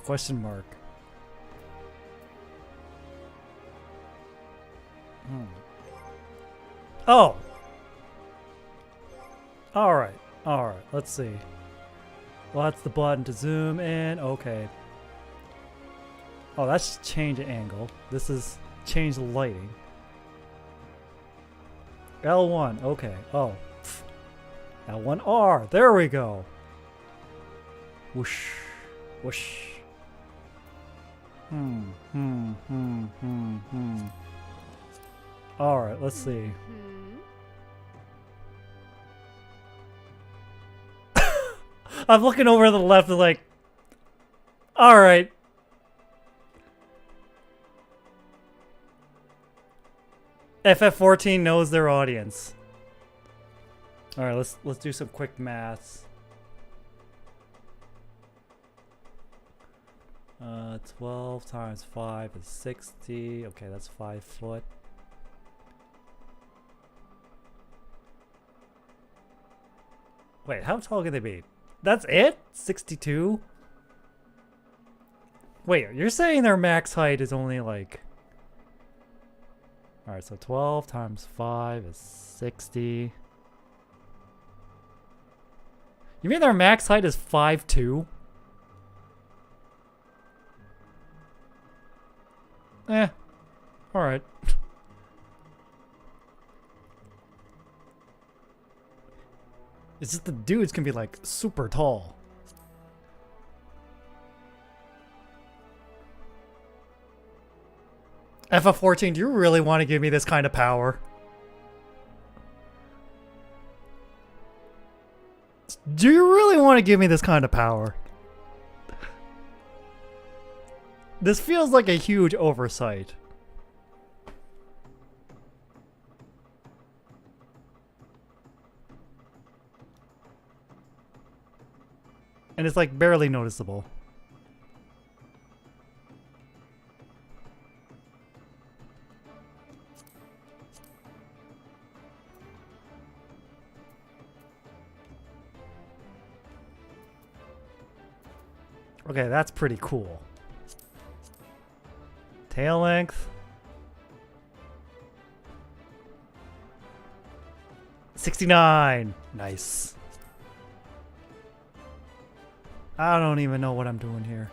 Question mark. Oh. All right. Let's see. Well, that's the button to zoom in. Okay. Oh, that's change the angle. This is change the lighting. L1. Okay. Oh. L1R. There we go. Whoosh. Whoosh. All right, let's see. I'm looking over to the left and like, all right. FF14 knows their audience. All right, let's do some quick maths. 12 times 5 is 60. Okay, that's 5 foot. Wait, how tall can they be? That's it? 62? Wait, you're saying their max height is only like... Alright, so 12 times 5 is 60. You mean their max height is 5'2"? Eh. Alright. It's just the dudes can be like super tall. FF14, do you really want to give me this kind of power? Do you really want to give me this kind of power? This feels like a huge oversight. And it's like barely noticeable. Okay, that's pretty cool. Tail length. 69. Nice. I don't even know what I'm doing here.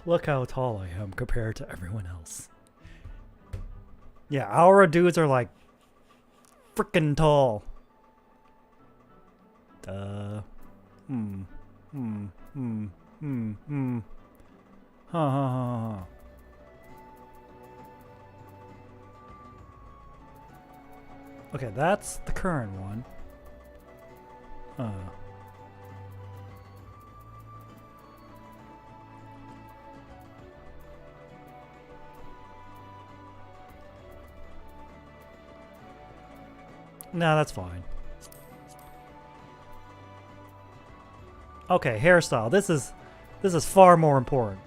Look how tall I am compared to everyone else. Yeah, our dudes are like freaking tall. Okay, that's the current one. No, that's fine. Okay, hairstyle. This is far more important.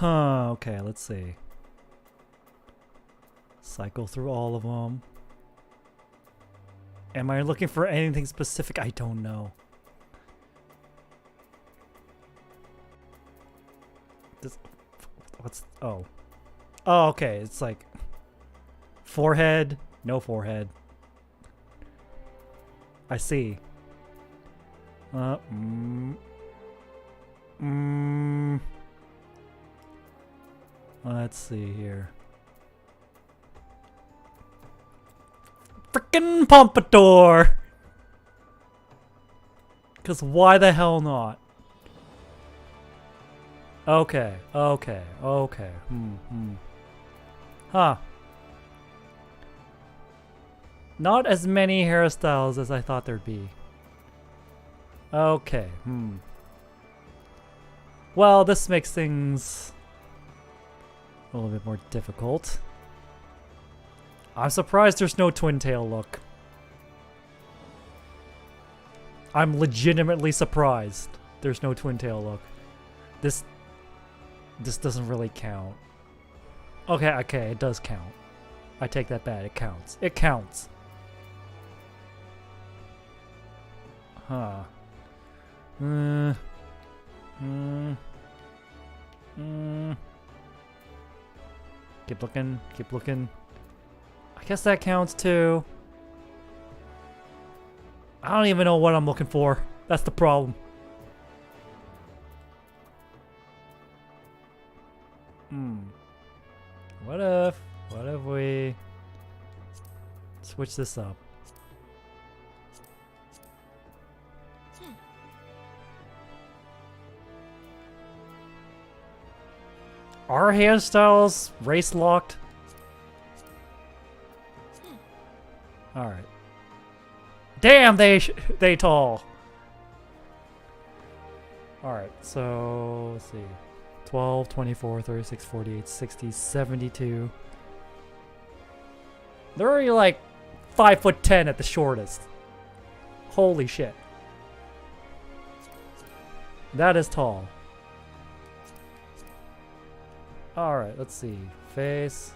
Okay, let's see. Cycle through all of them. Am I looking for anything specific? I don't know. Oh, okay, it's like forehead, no forehead. I see. Let's see here. Frickin' pompadour! 'Cause why the hell not? Okay. Huh. Not as many hairstyles as I thought there'd be. Okay. Well, this makes things a little bit more difficult. I'm surprised there's no twin tail look. I'm legitimately surprised there's no twin tail look. This doesn't really count. Okay, it does count. I take that back. It counts. It counts. Huh. Keep looking. Keep looking. I guess that counts too. I don't even know what I'm looking for. That's the problem. What if we switch this up? Are hairstyles race locked? All right. Damn, they tall. All right, so let's see. 12, 24, 36, 48, 60, 72. They're already like 5'10" at the shortest. Holy shit. That is tall. Alright, let's see. Face.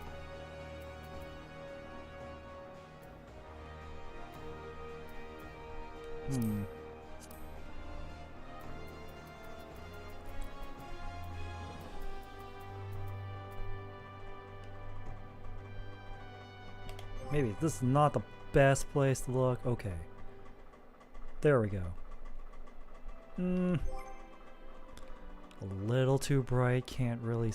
Maybe this is not the best place to look. Okay. There we go. A little too bright. Can't really...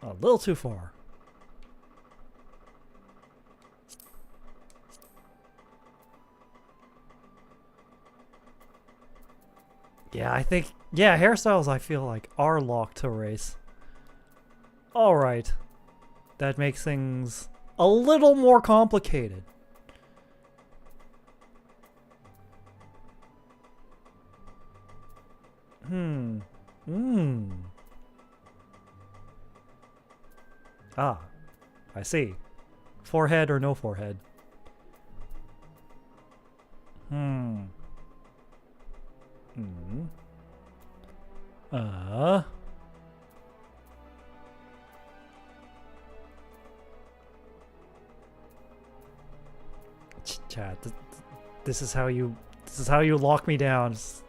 A little too far. Yeah, I think... Yeah, hairstyles I feel like are locked to race. Alright. That makes things a little more complicated. Ah, I see. Forehead or no forehead? Chat, this is how you lock me down. Just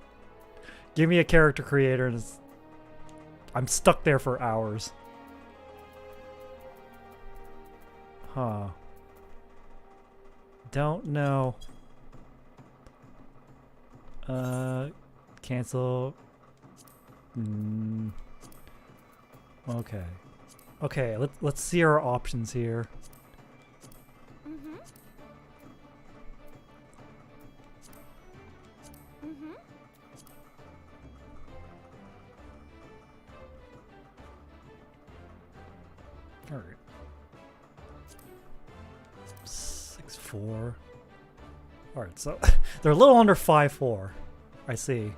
give me a character creator and I'm stuck there for hours. Huh. Don't know. Cancel. Okay. Okay, let's see our options here. Alright. 6'4". Alright, so they're a little under 5'4". I see.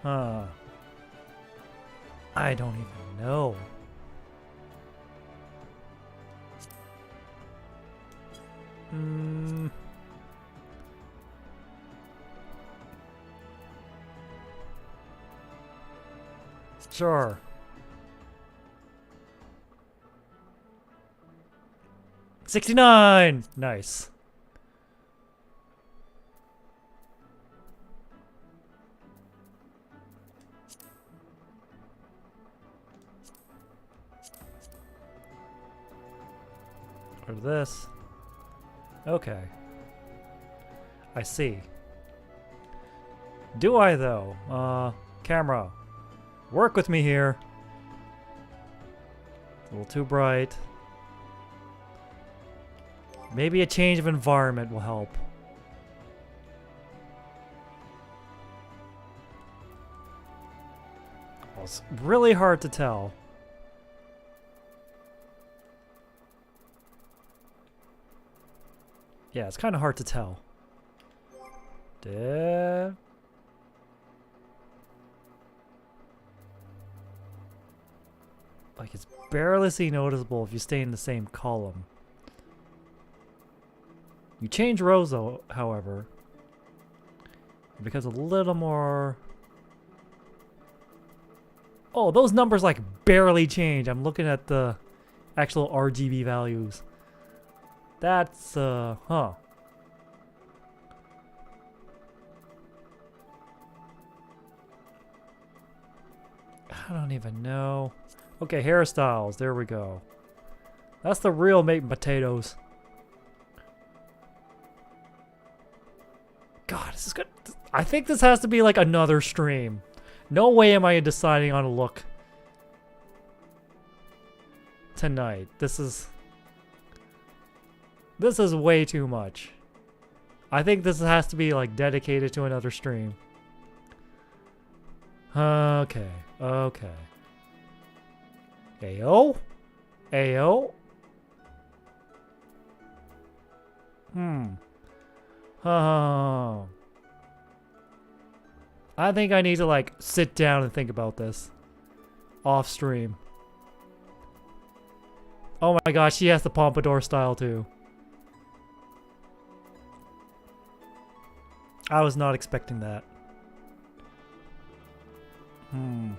Huh. I don't even know. Sure. $69. Nice. Or this. Okay. I see. Do I though? Camera. Work with me here. It's a little too bright. Maybe a change of environment will help. Well, it's really hard to tell. Yeah, it's kind of hard to tell. Like, it's barely noticeable if you stay in the same column. You change rows, though, however, it becomes a little more... Oh, those numbers, like, barely change. I'm looking at the actual RGB values. That's, huh. I don't even know. Okay, hairstyles. There we go. That's the real meat and potatoes. God, this is good. I think this has to be like another stream. No way am I deciding on a look tonight. This is way too much. I think this has to be like dedicated to another stream. Okay. Okay. Ayo? Ayo? Oh. I think I need to like sit down and think about this. Off stream. Oh my gosh, she has the pompadour style too. I was not expecting that. Hmm.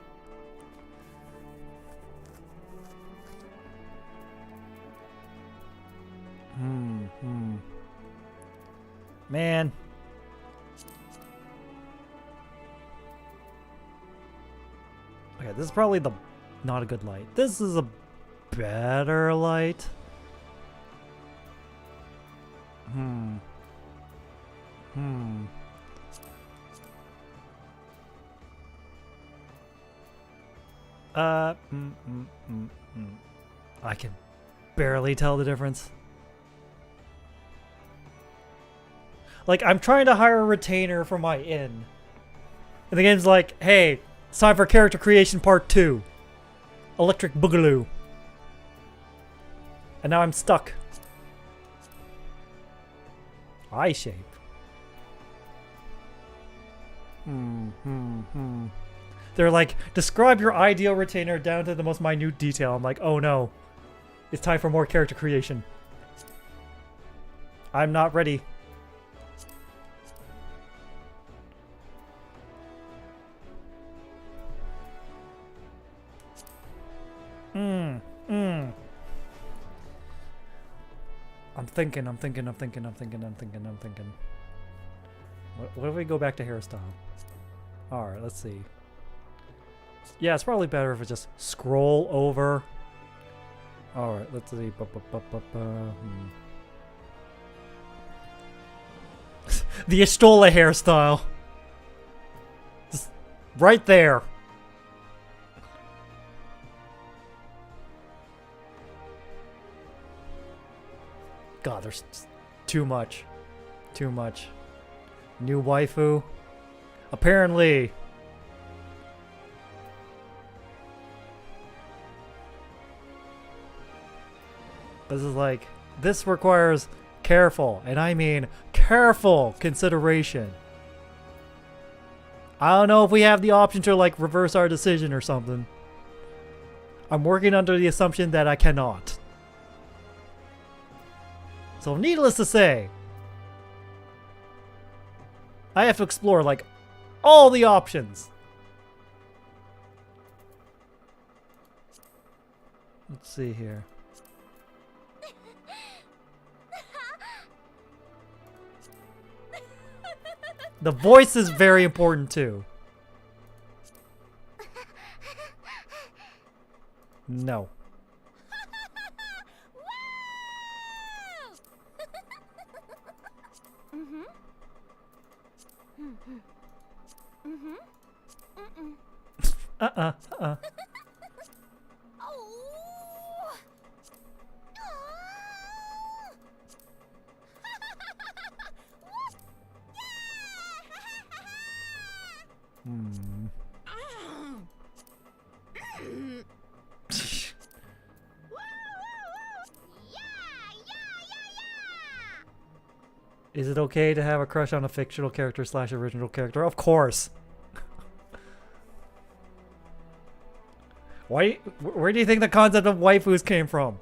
Man. Okay, this is probably the not a good light. This is a better light. I can barely tell the difference. Like, I'm trying to hire a retainer for my inn. And the game's like, hey, it's time for character creation part 2. Electric Boogaloo. And now I'm stuck. Eye shape. They're like, describe your ideal retainer down to the most minute detail. I'm like, oh no. It's time for more character creation. I'm not ready. I'm thinking. What if we go back to hairstyle? Alright, let's see. Yeah, it's probably better if I just scroll over. Alright, let's see. The Estola hairstyle. Just right there. God, there's too much. Too much. New waifu. Apparently. This is like, this requires careful, and I mean careful consideration. I don't know if we have the option to like reverse our decision or something. I'm working under the assumption that I cannot. So needless to say, I have to explore like all the options. Let's see here. The voice is very important too. No. Is it okay to have a crush on a fictional character / original character? Of course. Why? Where do you think the concept of waifus came from?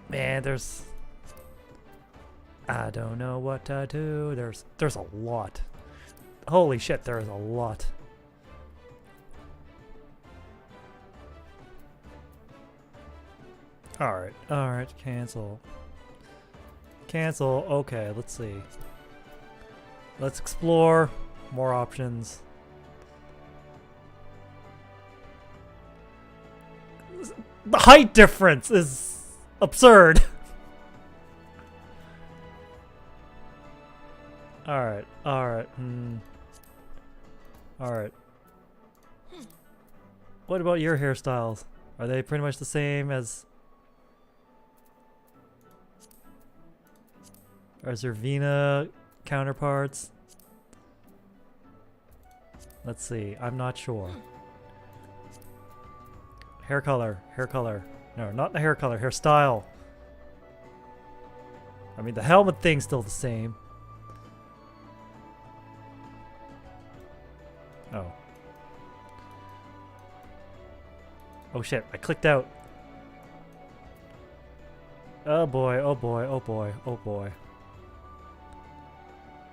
Man, I don't know what to do. There's a lot. Holy shit, there is a lot. Alright, cancel. Cancel, okay, let's see. Let's explore more options. The height difference is absurd. Alright, alright. Alright. What about your hairstyles? Are they pretty much the same as Zervina counterparts? Let's see, I'm not sure. Hair color, hair color. No, not the hair color, hairstyle. I mean, the helmet thing's still the same. Oh. Oh shit, I clicked out. Oh boy, oh boy, oh boy, oh boy.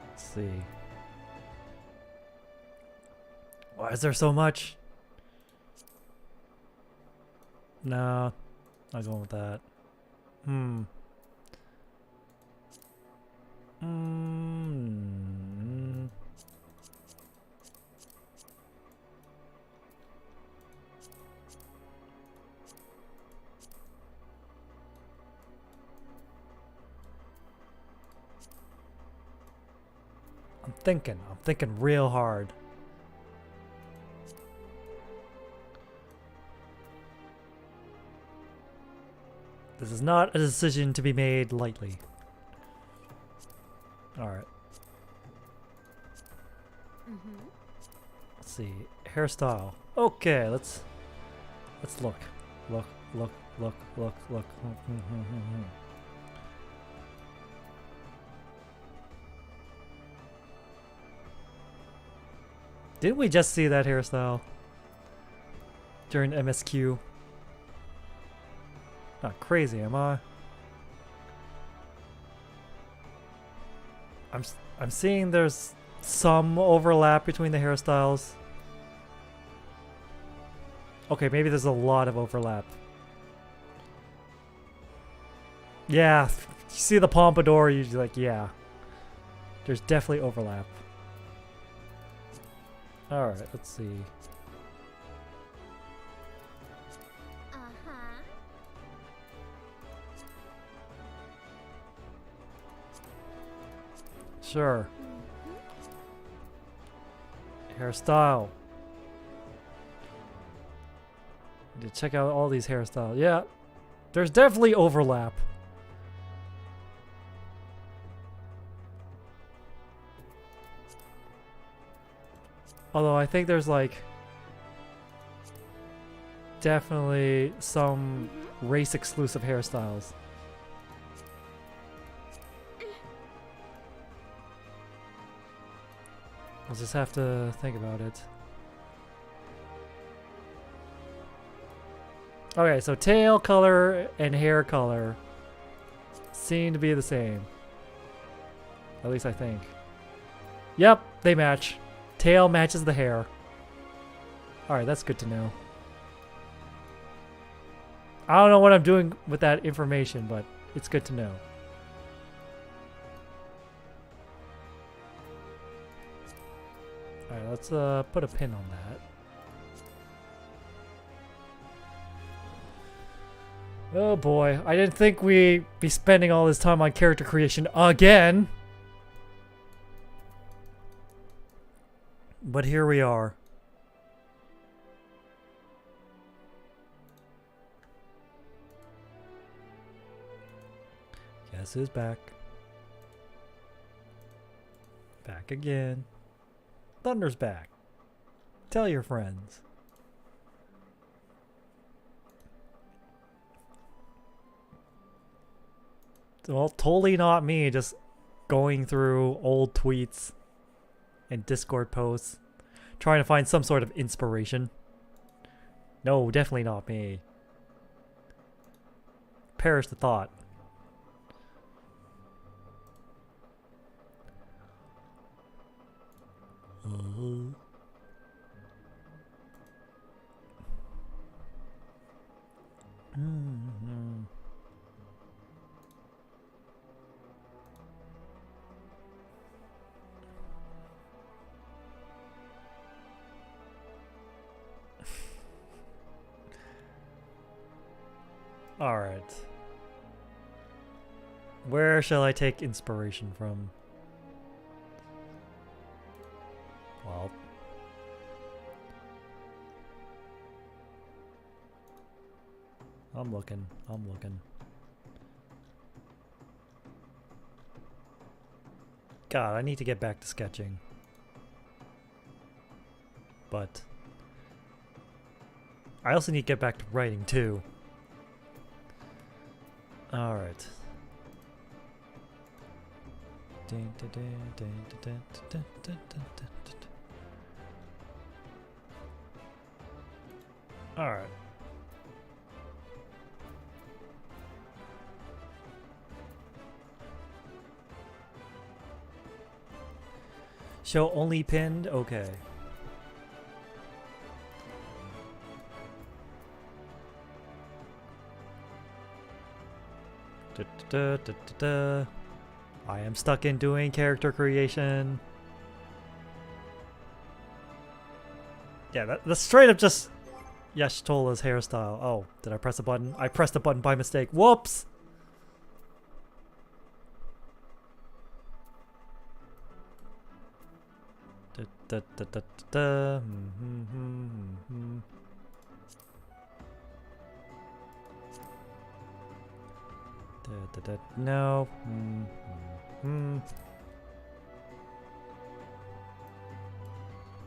Let's see. Why is there so much? No, not going with that. I'm thinking real hard. This is not a decision to be made lightly. Alright. Let's see. Hairstyle. Okay, let's look. Look. Didn't we just see that hairstyle during MSQ? Not crazy, am I? I'm seeing there's some overlap between the hairstyles. Okay, maybe there's a lot of overlap. Yeah, you see the pompadour, you're like, yeah. There's definitely overlap. Alright, let's see. Sure. Hairstyle. Need to check out all these hairstyles. Yeah, there's definitely overlap. Although I think there's like definitely some race exclusive hairstyles. We'll just have to think about it. Okay, so tail color and hair color seem to be the same. At least I think. Yep, they match. Tail matches the hair. Alright, that's good to know. I don't know what I'm doing with that information, but it's good to know. Alright, let's put a pin on that. Oh boy, I didn't think we'd be spending all this time on character creation again. But here we are. Guess who's back? Back again. Thunder's back. Tell your friends. Well, totally not me, just going through old tweets and Discord posts, trying to find some sort of inspiration. No, definitely not me. Perish the thought. Alright. Where shall I take inspiration from? Well. I'm looking. God, I need to get back to sketching. But I also need to get back to writing too. Alright. Alright. Show only pinned? Okay. I am stuck in doing character creation. Yeah, that's straight up just Yash Tola's hairstyle. Oh, did I press a button? I pressed a button by mistake. Whoops! No.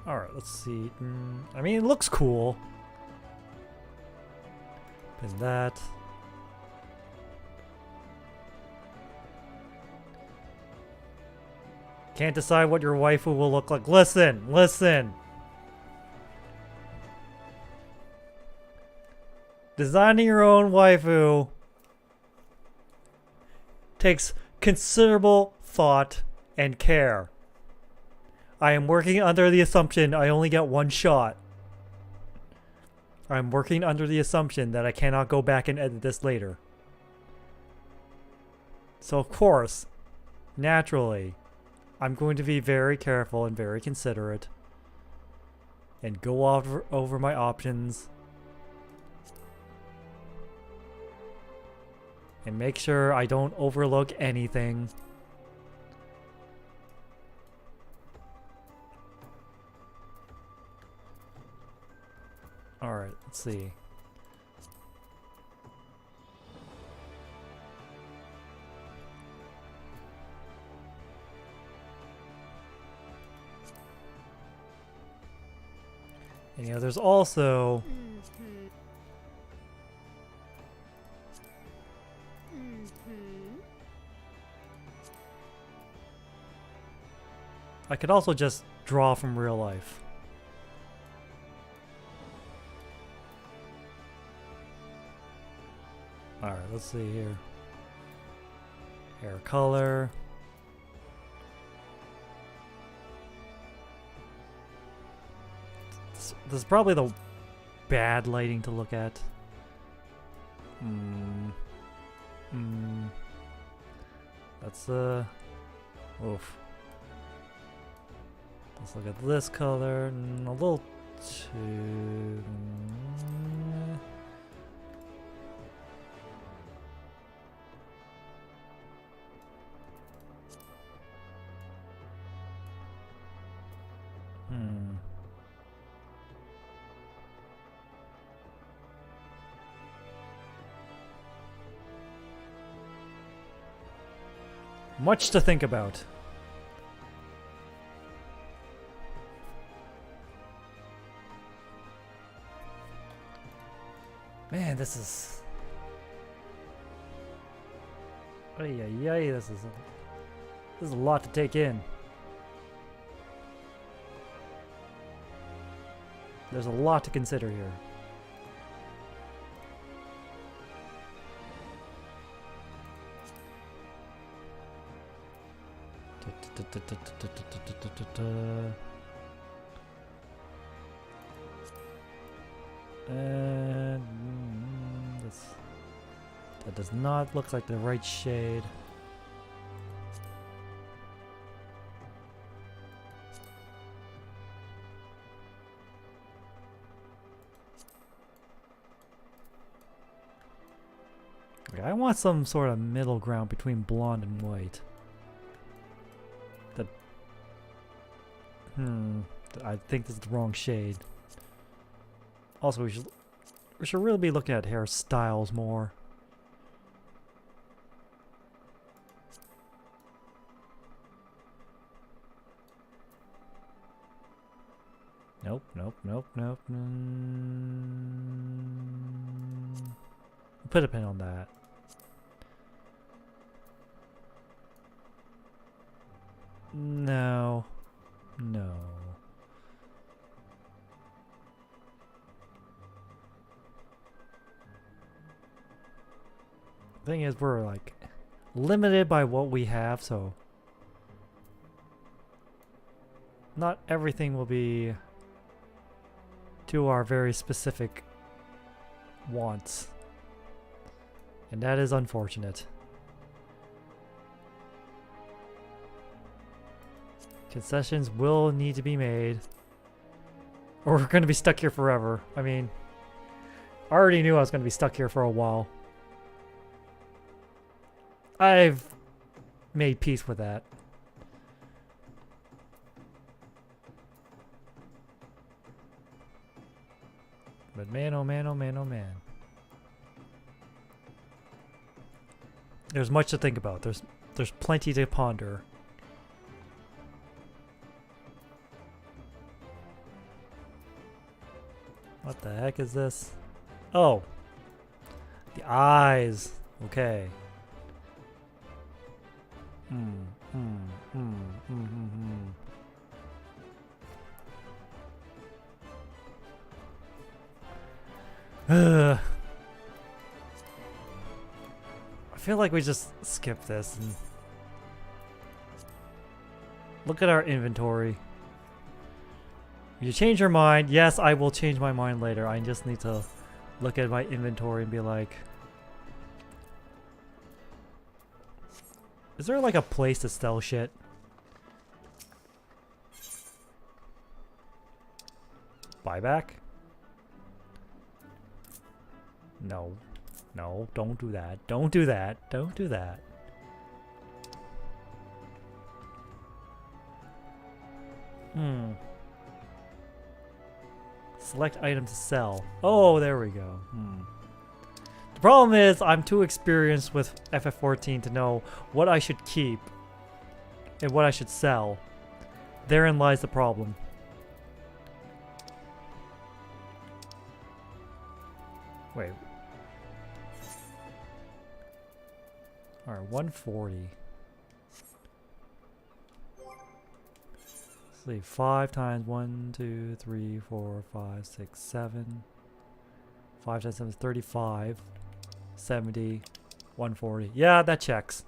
Alright, let's see. I mean, it looks cool. Pin that. Can't decide what your waifu will look like. Listen, listen. Designing your own waifu takes considerable thought and care. I am working under the assumption I only get one shot. I'm working under the assumption that I cannot go back and edit this later. So of course, naturally, I'm going to be very careful and very considerate and go over my options and make sure I don't overlook anything. Alright, let's see. And yeah, there's also I could also just draw from real life. Alright, let's see here. Hair color. This is probably the bad lighting to look at. That's oof. Let's look at this color. A little too. Much to think about. Man, this is... Ay, ay, ay, this is a lot to take in. There's a lot to consider here. And that does not look like the right shade. perfect. I want some sort of middle ground between blonde and white. I think this is the wrong shade. Also, we should really be looking at hairstyles more. Nope, nope, nope, nope. Put a pin on that. No. No. Thing is, we're like limited by what we have, so not everything will be to our very specific wants, and that is unfortunate. Concessions will need to be made, or we're going to be stuck here forever. I mean, I already knew I was going to be stuck here for a while. I've made peace with that. But man, oh man, oh man, oh man. There's much to think about. There's plenty to ponder. What the heck is this? Oh. The eyes. Okay. I feel like we just skip this and look at our inventory. You change your mind. Yes, I will change my mind later. I just need to look at my inventory and be like, is there like a place to sell shit? Buyback? No. No, don't do that. Don't do that. Don't do that. Select item to sell. Oh, there we go. The problem is I'm too experienced with FF14 to know what I should keep and what I should sell. Therein lies the problem. Wait. Alright, 140. Let's see, 5 times 1, 2, 3, 4, 5, 6, 7. 5 times 7 is 35. 70. 140. Yeah, that checks.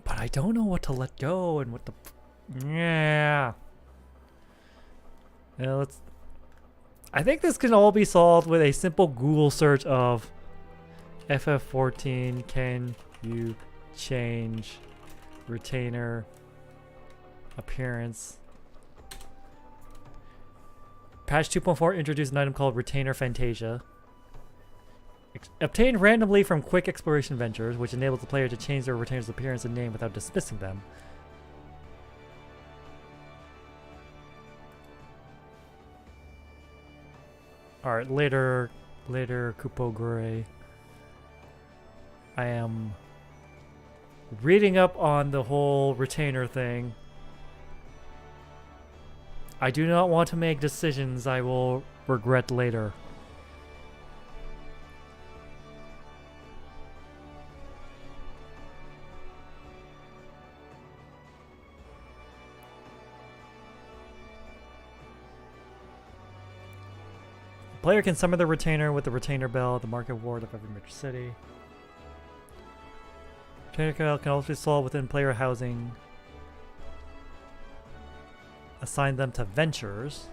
But I don't know what to let go and what to... Yeah. Yeah, let's... I think this can all be solved with a simple Google search of FF14, can you change retainer appearance? Patch 2.4 introduced an item called Retainer Fantasia. Obtained randomly from quick exploration ventures, which enables the player to change their retainer's appearance and name without dismissing them. Alright, later Kupo Gray. I am reading up on the whole retainer thing. I do not want to make decisions I will regret later. Player can summon the retainer with the retainer bell at the market ward of every major city. Retainer bell can also be sold within player housing. Assign them to ventures.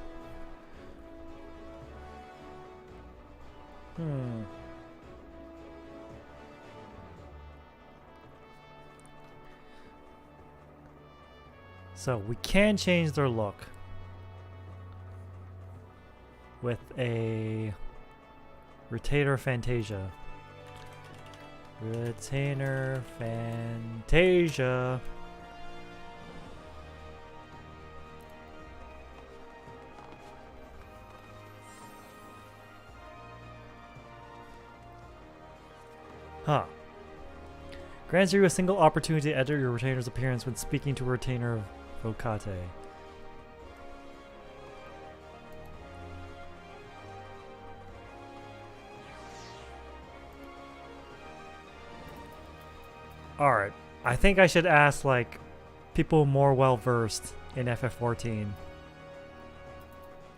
So we can change their look with a Retainer Fantasia. Retainer Fantasia. Huh. Grants you a single opportunity to edit your retainer's appearance when speaking to a retainer of Vocate. Alright. I think I should ask, like, people more well-versed in FF14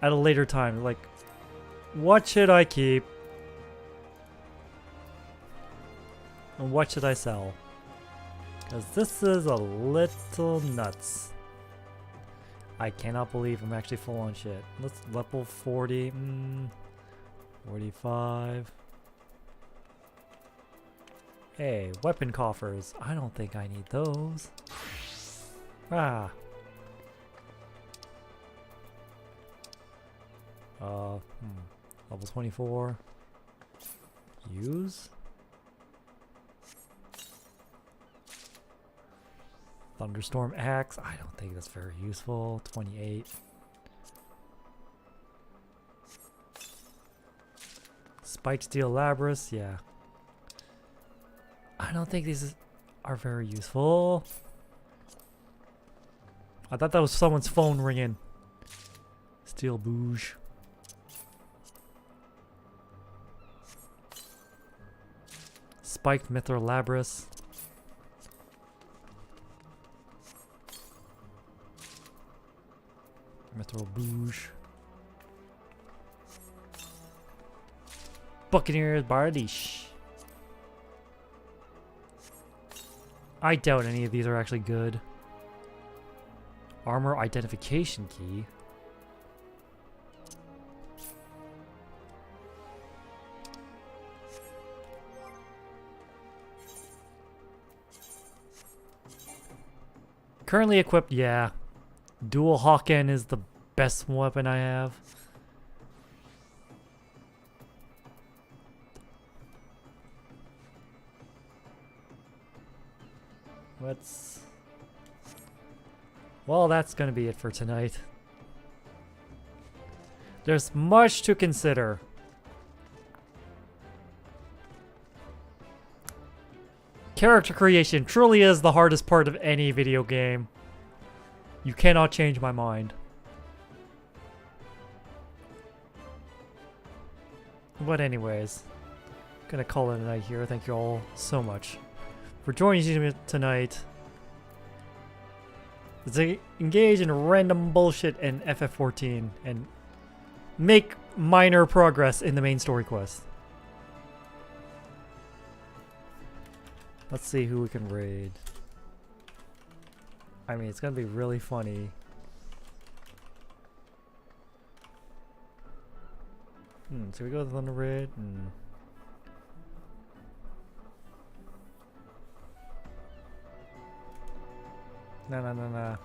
at a later time. Like, what should I keep? And what should I sell? Because this is a little nuts. I cannot believe I'm actually full on shit. Let's level 40. 45. Hey, weapon coffers. I don't think I need those. Ah. Level 24. Use. Thunderstorm Axe. I don't think that's very useful. 28. Spike Steel Labras. Yeah. I don't think these are very useful. I thought that was someone's phone ringing. Steel Bouge. Spiked Mithril Labras. Mithril Bouge. Buccaneers Bardiche. I doubt any of these are actually good. Armor Identification Key. Currently equipped, yeah. Dual Hawken is the best weapon I have. Well, that's gonna be it for tonight. There's much to consider. Character creation truly is the hardest part of any video game. You cannot change my mind. But anyways, gonna call it a night here. Thank you all so much for joining me tonight. Let's engage in random bullshit in FF14 and make minor progress in the main story quest. Let's see who we can raid. I mean, it's gonna be really funny. So we go to the Thunder Raid. No.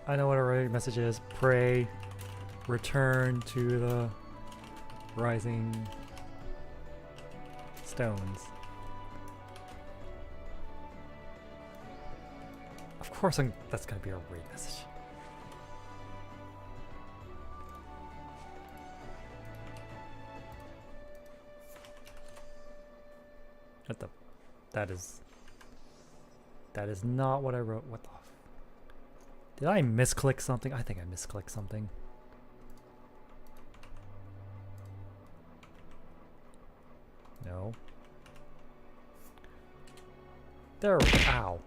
I know what our raid message is. Pray, return to the rising stones. Of course, that's gonna be our raid message. What the? That is not what I wrote. What the? Did I misclick something? I think I misclicked something. No. There. Ow.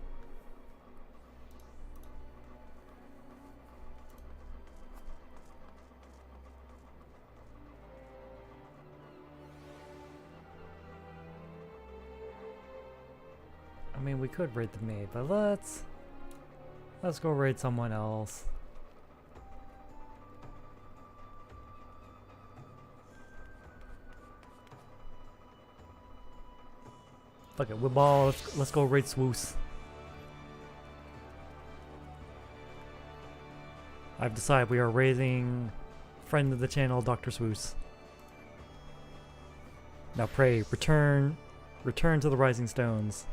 I mean, we could raid the maid, but let's go raid someone else. Fuck it, Wiball, let's go raid Swoos. I've decided we are raiding Friend of the channel, Dr. Swoos. Now pray, return to the Rising Stones.